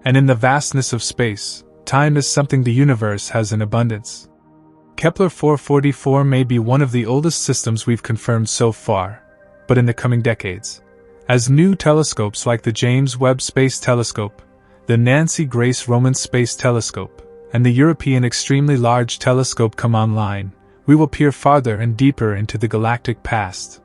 Speaker 1: And in the vastness of space, time is something the universe has in abundance. Kepler 444 may be one of the oldest systems we've confirmed so far, but in the coming decades, as new telescopes like the James Webb Space Telescope, the Nancy Grace Roman Space Telescope, and the European Extremely Large Telescope come online, we will peer farther and deeper into the galactic past.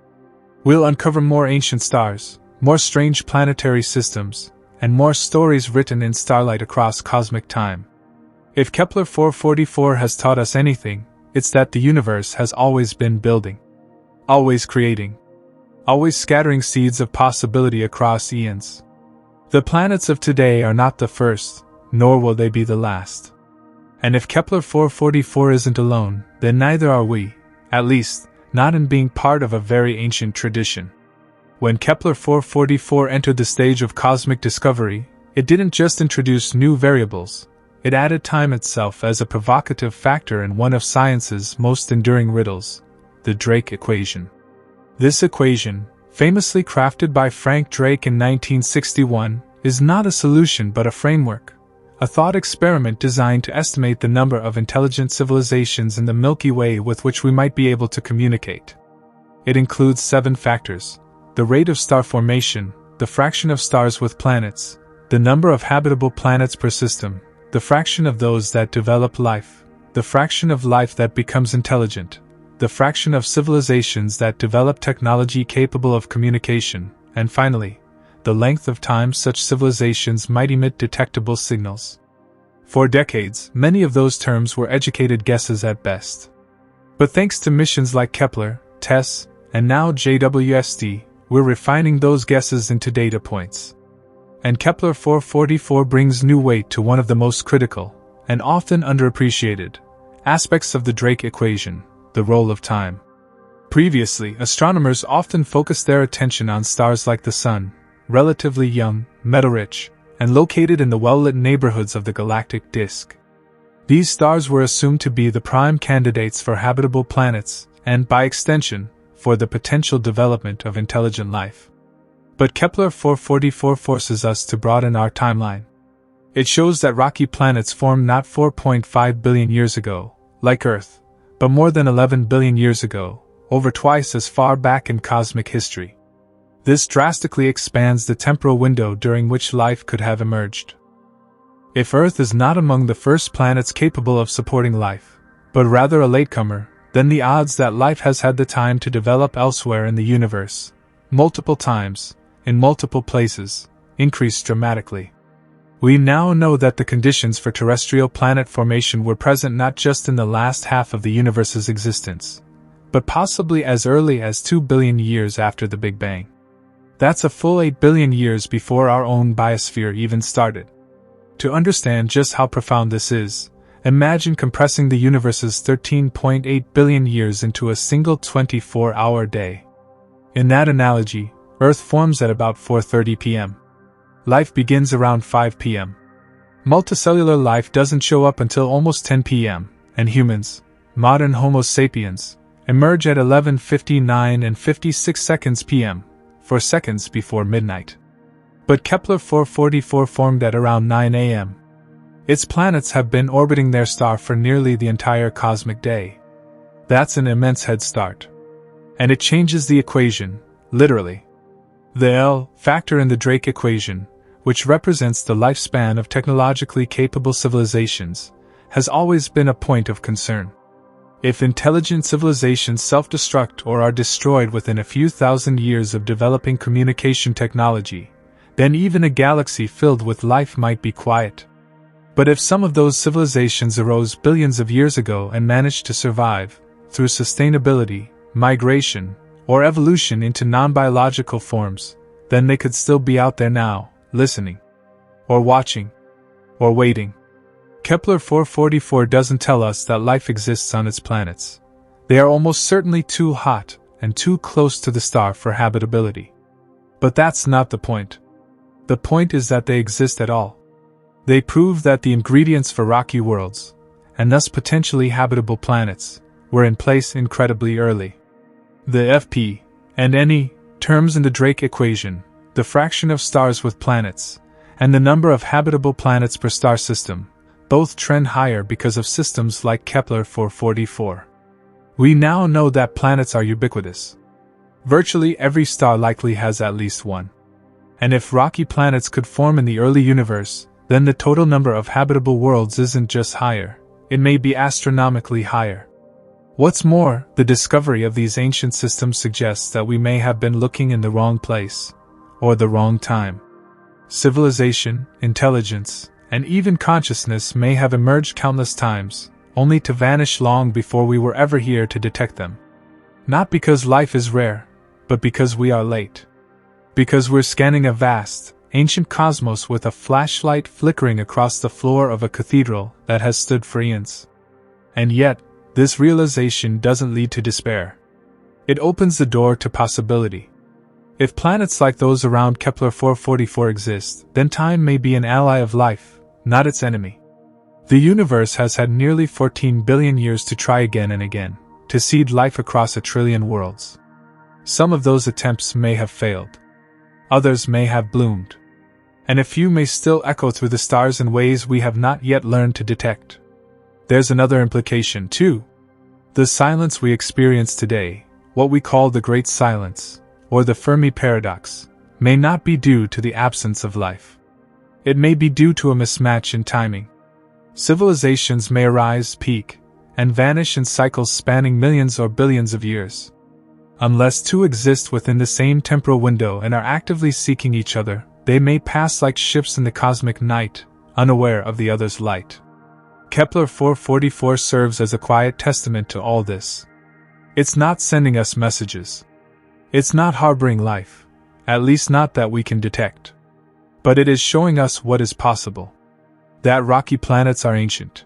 Speaker 1: We'll uncover more ancient stars, more strange planetary systems, and more stories written in starlight across cosmic time. If Kepler 444 has taught us anything, it's that the universe has always been building. Always creating. Always scattering seeds of possibility across eons. The planets of today are not the first, nor will they be the last. And if Kepler 444 isn't alone, then neither are we, at least, not in being part of a very ancient tradition. When Kepler 444 entered the stage of cosmic discovery, it didn't just introduce new variables, it added time itself as a provocative factor in one of science's most enduring riddles, the Drake equation. This equation, famously crafted by Frank Drake in 1961, is not a solution but a framework. A thought experiment designed to estimate the number of intelligent civilizations in the Milky Way with which we might be able to communicate. It includes 7 factors: the rate of star formation, the fraction of stars with planets, the number of habitable planets per system, the fraction of those that develop life, the fraction of life that becomes intelligent, the fraction of civilizations that develop technology capable of communication, and finally, the length of time such civilizations might emit detectable signals. For decades, many of those terms were educated guesses at best. But thanks to missions like Kepler, TESS, and now JWST, we're refining those guesses into data points. And Kepler 444 brings new weight to one of the most critical, and often underappreciated, aspects of the Drake equation, the role of time. Previously, astronomers often focused their attention on stars like the Sun, relatively young, metal-rich, and located in the well-lit neighborhoods of the galactic disk. These stars were assumed to be the prime candidates for habitable planets, and by extension, for the potential development of intelligent life. But Kepler 444 forces us to broaden our timeline. It shows that rocky planets formed not 4.5 billion years ago, like Earth, but more than 11 billion years ago, over twice as far back in cosmic history. This drastically expands the temporal window during which life could have emerged. If Earth is not among the first planets capable of supporting life, but rather a latecomer, then the odds that life has had the time to develop elsewhere in the universe, multiple times, in multiple places, increase dramatically. We now know that the conditions for terrestrial planet formation were present not just in the last half of the universe's existence, but possibly as early as 2 billion years after the Big Bang. That's a full 8 billion years before our own biosphere even started. To understand just how profound this is, imagine compressing the universe's 13.8 billion years into a single 24-hour day. In that analogy, Earth forms at about 4:30 p.m. Life begins around 5 p.m. Multicellular life doesn't show up until almost 10 p.m., and humans, modern Homo sapiens, emerge at 11:59 and 56 seconds p.m., 4 seconds before midnight. But Kepler 444 formed at around 9 a.m. Its planets have been orbiting their star for nearly the entire cosmic day. That's an immense head start. And it changes the equation, literally. The L factor in the Drake equation, which represents the lifespan of technologically capable civilizations, has always been a point of concern. If intelligent civilizations self-destruct or are destroyed within a few thousand years of developing communication technology, then even a galaxy filled with life might be quiet. But if some of those civilizations arose billions of years ago and managed to survive, through sustainability, migration, or evolution into non-biological forms, then they could still be out there now, listening, or watching, or waiting. Kepler 444 doesn't tell us that life exists on its planets. They are almost certainly too hot and too close to the star for habitability. But that's not the point. The point is that they exist at all. They prove that the ingredients for rocky worlds, and thus potentially habitable planets, were in place incredibly early. The FP and NE terms in the Drake equation, the fraction of stars with planets, and the number of habitable planets per star system, both trend higher because of systems like Kepler 444. We now know that planets are ubiquitous. Virtually every star likely has at least one. And if rocky planets could form in the early universe, then the total number of habitable worlds isn't just higher, it may be astronomically higher. What's more, the discovery of these ancient systems suggests that we may have been looking in the wrong place, or the wrong time. Civilization, intelligence, and even consciousness may have emerged countless times, only to vanish long before we were ever here to detect them. Not because life is rare, but because we are late. Because we're scanning a vast, ancient cosmos with a flashlight flickering across the floor of a cathedral that has stood for eons. And yet, this realization doesn't lead to despair. It opens the door to possibility. If planets like those around Kepler 444 exist, then time may be an ally of life, not its enemy. The universe has had nearly 14 billion years to try again and again, to seed life across 1 trillion worlds. Some of those attempts may have failed. Others may have bloomed. And a few may still echo through the stars in ways we have not yet learned to detect. There's another implication, too. The silence we experience today, what we call the Great Silence, or the Fermi Paradox, may not be due to the absence of life. It may be due to a mismatch in timing. Civilizations may arise, peak, and vanish in cycles spanning millions or billions of years. Unless two exist within the same temporal window and are actively seeking each other, they may pass like ships in the cosmic night, unaware of the other's light. Kepler 444 serves as a quiet testament to all this. It's not sending us messages. It's not harboring life, at least not that we can detect. But it is showing us what is possible. That rocky planets are ancient.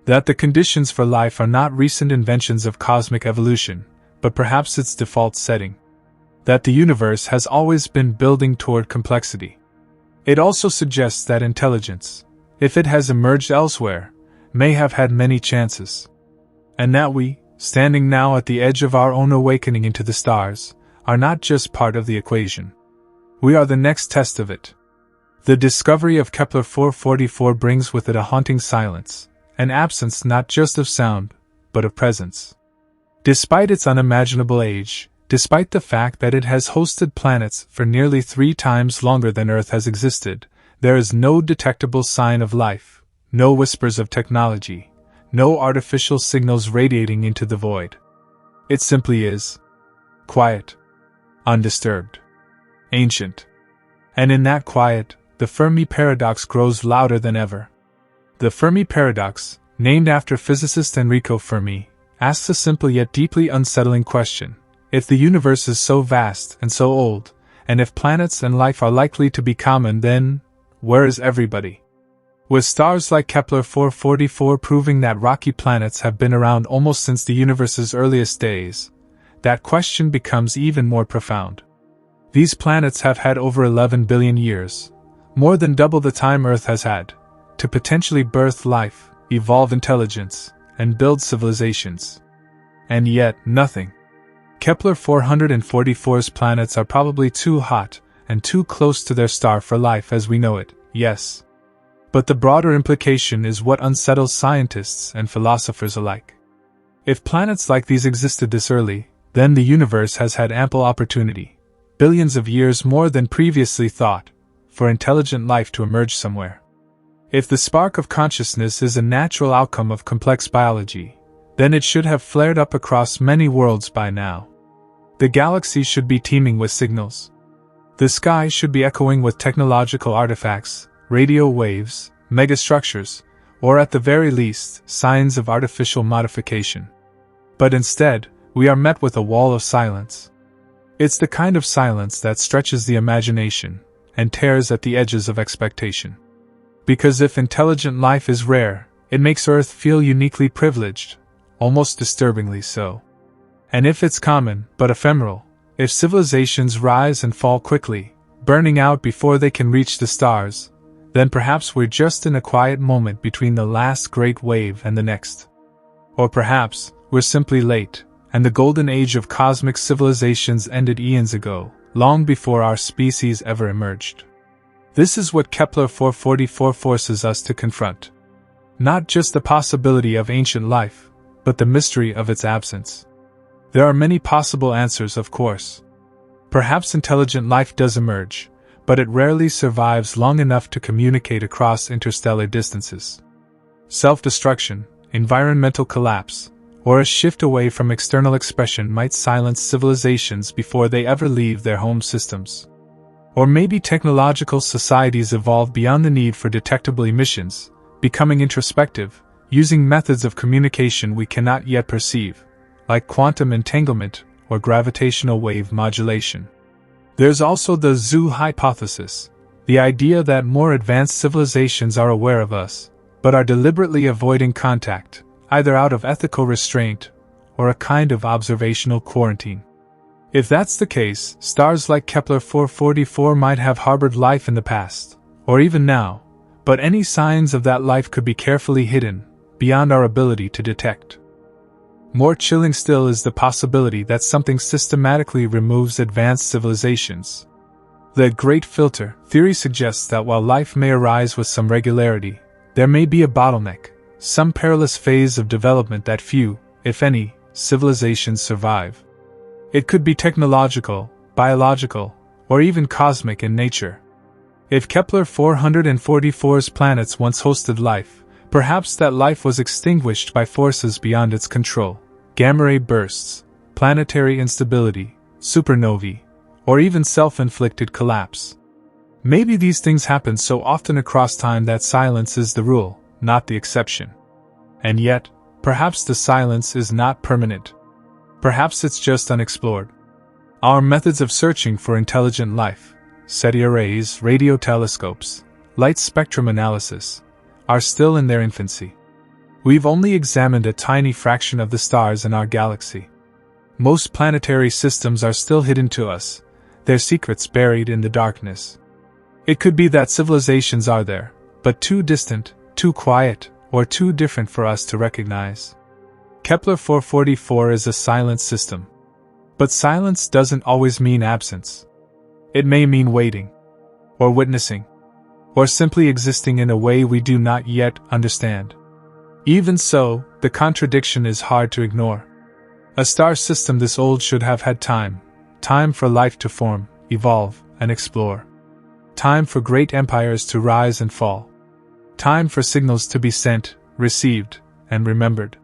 Speaker 1: That the conditions for life are not recent inventions of cosmic evolution, but perhaps its default setting. That the universe has always been building toward complexity. It also suggests that intelligence, if it has emerged elsewhere, may have had many chances. And that we, standing now at the edge of our own awakening into the stars, are not just part of the equation. We are the next test of it. The discovery of Kepler 444 brings with it a haunting silence, an absence not just of sound, but of presence. Despite its unimaginable age, despite the fact that it has hosted planets for nearly 3 times longer than Earth has existed, there is no detectable sign of life, no whispers of technology, no artificial signals radiating into the void. It simply is. Quiet. Undisturbed. Ancient. And in that quiet, the Fermi Paradox grows louder than ever. The Fermi Paradox, named after physicist Enrico Fermi, asks a simple yet deeply unsettling question. If the universe is so vast and so old, and if planets and life are likely to be common, then where is everybody? With stars like Kepler 444 proving that rocky planets have been around almost since the universe's earliest days, that question becomes even more profound. These planets have had over 11 billion years, more than double the time Earth has had, to potentially birth life, evolve intelligence, and build civilizations. And yet, nothing. Kepler 444's planets are probably too hot and too close to their star for life as we know it, yes. But the broader implication is what unsettles scientists and philosophers alike. If planets like these existed this early, then the universe has had ample opportunity, billions of years more than previously thought, for intelligent life to emerge somewhere. If the spark of consciousness is a natural outcome of complex biology, then it should have flared up across many worlds by now. The galaxy should be teeming with signals. The sky should be echoing with technological artifacts, radio waves, megastructures, or at the very least, signs of artificial modification. But instead, we are met with a wall of silence. It's the kind of silence that stretches the imagination and tears at the edges of expectation. Because if intelligent life is rare, it makes Earth feel uniquely privileged, almost disturbingly so. And if it's common, but ephemeral, if civilizations rise and fall quickly, burning out before they can reach the stars, then perhaps we're just in a quiet moment between the last great wave and the next. Or perhaps we're simply late, and the golden age of cosmic civilizations ended eons ago, long before our species ever emerged. This is what Kepler 444 forces us to confront. Not just the possibility of ancient life, but the mystery of its absence. There are many possible answers, of course. Perhaps intelligent life does emerge, but it rarely survives long enough to communicate across interstellar distances. Self-destruction, environmental collapse, or a shift away from external expression might silence civilizations before they ever leave their home systems. Or maybe technological societies evolve beyond the need for detectable emissions, becoming introspective, using methods of communication we cannot yet perceive, like quantum entanglement or gravitational wave modulation. There's also the zoo hypothesis, the idea that more advanced civilizations are aware of us, but are deliberately avoiding contact, either out of ethical restraint or a kind of observational quarantine. If that's the case, stars like Kepler 444 might have harbored life in the past, or even now, but any signs of that life could be carefully hidden, beyond our ability to detect. More chilling still is the possibility that something systematically removes advanced civilizations. The Great Filter theory suggests that while life may arise with some regularity, there may be a bottleneck, some perilous phase of development that few, if any, civilizations survive. It could be technological, biological, or even cosmic in nature. If Kepler 444's planets once hosted life, perhaps that life was extinguished by forces beyond its control. Gamma-ray bursts, planetary instability, supernovae, or even self-inflicted collapse. Maybe these things happen so often across time that silence is the rule, not the exception. And yet, perhaps the silence is not permanent. Perhaps it's just unexplored. Our methods of searching for intelligent life, SETI arrays, radio telescopes, light spectrum analysis, are still in their infancy. We've only examined a tiny fraction of the stars in our galaxy. Most planetary systems are still hidden to us, their secrets buried in the darkness. It could be that civilizations are there, but too distant, too quiet, or too different for us to recognize. Kepler 444 is a silent system. But silence doesn't always mean absence. It may mean waiting, or witnessing, or simply existing in a way we do not yet understand. Even so, the contradiction is hard to ignore. A star system this old should have had time for life to form, evolve, and explore. Time for great empires to rise and fall. Time for signals to be sent, received, and remembered.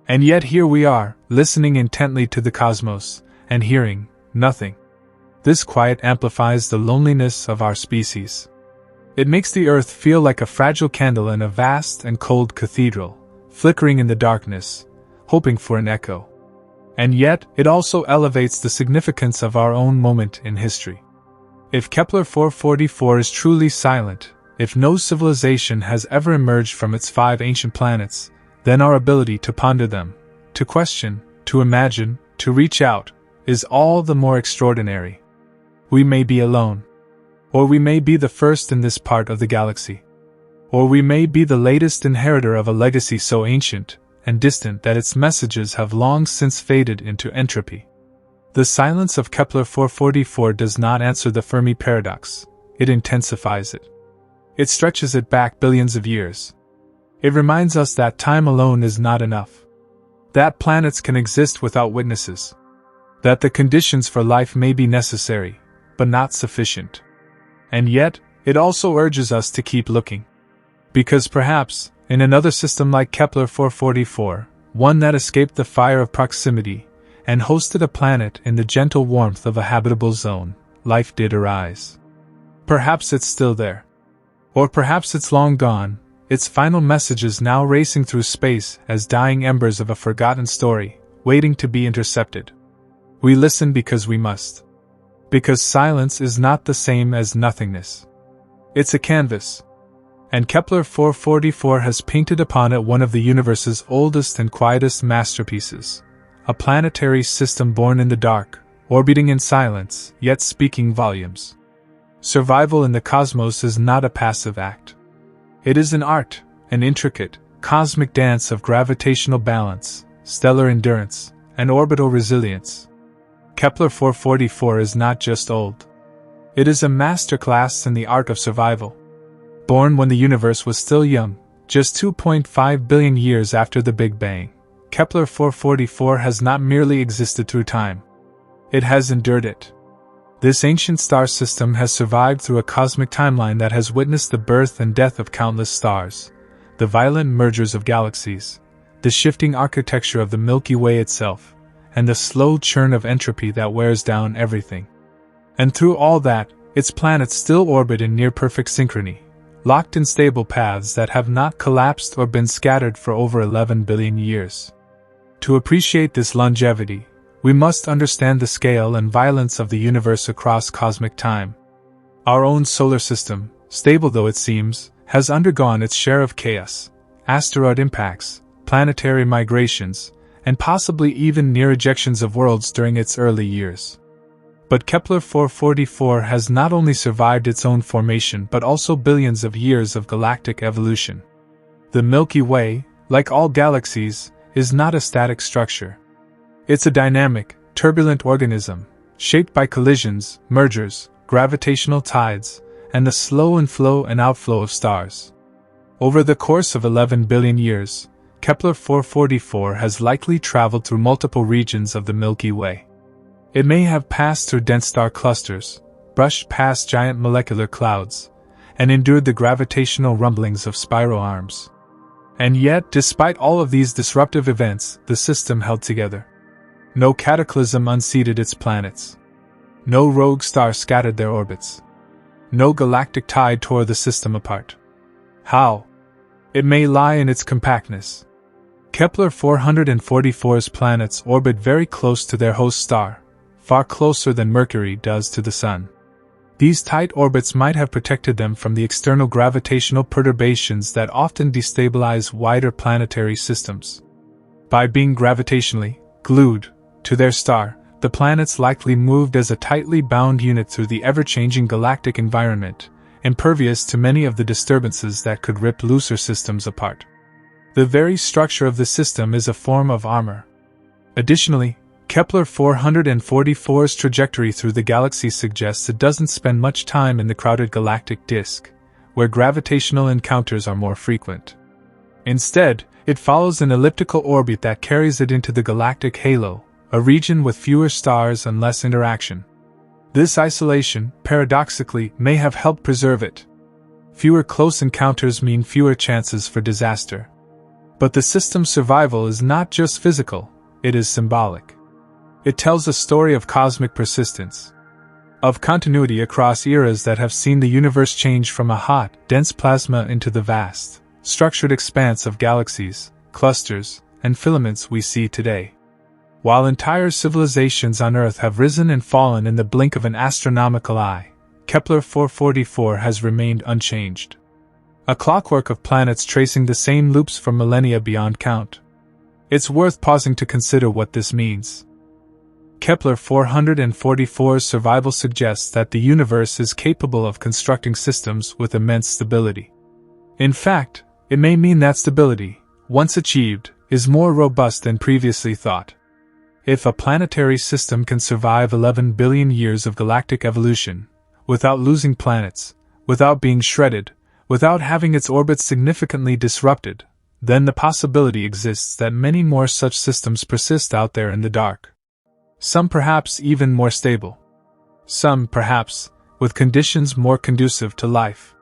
Speaker 1: And yet here we are, listening intently to the cosmos, and hearing nothing. This quiet amplifies the loneliness of our species. It makes the Earth feel like a fragile candle in a vast and cold cathedral, flickering in the darkness, hoping for an echo. And yet, it also elevates the significance of our own moment in history. If Kepler 444 is truly silent, if no civilization has ever emerged from its 5 ancient planets, then our ability to ponder them, to question, to imagine, to reach out, is all the more extraordinary. We may be alone. Or we may be the first in this part of the galaxy. Or we may be the latest inheritor of a legacy so ancient and distant that its messages have long since faded into entropy. The silence of Kepler 444 does not answer the Fermi paradox, it intensifies it. It stretches it back billions of years. It reminds us that time alone is not enough. That planets can exist without witnesses. That the conditions for life may be necessary, but not sufficient. And yet, it also urges us to keep looking. Because perhaps, in another system like Kepler 444, one that escaped the fire of proximity, and hosted a planet in the gentle warmth of a habitable zone, life did arise. Perhaps it's still there. Or perhaps it's long gone, its final messages now racing through space as dying embers of a forgotten story, waiting to be intercepted. We listen because we must. Because silence is not the same as nothingness. It's a canvas. And Kepler 444 has painted upon it one of the universe's oldest and quietest masterpieces. A planetary system born in the dark, orbiting in silence, yet speaking volumes. Survival in the cosmos is not a passive act. It is an art, an intricate, cosmic dance of gravitational balance, stellar endurance, and orbital resilience. Kepler 444 is not just old. It is a masterclass in the art of survival. Born when the universe was still young, just 2.5 billion years after the Big Bang, Kepler 444 has not merely existed through time. It has endured it. This ancient star system has survived through a cosmic timeline that has witnessed the birth and death of countless stars, the violent mergers of galaxies, the shifting architecture of the Milky Way itself, and the slow churn of entropy that wears down everything. And through all that, its planets still orbit in near-perfect synchrony, locked in stable paths that have not collapsed or been scattered for over 11 billion years. To appreciate this longevity, we must understand the scale and violence of the universe across cosmic time. Our own solar system, stable though it seems, has undergone its share of chaos, asteroid impacts, planetary migrations, and possibly even near ejections of worlds during its early years. But Kepler 444 has not only survived its own formation but also billions of years of galactic evolution. The Milky Way, like all galaxies, is not a static structure. It's a dynamic, turbulent organism, shaped by collisions, mergers, gravitational tides, and the slow inflow and outflow of stars. Over the course of 11 billion years, Kepler 444 has likely traveled through multiple regions of the Milky Way. It may have passed through dense star clusters, brushed past giant molecular clouds, and endured the gravitational rumblings of spiral arms. And yet, despite all of these disruptive events, the system held together. No cataclysm unseated its planets. No rogue star scattered their orbits. No galactic tide tore the system apart. How? It may lie in its compactness. Kepler 444's planets orbit very close to their host star, far closer than Mercury does to the Sun. These tight orbits might have protected them from the external gravitational perturbations that often destabilize wider planetary systems. By being gravitationally glued to their star, the planets likely moved as a tightly bound unit through the ever-changing galactic environment, impervious to many of the disturbances that could rip looser systems apart. The very structure of the system is a form of armor. Additionally, Kepler 444's trajectory through the galaxy suggests it doesn't spend much time in the crowded galactic disk, where gravitational encounters are more frequent. Instead, it follows an elliptical orbit that carries it into the galactic halo, a region with fewer stars and less interaction. This isolation, paradoxically, may have helped preserve it. Fewer close encounters mean fewer chances for disaster. But the system's survival is not just physical, it is symbolic. It tells a story of cosmic persistence, of continuity across eras that have seen the universe change from a hot, dense plasma into the vast, structured expanse of galaxies, clusters, and filaments we see today. While entire civilizations on Earth have risen and fallen in the blink of an astronomical eye, Kepler 444 has remained unchanged. A clockwork of planets tracing the same loops for millennia beyond count. It's worth pausing to consider what this means. Kepler 444's survival suggests that the universe is capable of constructing systems with immense stability. In fact, it may mean that stability, once achieved, is more robust than previously thought. If a planetary system can survive 11 billion years of galactic evolution, without losing planets, without being shredded, without having its orbits significantly disrupted, then the possibility exists that many more such systems persist out there in the dark. Some perhaps even more stable. Some, perhaps, with conditions more conducive to life.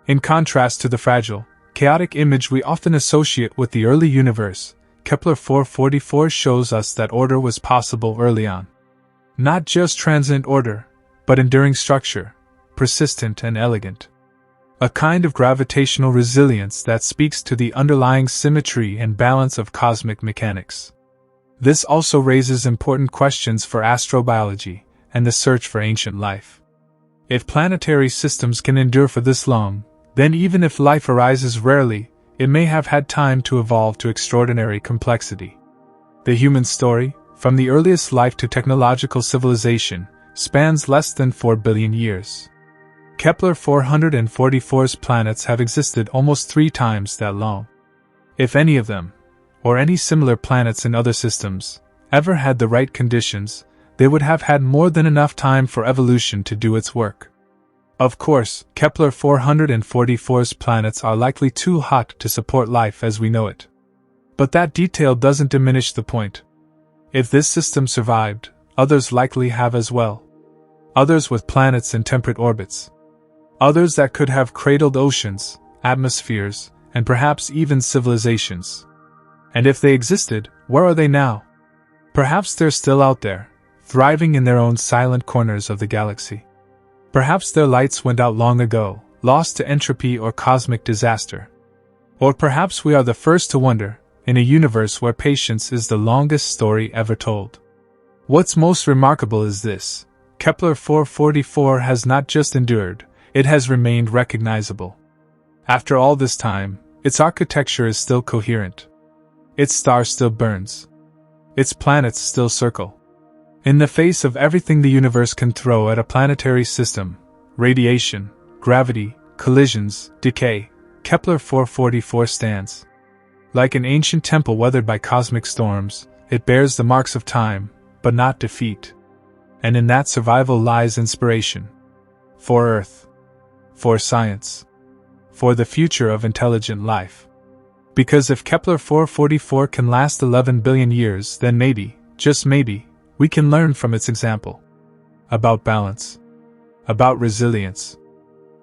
Speaker 1: In contrast to the fragile, chaotic image we often associate with the early universe, Kepler 444 shows us that order was possible early on. Not just transient order, but enduring structure, persistent and elegant. A kind of gravitational resilience that speaks to the underlying symmetry and balance of cosmic mechanics. This also raises important questions for astrobiology and the search for ancient life. If planetary systems can endure for this long, then even if life arises rarely, it may have had time to evolve to extraordinary complexity. The human story, from the earliest life to technological civilization, spans less than 4 billion years. Kepler 444's planets have existed almost 3 times that long. If any of them, or any similar planets in other systems, ever had the right conditions, they would have had more than enough time for evolution to do its work. Of course, Kepler 444's planets are likely too hot to support life as we know it. But that detail doesn't diminish the point. If this system survived, others likely have as well. Others with planets in temperate orbits. Others that could have cradled oceans, atmospheres, and perhaps even civilizations. And if they existed, where are they now? Perhaps they're still out there, thriving in their own silent corners of the galaxy. Perhaps their lights went out long ago, lost to entropy or cosmic disaster. Or perhaps we are the first to wonder, in a universe where patience is the longest story ever told. What's most remarkable is this: Kepler 444 has not just endured, it has remained recognizable. After all this time, its architecture is still coherent. Its star still burns. Its planets still circle. In the face of everything the universe can throw at a planetary system, radiation, gravity, collisions, decay, Kepler 444 stands. Like an ancient temple weathered by cosmic storms, it bears the marks of time, but not defeat. And in that survival lies inspiration. For Earth. For science. For the future of intelligent life. Because if Kepler 444 can last 11 billion years, then maybe, just maybe, we can learn from its example. About balance. About resilience.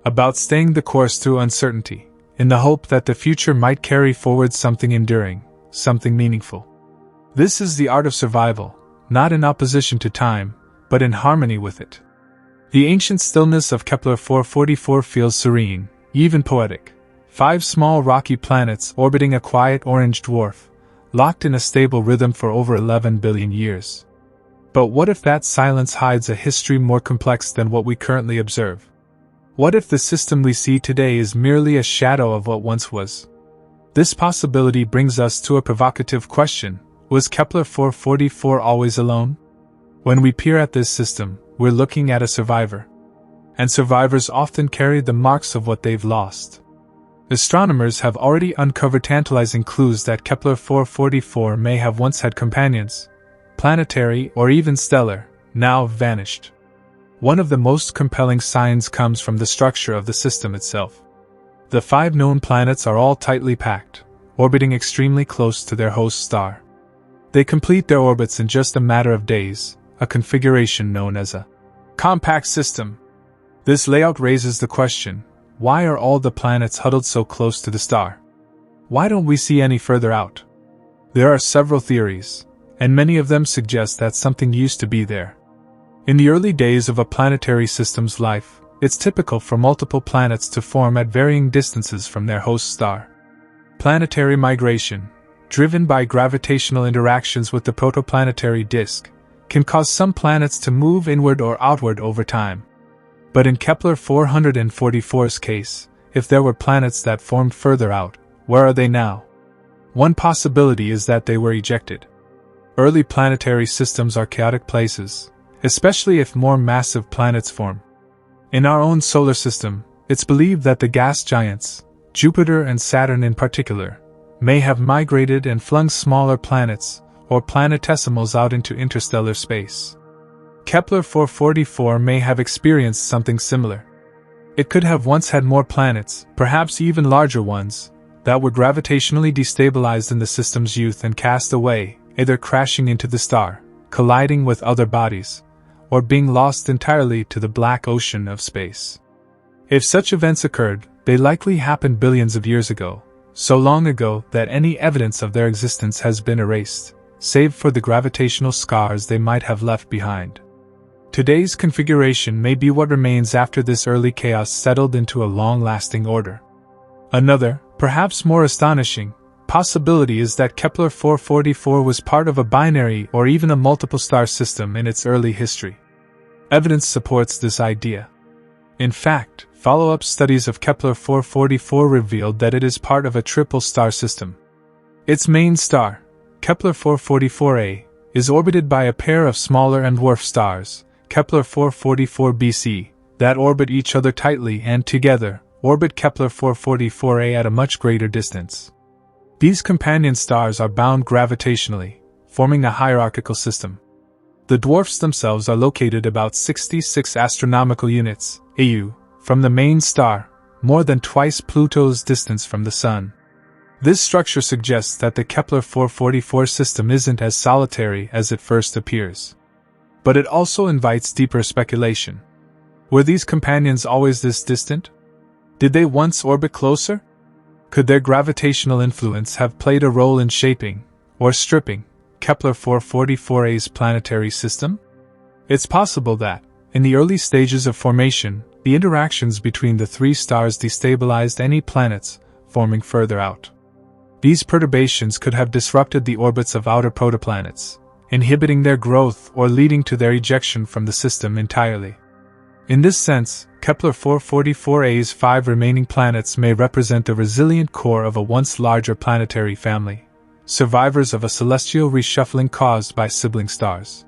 Speaker 1: About staying the course through uncertainty, in the hope that the future might carry forward something enduring, something meaningful. This is the art of survival, not in opposition to time, but in harmony with it. The ancient stillness of Kepler 444 feels serene, even poetic. 5 small rocky planets orbiting a quiet orange dwarf, locked in a stable rhythm for over 11 billion years. But what if that silence hides a history more complex than what we currently observe? What if the system we see today is merely a shadow of what once was? This possibility brings us to a provocative question: was Kepler 444 always alone? When we peer at this system, we're looking at a survivor. And survivors often carry the marks of what they've lost. Astronomers have already uncovered tantalizing clues that Kepler 444 may have once had companions, planetary or even stellar, now vanished. One of the most compelling signs comes from the structure of the system itself. The 5 known planets are all tightly packed, orbiting extremely close to their host star. They complete their orbits in just a matter of days, a configuration known as a compact system. This layout raises the question: why are all the planets huddled so close to the star? Why don't we see any further out? There are several theories, and many of them suggest that something used to be there. In the early days of a planetary system's life, it's typical for multiple planets to form at varying distances from their host star. Planetary migration, driven by gravitational interactions with the protoplanetary disk, can cause some planets to move inward or outward over time. But in Kepler 444's case, if there were planets that formed further out, where are they now? One possibility is that they were ejected. Early planetary systems are chaotic places, especially if more massive planets form. In our own solar system, it's believed that the gas giants, Jupiter and Saturn in particular, may have migrated and flung smaller planets, or planetesimals, out into interstellar space. Kepler 444 may have experienced something similar. It could have once had more planets, perhaps even larger ones, that were gravitationally destabilized in the system's youth and cast away, either crashing into the star, colliding with other bodies, or being lost entirely to the black ocean of space. If such events occurred, they likely happened billions of years ago, so long ago that any evidence of their existence has been erased, save for the gravitational scars they might have left behind. Today's configuration may be what remains after this early chaos settled into a long-lasting order. Another, perhaps more astonishing, possibility is that Kepler 444 was part of a binary or even a multiple star system in its early history. Evidence supports this idea. In fact, follow-up studies of Kepler 444 revealed that it is part of a triple star system. Its main star, Kepler 444a, is orbited by a pair of smaller and dwarf stars, Kepler 444 bc, that orbit each other tightly and together orbit Kepler 444a at a much greater distance. These companion stars are bound gravitationally, forming a hierarchical system. The dwarfs themselves are located about 66 astronomical units, AU, from the main star, more than twice Pluto's distance from the Sun. This structure suggests that the Kepler 444 system isn't as solitary as it first appears. But it also invites deeper speculation. Were these companions always this distant? Did they once orbit closer? Could their gravitational influence have played a role in shaping, or stripping, Kepler 444a's planetary system? It's possible that, in the early stages of formation, the interactions between the three stars destabilized any planets forming further out. These perturbations could have disrupted the orbits of outer protoplanets, inhibiting their growth or leading to their ejection from the system entirely. In this sense, Kepler 444a's 5 remaining planets may represent the resilient core of a once larger planetary family, survivors of a celestial reshuffling caused by sibling stars.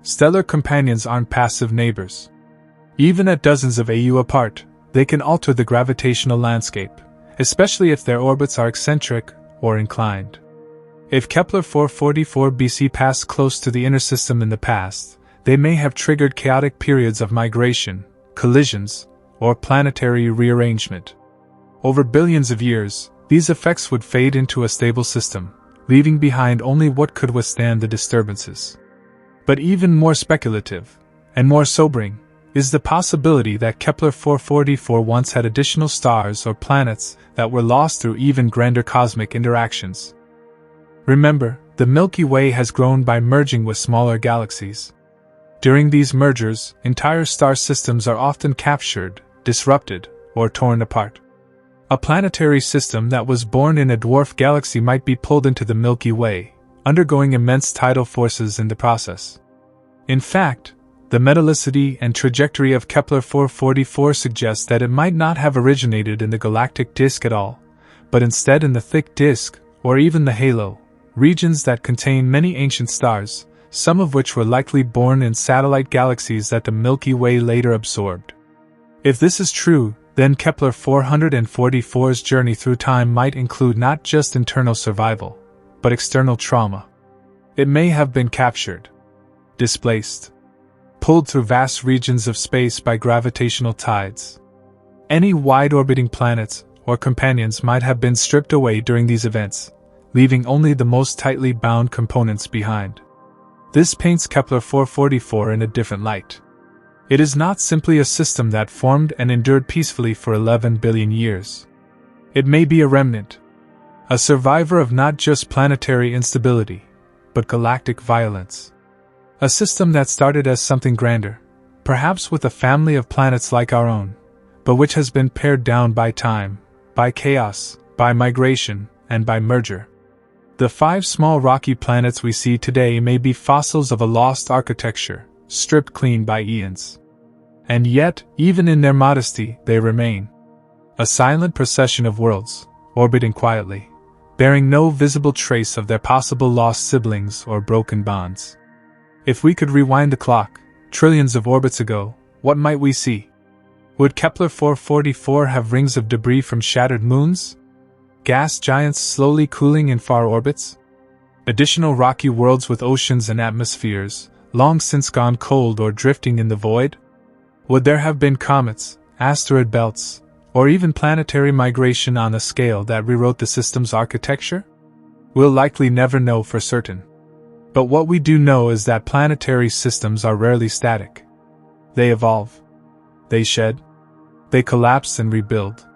Speaker 1: Stellar companions aren't passive neighbors. Even at dozens of AU apart, they can alter the gravitational landscape, especially if their orbits are eccentric or inclined. If Kepler 444 bc passed close to the inner system in the past, they may have triggered chaotic periods of migration, collisions, or planetary rearrangement. Over billions of years, these effects would fade into a stable system, leaving behind only what could withstand the disturbances. But even more speculative, and more sobering, is the possibility that Kepler 444 once had additional stars or planets that were lost through even grander cosmic interactions. Remember, the Milky Way has grown by merging with smaller galaxies. During these mergers, entire star systems are often captured, disrupted, or torn apart. A planetary system that was born in a dwarf galaxy might be pulled into the Milky Way, undergoing immense tidal forces in the process. In fact, the metallicity and trajectory of Kepler 444 suggests that it might not have originated in the galactic disk at all, but instead in the thick disk, or even the halo, regions that contain many ancient stars, some of which were likely born in satellite galaxies that the Milky Way later absorbed. If this is true, then Kepler 444's journey through time might include not just internal survival, but external trauma. It may have been captured, displaced, pulled through vast regions of space by gravitational tides. Any wide-orbiting planets or companions might have been stripped away during these events, leaving only the most tightly bound components behind. This paints Kepler 444 in a different light. It is not simply a system that formed and endured peacefully for 11 billion years. It may be a remnant, a survivor of not just planetary instability, but galactic violence. A system that started as something grander, perhaps with a family of planets like our own, but which has been pared down by time, by chaos, by migration, and by merger. The 5 small rocky planets we see today may be fossils of a lost architecture, stripped clean by eons. And yet, even in their modesty, they remain. A silent procession of worlds, orbiting quietly, bearing no visible trace of their possible lost siblings or broken bonds. If we could rewind the clock, trillions of orbits ago, what might we see? Would Kepler 444 have rings of debris from shattered moons? Gas giants slowly cooling in far orbits? Additional rocky worlds with oceans and atmospheres, long since gone cold or drifting in the void? Would there have been comets, asteroid belts, or even planetary migration on a scale that rewrote the system's architecture? We'll likely never know for certain. But what we do know is that planetary systems are rarely static. They evolve. They shed. They collapse and rebuild.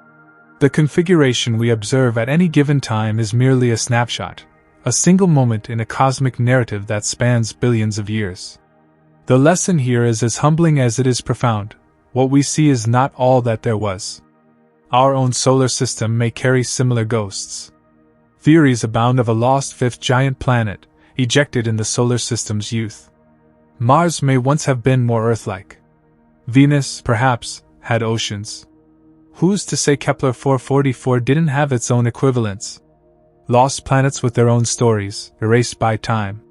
Speaker 1: The configuration we observe at any given time is merely a snapshot, a single moment in a cosmic narrative that spans billions of years. The lesson here is as humbling as it is profound. What we see is not all that there was. Our own solar system may carry similar ghosts. Theories abound of a lost fifth giant planet, ejected in the solar system's youth. Mars may once have been more Earth-like. Venus, perhaps, had oceans. Who's to say Kepler 444 didn't have its own equivalents? Lost planets with their own stories, erased by time.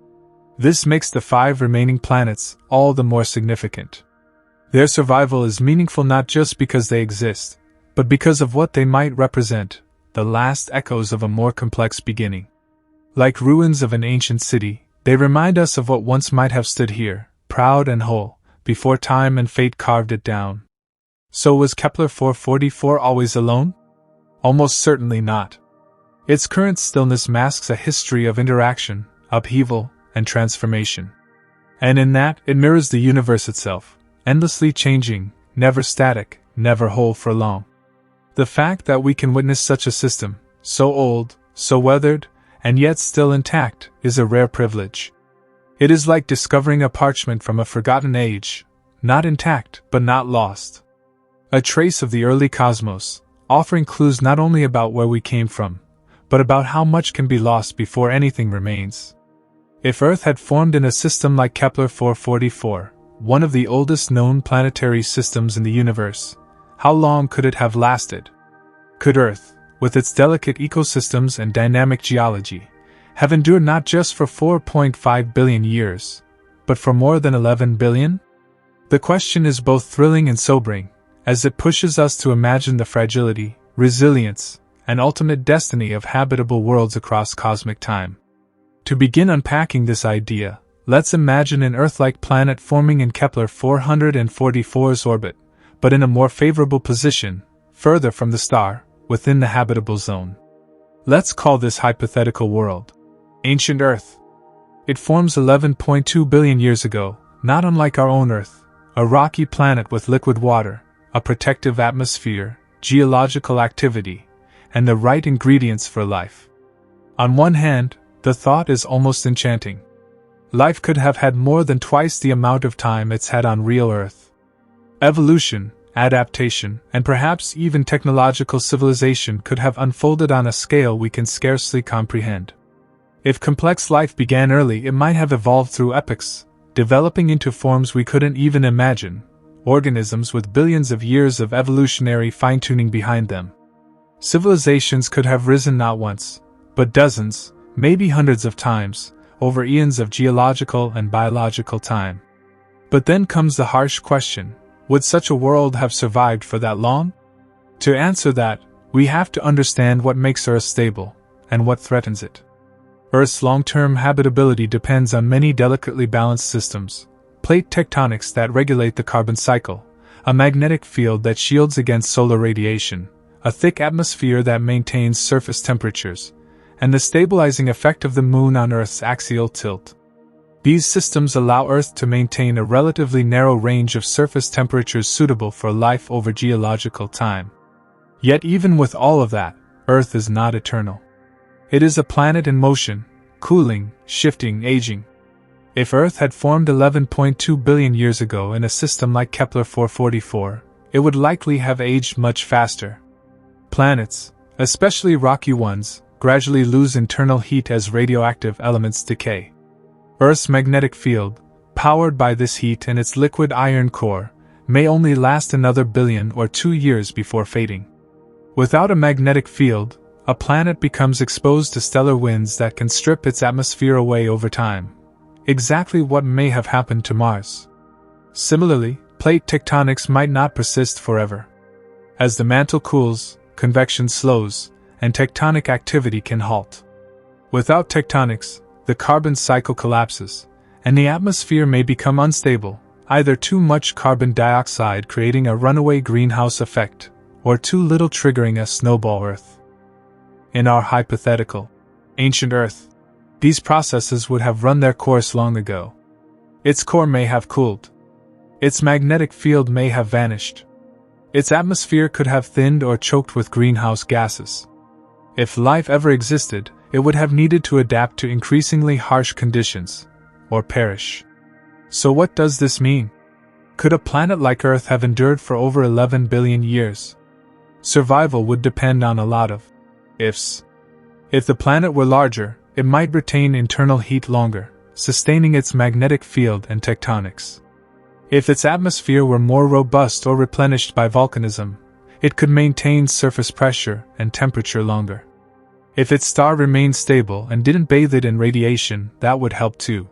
Speaker 1: This makes the 5 remaining planets all the more significant. Their survival is meaningful not just because they exist, but because of what they might represent, the last echoes of a more complex beginning. Like ruins of an ancient city, they remind us of what once might have stood here, proud and whole, before time and fate carved it down. So was Kepler 444 always alone? Almost certainly not. Its current stillness masks a history of interaction, upheaval, and transformation. And in that, it mirrors the universe itself, endlessly changing, never static, never whole for long. The fact that we can witness such a system, so old, so weathered, and yet still intact, is a rare privilege. It is like discovering a parchment from a forgotten age, not intact but not lost. A trace of the early cosmos, offering clues not only about where we came from, but about how much can be lost before anything remains. If Earth had formed in a system like Kepler 444, one of the oldest known planetary systems in the universe, how long could it have lasted? Could Earth, with its delicate ecosystems and dynamic geology, have endured not just for 4.5 billion years, but for more than 11 billion? The question is both thrilling and sobering, as it pushes us to imagine the fragility, resilience, and ultimate destiny of habitable worlds across cosmic time. To begin unpacking this idea, let's imagine an Earth-like planet forming in Kepler 444's orbit, but in a more favorable position, further from the star, within the habitable zone. Let's call this hypothetical world Ancient Earth. It forms 11.2 billion years ago, not unlike our own Earth, a rocky planet with liquid water, a protective atmosphere, geological activity, and the right ingredients for life. On one hand, the thought is almost enchanting. Life could have had more than twice the amount of time it's had on real Earth. Evolution, adaptation, and perhaps even technological civilization could have unfolded on a scale we can scarcely comprehend. If complex life began early, it might have evolved through epochs, developing into forms we couldn't even imagine, organisms with billions of years of evolutionary fine-tuning behind them. Civilizations could have risen not once, but dozens, maybe hundreds of times, over eons of geological and biological time. But then comes the harsh question, would such a world have survived for that long? To answer that, we have to understand what makes Earth stable, and what threatens it. Earth's long-term habitability depends on many delicately balanced systems: plate tectonics that regulate the carbon cycle, a magnetic field that shields against solar radiation, a thick atmosphere that maintains surface temperatures, and the stabilizing effect of the Moon on Earth's axial tilt. These systems allow Earth to maintain a relatively narrow range of surface temperatures suitable for life over geological time. Yet even with all of that, Earth is not eternal. It is a planet in motion, cooling, shifting, aging. If Earth had formed 11.2 billion years ago in a system like Kepler 444, it would likely have aged much faster. Planets, especially rocky ones, gradually lose internal heat as radioactive elements decay. Earth's magnetic field, powered by this heat and its liquid iron core, may only last another 1 billion or 2 years before fading. Without a magnetic field, a planet becomes exposed to stellar winds that can strip its atmosphere away over time. Exactly what may have happened to Mars. Similarly, plate tectonics might not persist forever. As the mantle cools, convection slows, and tectonic activity can halt. Without tectonics, the carbon cycle collapses, and the atmosphere may become unstable, either too much carbon dioxide creating a runaway greenhouse effect, or too little triggering a snowball Earth. In our hypothetical ancient Earth, these processes would have run their course long ago. Its core may have cooled. Its magnetic field may have vanished. Its atmosphere could have thinned or choked with greenhouse gases. If life ever existed, it would have needed to adapt to increasingly harsh conditions, or perish. So what does this mean? Could a planet like Earth have endured for over 11 billion years? Survival would depend on a lot of ifs. If the planet were larger, it might retain internal heat longer, sustaining its magnetic field and tectonics. If its atmosphere were more robust or replenished by volcanism, it could maintain surface pressure and temperature longer. If its star remained stable and didn't bathe it in radiation, that would help too.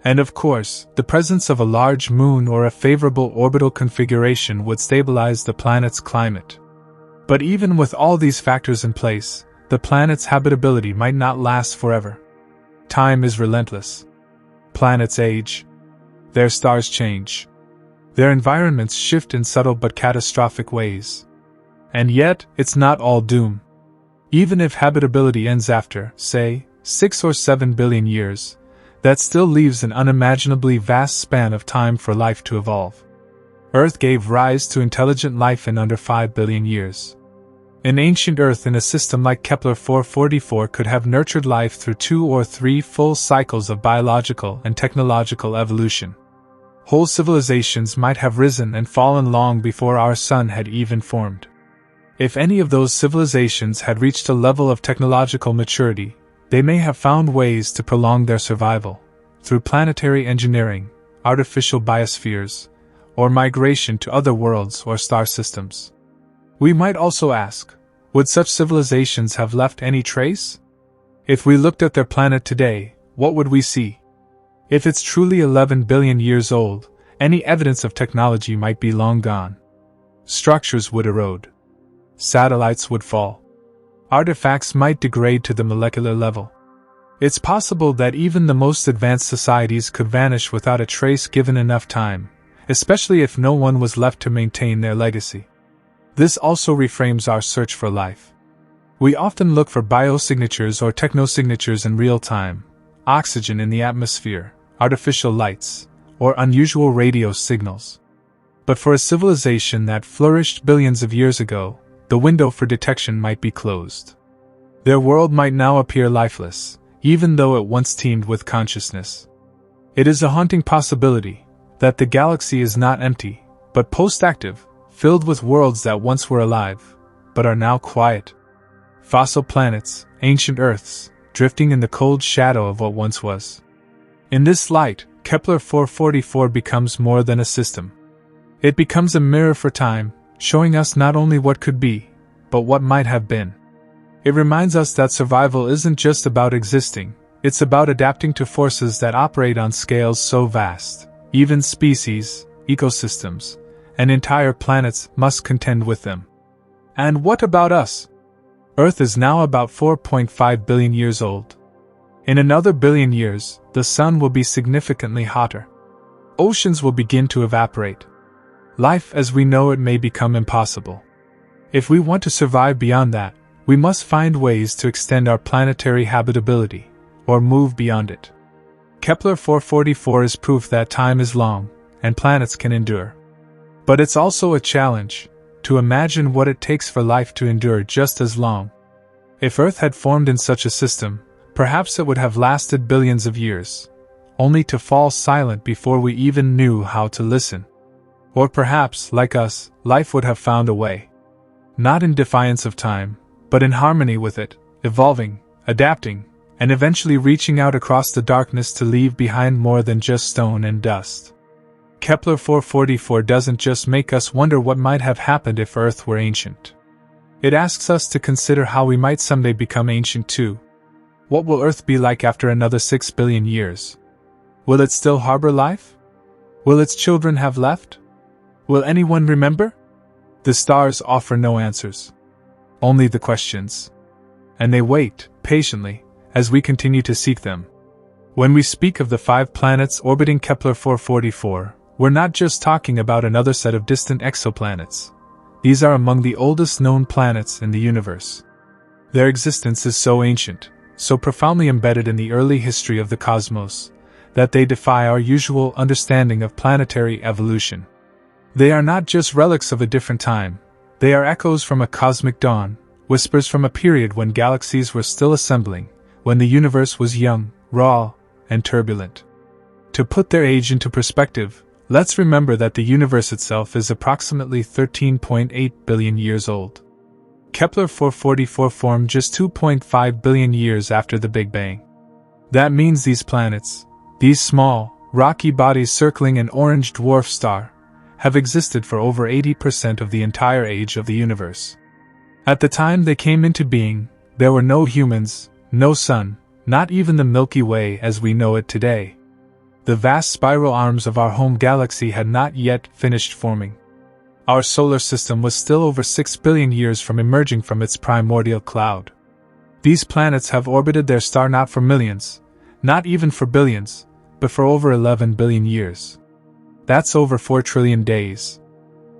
Speaker 1: And of course, the presence of a large moon or a favorable orbital configuration would stabilize the planet's climate. But even with all these factors in place, the planet's habitability might not last forever. Time is relentless. Planets age. Their stars change. Their environments shift in subtle but catastrophic ways. And yet, it's not all doom. Even if habitability ends after, say, 6 or 7 billion years, that still leaves an unimaginably vast span of time for life to evolve. Earth gave rise to intelligent life in under 5 billion years. An ancient Earth in a system like Kepler 444 could have nurtured life through 2 or 3 full cycles of biological and technological evolution. Whole civilizations might have risen and fallen long before our Sun had even formed. If any of those civilizations had reached a level of technological maturity, they may have found ways to prolong their survival, through planetary engineering, artificial biospheres, or migration to other worlds or star systems. We might also ask, would such civilizations have left any trace? If we looked at their planet today, what would we see? If it's truly 11 billion years old, any evidence of technology might be long gone. Structures would erode. Satellites would fall. Artifacts might degrade to the molecular level. It's possible that even the most advanced societies could vanish without a trace given enough time, especially if no one was left to maintain their legacy. This also reframes our search for life. We often look for biosignatures or technosignatures in real time, oxygen in the atmosphere, artificial lights, or unusual radio signals. But for a civilization that flourished billions of years ago, the window for detection might be closed. Their world might now appear lifeless, even though it once teemed with consciousness. It is a haunting possibility that the galaxy is not empty, but post-active, filled with worlds that once were alive, but are now quiet. Fossil planets, ancient Earths, drifting in the cold shadow of what once was. In this light, Kepler 444 becomes more than a system. It becomes a mirror for time, showing us not only what could be, but what might have been. It reminds us that survival isn't just about existing, it's about adapting to forces that operate on scales so vast, even species, ecosystems, and entire planets must contend with them. And what about us? Earth is now about 4.5 billion years old. In another billion years, the Sun will be significantly hotter. Oceans will begin to evaporate. Life as we know it may become impossible. If we want to survive beyond that, we must find ways to extend our planetary habitability, or move beyond it. Kepler 444 is proof that time is long, and planets can endure. But it's also a challenge, to imagine what it takes for life to endure just as long. If Earth had formed in such a system, perhaps it would have lasted billions of years, only to fall silent before we even knew how to listen. Or perhaps, like us, life would have found a way. Not in defiance of time, but in harmony with it, evolving, adapting, and eventually reaching out across the darkness to leave behind more than just stone and dust. Kepler 444 doesn't just make us wonder what might have happened if Earth were ancient. It asks us to consider how we might someday become ancient too. What will Earth be like after another 6 billion years? Will it still harbor life? Will its children have left? Will anyone remember? The stars offer no answers. Only the questions. And they wait, patiently, as we continue to seek them. When we speak of the 5 planets orbiting Kepler 444, we're not just talking about another set of distant exoplanets. These are among the oldest known planets in the universe. Their existence is so ancient, so profoundly embedded in the early history of the cosmos, that they defy our usual understanding of planetary evolution. They are not just relics of a different time, they are echoes from a cosmic dawn, whispers from a period when galaxies were still assembling, when the universe was young, raw, and turbulent. To put their age into perspective, let's remember that the universe itself is approximately 13.8 billion years old. Kepler 444 formed just 2.5 billion years after the Big Bang. That means these planets, these small, rocky bodies circling an orange dwarf star, have existed for over 80% of the entire age of the universe. At the time they came into being, there were no humans, no sun, not even the Milky Way as we know it today. The vast spiral arms of our home galaxy had not yet finished forming. Our solar system was still over 6 billion years from emerging from its primordial cloud. These planets have orbited their star not for millions, not even for billions, but for over 11 billion years. That's over 4 trillion days.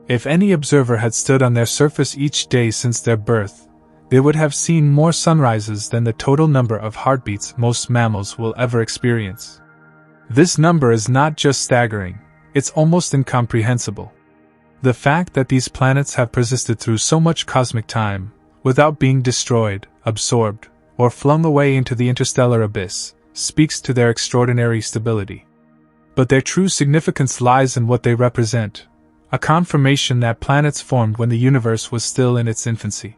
Speaker 1: If any observer had stood on their surface each day since their birth, they would have seen more sunrises than the total number of heartbeats most mammals will ever experience. This number is not just staggering, it's almost incomprehensible. The fact that these planets have persisted through so much cosmic time, without being destroyed, absorbed, or flung away into the interstellar abyss, speaks to their extraordinary stability. But their true significance lies in what they represent, a confirmation that planets formed when the universe was still in its infancy.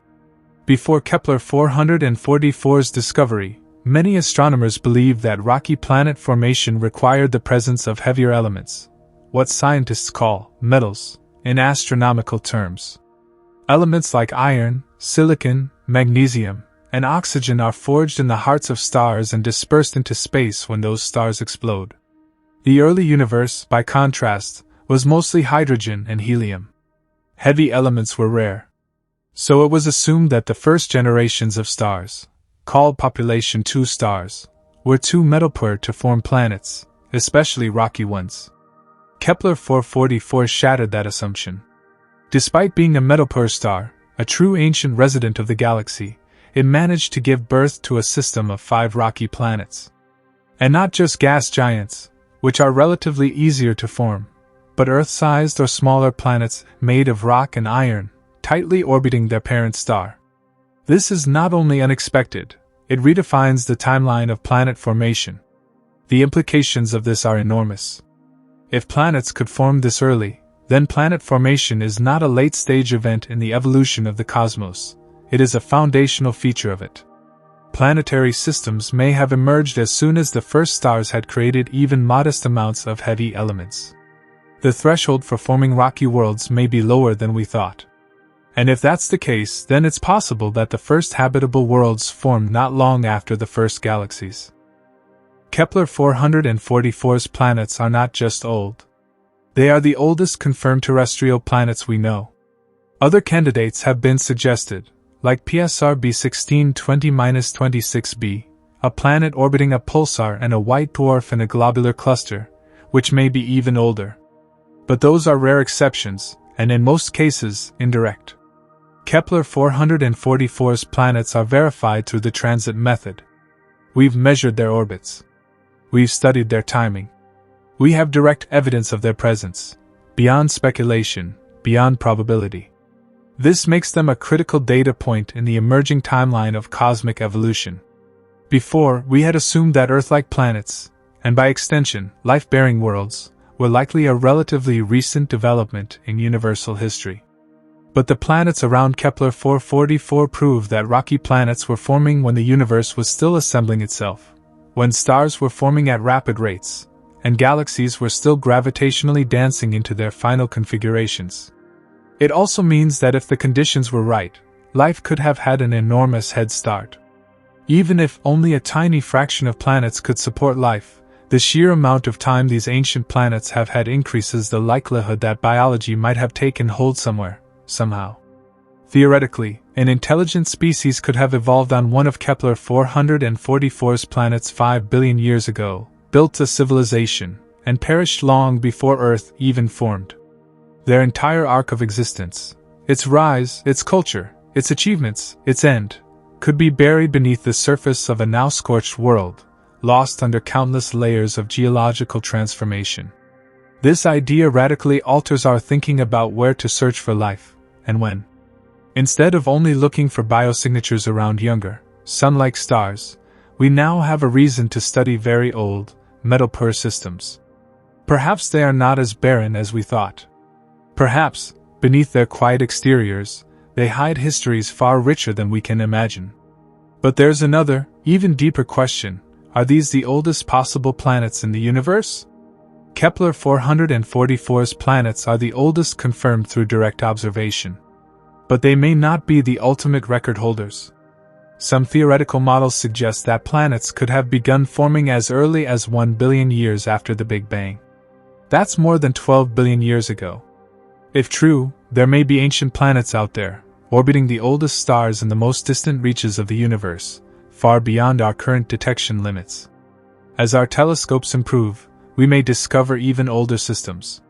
Speaker 1: Before Kepler 444's discovery, many astronomers believed that rocky planet formation required the presence of heavier elements, what scientists call metals, in astronomical terms. Elements like iron, silicon, magnesium, and oxygen are forged in the hearts of stars and dispersed into space when those stars explode. The early universe, by contrast, was mostly hydrogen and helium. Heavy elements were rare. So it was assumed that the first generations of stars, called population 2 stars, were too metal-poor to form planets, especially rocky ones. Kepler 444 shattered that assumption. Despite being a metal-poor star, a true ancient resident of the galaxy, it managed to give birth to a system of 5 rocky planets. And not just gas giants, which are relatively easier to form, but Earth-sized or smaller planets made of rock and iron, tightly orbiting their parent star. This is not only unexpected, it redefines the timeline of planet formation. The implications of this are enormous. If planets could form this early, then planet formation is not a late-stage event in the evolution of the cosmos, it is a foundational feature of it. Planetary systems may have emerged as soon as the first stars had created even modest amounts of heavy elements. The threshold for forming rocky worlds may be lower than we thought. And if that's the case, then it's possible that the first habitable worlds formed not long after the first galaxies. Kepler 444's planets are not just old. They are the oldest confirmed terrestrial planets we know. Other candidates have been suggested, like PSR B1620-26b, a planet orbiting a pulsar and a white dwarf in a globular cluster, which may be even older. But those are rare exceptions, and in most cases, indirect. Kepler 444's planets are verified through the transit method. We've measured their orbits. We've studied their timing. We have direct evidence of their presence, beyond speculation, beyond probability. This makes them a critical data point in the emerging timeline of cosmic evolution. Before, we had assumed that Earth-like planets, and by extension, life-bearing worlds, were likely a relatively recent development in universal history. But the planets around Kepler 444 prove that rocky planets were forming when the universe was still assembling itself, when stars were forming at rapid rates, and galaxies were still gravitationally dancing into their final configurations. It also means that if the conditions were right, life could have had an enormous head start. Even if only a tiny fraction of planets could support life, the sheer amount of time these ancient planets have had increases the likelihood that biology might have taken hold somewhere, somehow. Theoretically, an intelligent species could have evolved on one of Kepler 444's planets 5 billion years ago, built a civilization, and perished long before Earth even formed. Their entire arc of existence, its rise, its culture, its achievements, its end, could be buried beneath the surface of a now scorched world, lost under countless layers of geological transformation. This idea radically alters our thinking about where to search for life, and when. Instead of only looking for biosignatures around younger, sun-like stars, we now have a reason to study very old, metal-poor systems. Perhaps they are not as barren as we thought. Perhaps, beneath their quiet exteriors, They hide histories far richer than we can imagine. But there's another, even deeper question. Are these the oldest possible planets in the universe? Kepler 444's planets are the oldest confirmed through direct observation. But they may not be the ultimate record holders. Some theoretical models suggest that planets could have begun forming as early as 1 billion years after the Big Bang. That's more than 12 billion years ago. If true, there may be ancient planets out there, orbiting the oldest stars in the most distant reaches of the universe, far beyond our current detection limits. As our telescopes improve, we may discover even older systems.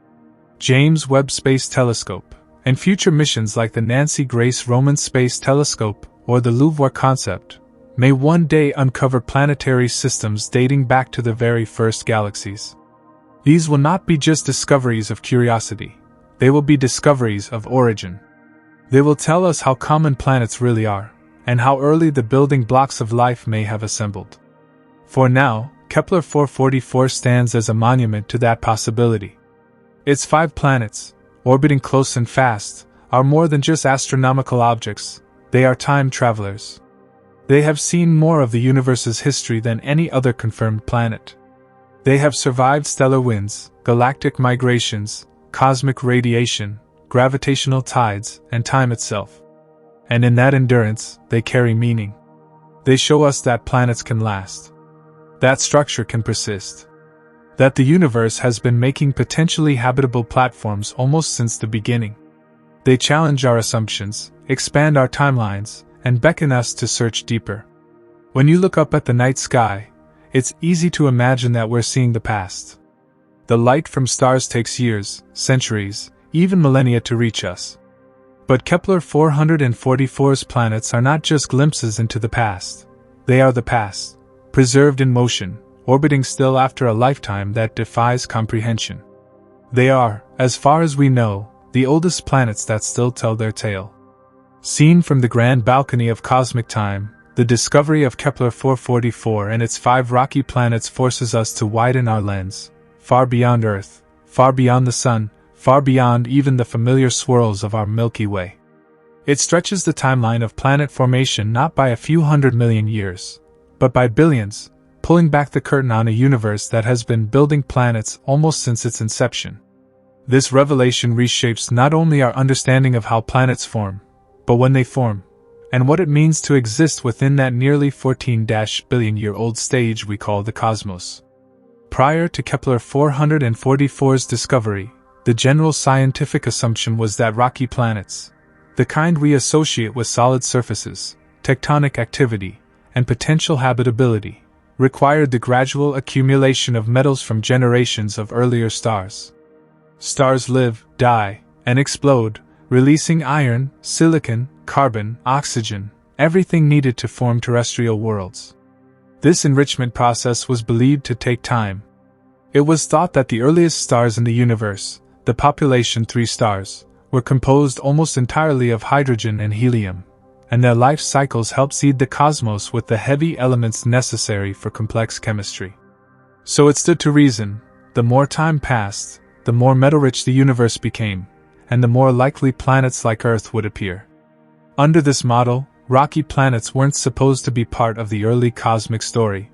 Speaker 1: James Webb Space Telescope, and future missions like the Nancy Grace Roman Space Telescope or the Louvre Concept, may one day uncover planetary systems dating back to the very first galaxies. These will not be just discoveries of curiosity, they will be discoveries of origin. They will tell us how common planets really are, and how early the building blocks of life may have assembled. For now, Kepler 444 stands as a monument to that possibility. Its 5 planets, orbiting close and fast, are more than just astronomical objects, they are time travelers. They have seen more of the universe's history than any other confirmed planet. They have survived stellar winds, galactic migrations, cosmic radiation, gravitational tides, and time itself. And in that endurance, they carry meaning. They show us that planets can last. That structure can persist. That the universe has been making potentially habitable platforms almost since the beginning. They challenge our assumptions, expand our timelines, and beckon us to search deeper. When you look up at the night sky, it's easy to imagine that we're seeing the past. The light from stars takes years, centuries, even millennia to reach us. But Kepler 444's planets are not just glimpses into the past. They are the past, preserved in motion, orbiting still after a lifetime that defies comprehension. They are, as far as we know, the oldest planets that still tell their tale. Seen from the grand balcony of cosmic time, the discovery of Kepler 444 and its 5 rocky planets forces us to widen our lens, far beyond Earth, far beyond the Sun, far beyond even the familiar swirls of our Milky Way. It stretches the timeline of planet formation not by a few 100 million years, but by billions, pulling back the curtain on a universe that has been building planets almost since its inception. This revelation reshapes not only our understanding of how planets form, but when they form, and what it means to exist within that nearly 14-billion-year-old stage we call the cosmos. Prior to Kepler 444's discovery, the general scientific assumption was that rocky planets, the kind we associate with solid surfaces, tectonic activity, and potential habitability, required the gradual accumulation of metals from generations of earlier stars. Stars live, die, and explode, releasing iron, silicon, carbon, oxygen, everything needed to form terrestrial worlds. This enrichment process was believed to take time. It was thought that the earliest stars in the universe, the population 3 stars, were composed almost entirely of hydrogen and helium, and their life cycles helped seed the cosmos with the heavy elements necessary for complex chemistry. So it stood to reason, the more time passed, the more metal-rich the universe became, and the more likely planets like Earth would appear. Under this model, rocky planets weren't supposed to be part of the early cosmic story.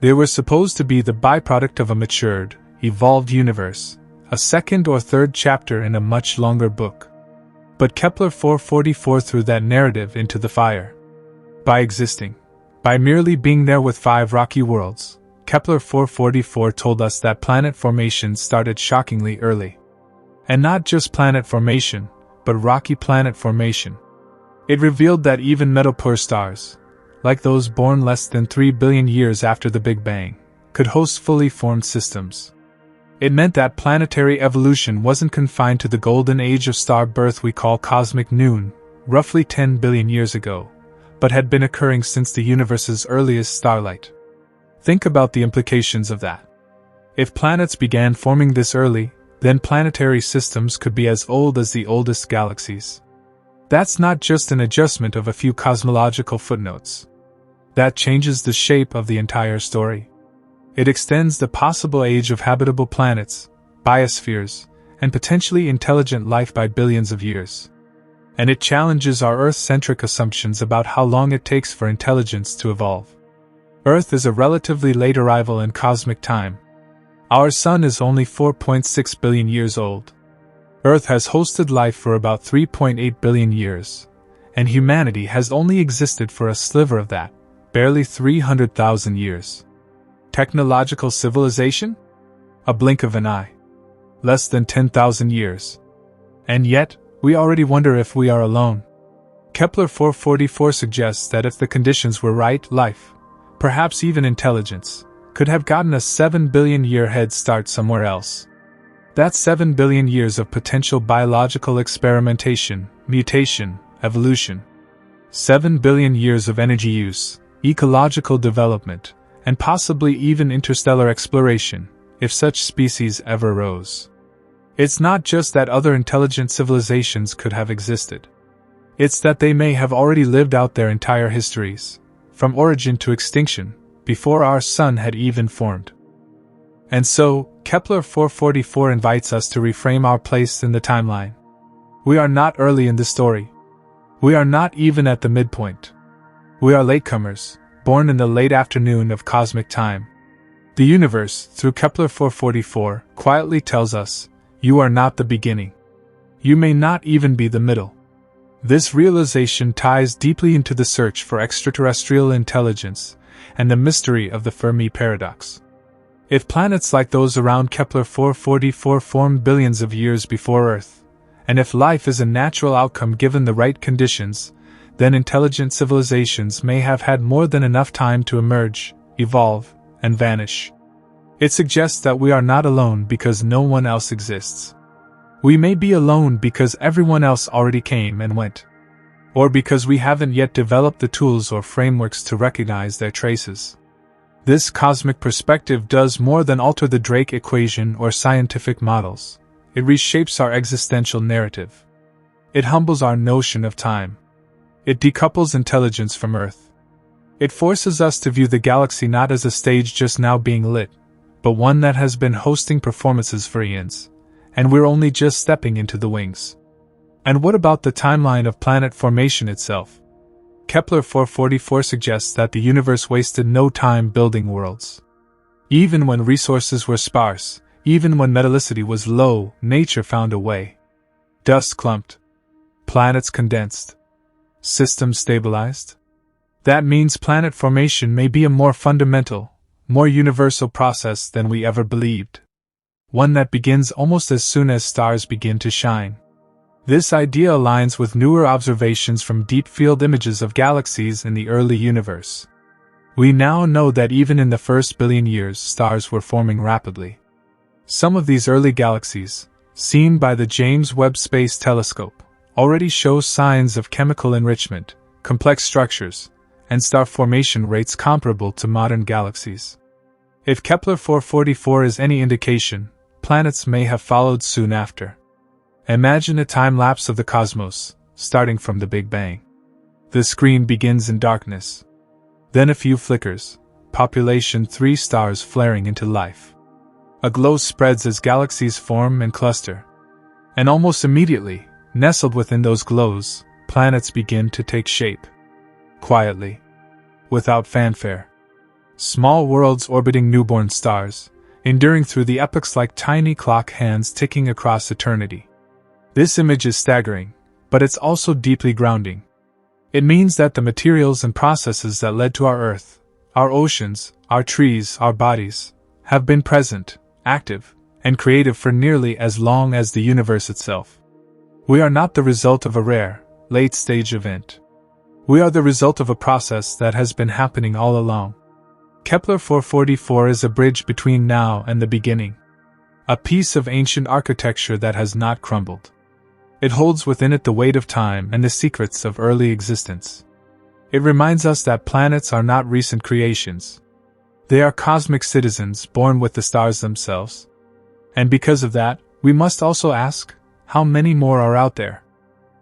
Speaker 1: They were supposed to be the byproduct of a matured, evolved universe, a second or third chapter in a much longer book. But Kepler 444 threw that narrative into the fire. By existing, by merely being there with 5 rocky worlds, Kepler 444 told us that planet formation started shockingly early. And not just planet formation, but rocky planet formation. It revealed that even metal-poor stars, like those born less than 3 billion years after the Big Bang, could host fully formed systems. It meant that planetary evolution wasn't confined to the golden age of star birth we call cosmic noon, roughly 10 billion years ago, but had been occurring since the universe's earliest starlight. Think about the implications of that. If planets began forming this early, then planetary systems could be as old as the oldest galaxies. That's not just an adjustment of a few cosmological footnotes. That changes the shape of the entire story. It extends the possible age of habitable planets, biospheres, and potentially intelligent life by billions of years. And it challenges our Earth-centric assumptions about how long it takes for intelligence to evolve. Earth is a relatively late arrival in cosmic time. Our Sun is only 4.6 billion years old. Earth has hosted life for about 3.8 billion years, and humanity has only existed for a sliver of that, barely 300,000 years. Technological civilization? A blink of an eye. Less than 10,000 years. And yet, we already wonder if we are alone. Kepler 444 suggests that if the conditions were right, life, perhaps even intelligence, could have gotten a 7 billion year head start somewhere else. That's 7 billion years of potential biological experimentation, mutation, evolution. 7 billion years of energy use, ecological development, and possibly even interstellar exploration, if such species ever rose. It's not just that other intelligent civilizations could have existed. It's that they may have already lived out their entire histories, from origin to extinction, before our Sun had even formed. And so, Kepler 444 invites us to reframe our place in the timeline. We are not early in the story. We are not even at the midpoint. We are latecomers, born in the late afternoon of cosmic time. The universe, through Kepler 444, quietly tells us, you are not the beginning. You may not even be the middle. This realization ties deeply into the search for extraterrestrial intelligence and the mystery of the Fermi paradox. If planets like those around Kepler 444 formed billions of years before Earth, and if life is a natural outcome given the right conditions, then intelligent civilizations may have had more than enough time to emerge, evolve, and vanish. It suggests that we are not alone because no one else exists. We may be alone because everyone else already came and went. Or because we haven't yet developed the tools or frameworks to recognize their traces. This cosmic perspective does more than alter the Drake equation or scientific models. It reshapes our existential narrative. It humbles our notion of time. It decouples intelligence from Earth. It forces us to view the galaxy not as a stage just now being lit, but one that has been hosting performances for eons, and we're only just stepping into the wings. And what about the timeline of planet formation itself? Kepler 444 suggests that the universe wasted no time building worlds. Even when resources were sparse, even when metallicity was low, nature found a way. Dust clumped. Planets condensed. Systems stabilized. That means planet formation may be a more fundamental, more universal process than we ever believed. One that begins almost as soon as stars begin to shine. This idea aligns with newer observations from deep field images of galaxies in the early universe. We now know that even in the first billion years, stars were forming rapidly. Some of these early galaxies, seen by the James Webb Space Telescope, already show signs of chemical enrichment, complex structures, and star formation rates comparable to modern galaxies. If Kepler 444 is any indication, planets may have followed soon after. Imagine a time-lapse of the cosmos, starting from the Big Bang. The screen begins in darkness. Then a few flickers, population 3 stars flaring into life. A glow spreads as galaxies form and cluster. And almost immediately, nestled within those glows, planets begin to take shape. Quietly. Without fanfare. Small worlds orbiting newborn stars, enduring through the epochs like tiny clock hands ticking across eternity. This image is staggering, but it's also deeply grounding. It means that the materials and processes that led to our Earth, our oceans, our trees, our bodies, have been present, active, and creative for nearly as long as the universe itself. We are not the result of a rare, late-stage event. We are the result of a process that has been happening all along. Kepler 444 is a bridge between now and the beginning. A piece of ancient architecture that has not crumbled. It holds within it the weight of time and the secrets of early existence. It reminds us that planets are not recent creations. They are cosmic citizens born with the stars themselves. And because of that, we must also ask, how many more are out there?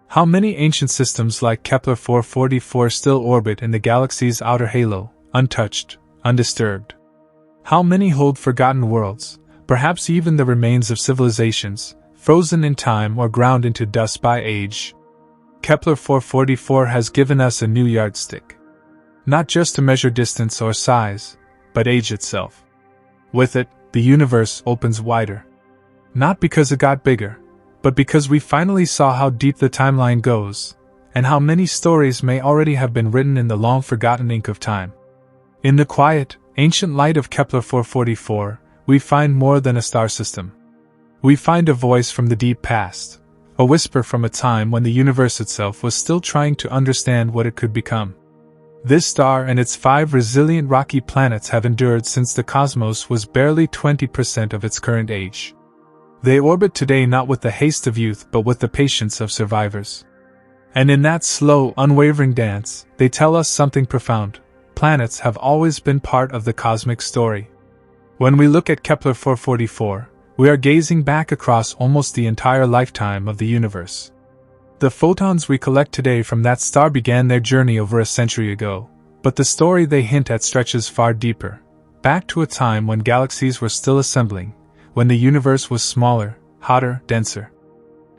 Speaker 1: How many ancient systems like Kepler 444 still orbit in the galaxy's outer halo, untouched, undisturbed? How many hold forgotten worlds, perhaps even the remains of civilizations, frozen in time or ground into dust by age? Kepler 444 has given us a new yardstick. Not just to measure distance or size, but age itself. With it, the universe opens wider. Not because it got bigger, but because we finally saw how deep the timeline goes, and how many stories may already have been written in the long-forgotten ink of time. In the quiet, ancient light of Kepler 444, we find more than a star system. We find a voice from the deep past, a whisper from a time when the universe itself was still trying to understand what it could become. This star and its 5 resilient rocky planets have endured since the cosmos was barely 20% of its current age. They orbit today not with the haste of youth but with the patience of survivors. And in that slow, unwavering dance, they tell us something profound. Planets have always been part of the cosmic story. When we look at Kepler 444, we are gazing back across almost the entire lifetime of the universe. The photons we collect today from that star began their journey over a century ago, but the story they hint at stretches far deeper, back to a time when galaxies were still assembling, when the universe was smaller, hotter, denser.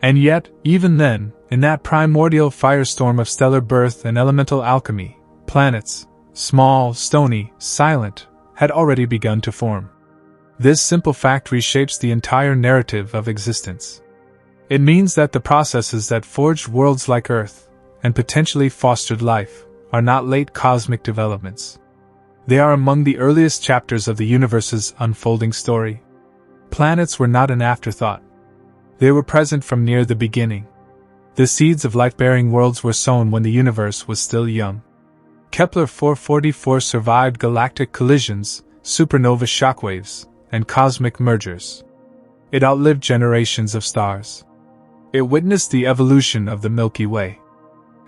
Speaker 1: And yet, even then, in that primordial firestorm of stellar birth and elemental alchemy, planets, small, stony, silent, had already begun to form. This simple fact reshapes the entire narrative of existence. It means that the processes that forged worlds like Earth, and potentially fostered life, are not late cosmic developments. They are among the earliest chapters of the universe's unfolding story. Planets were not an afterthought. They were present from near the beginning. The seeds of life-bearing worlds were sown when the universe was still young. Kepler 444 survived galactic collisions, supernova shockwaves, and cosmic mergers. It outlived generations of stars. It witnessed the evolution of the Milky Way.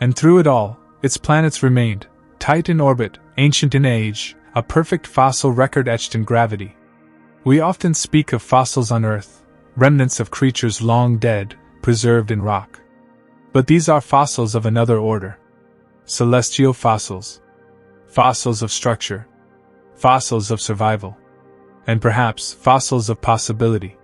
Speaker 1: And through it all, its planets remained, tight in orbit, ancient in age, a perfect fossil record etched in gravity. We often speak of fossils on Earth, remnants of creatures long dead, preserved in rock. But these are fossils of another order. Celestial fossils. Fossils of structure. Fossils of survival. And perhaps fossils of possibility.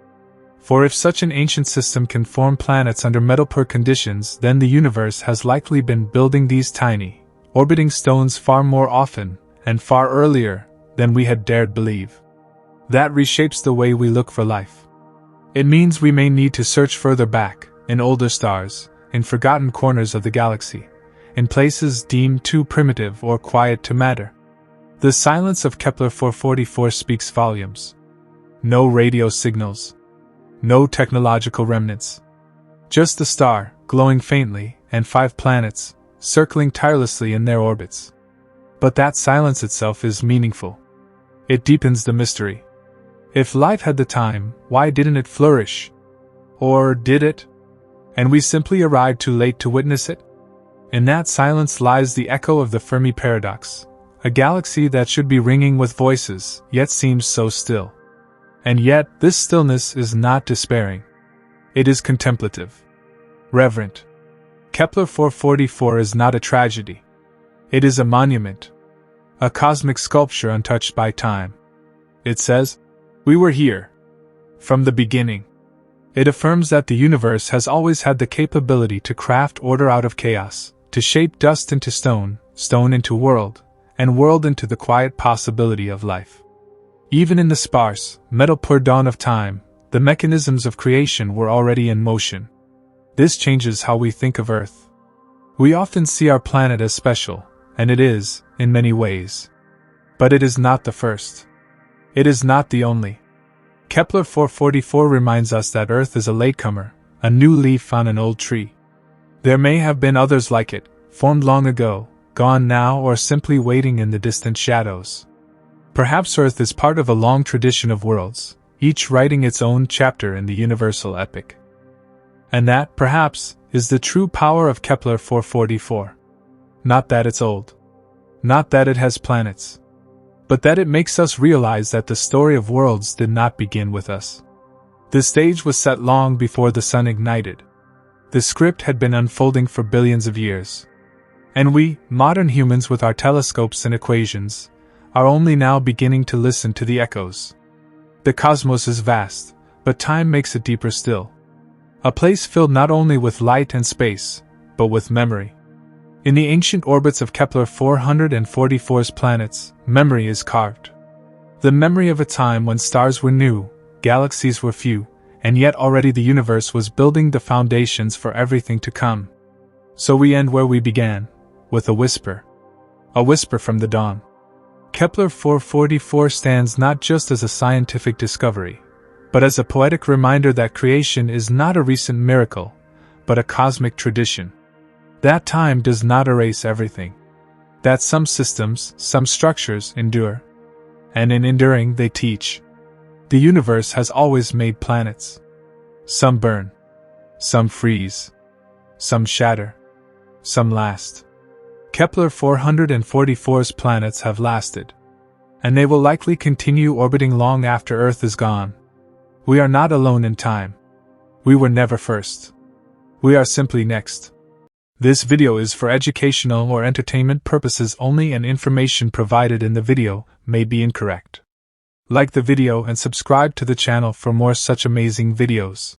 Speaker 1: For if such an ancient system can form planets under metal-poor conditions, then the universe has likely been building these tiny, orbiting stones far more often, and far earlier, than we had dared believe. That reshapes the way we look for life. It means we may need to search further back, in older stars, in forgotten corners of the galaxy, in places deemed too primitive or quiet to matter. The silence of Kepler 444 speaks volumes. No radio signals. No technological remnants. Just the star, glowing faintly, and 5 planets, circling tirelessly in their orbits. But that silence itself is meaningful. It deepens the mystery. If life had the time, why didn't it flourish? Or did it? And we simply arrived too late to witness it? In that silence lies the echo of the Fermi paradox, a galaxy that should be ringing with voices, yet seems so still. And yet, this stillness is not despairing. It is contemplative. Reverent. Kepler 444 is not a tragedy. It is a monument. A cosmic sculpture untouched by time. It says, "We were here. From the beginning." It affirms that the universe has always had the capability to craft order out of chaos, to shape dust into stone, stone into world, and world into the quiet possibility of life. Even in the sparse, metal-poor dawn of time, the mechanisms of creation were already in motion. This changes how we think of Earth. We often see our planet as special, and it is, in many ways. But it is not the first. It is not the only. Kepler 444 reminds us that Earth is a latecomer, a new leaf on an old tree. There may have been others like it, formed long ago, gone now, or simply waiting in the distant shadows. Perhaps Earth is part of a long tradition of worlds, each writing its own chapter in the universal epic. And that, perhaps, is the true power of Kepler 444. Not that it's old. Not that it has planets. But that it makes us realize that the story of worlds did not begin with us. The stage was set long before the sun ignited. The script had been unfolding for billions of years. And we, modern humans with our telescopes and equations, are only now beginning to listen to the echoes. The cosmos is vast, but time makes it deeper still. A place filled not only with light and space, but with memory. In the ancient orbits of Kepler 444's planets, memory is carved. The memory of a time when stars were new, galaxies were few, and yet already the universe was building the foundations for everything to come. So we end where we began, with a whisper. A whisper from the dawn. Kepler 444 stands not just as a scientific discovery, but as a poetic reminder that creation is not a recent miracle, but a cosmic tradition. That time does not erase everything. That some systems, some structures endure. And in enduring they teach. The universe has always made planets. Some burn. Some freeze. Some shatter. Some last. Kepler 444's planets have lasted. And they will likely continue orbiting long after Earth is gone. We are not alone in time. We were never first. We are simply next. This video is for educational or entertainment purposes only, and information provided in the video may be incorrect. Like the video and subscribe to the channel for more such amazing videos.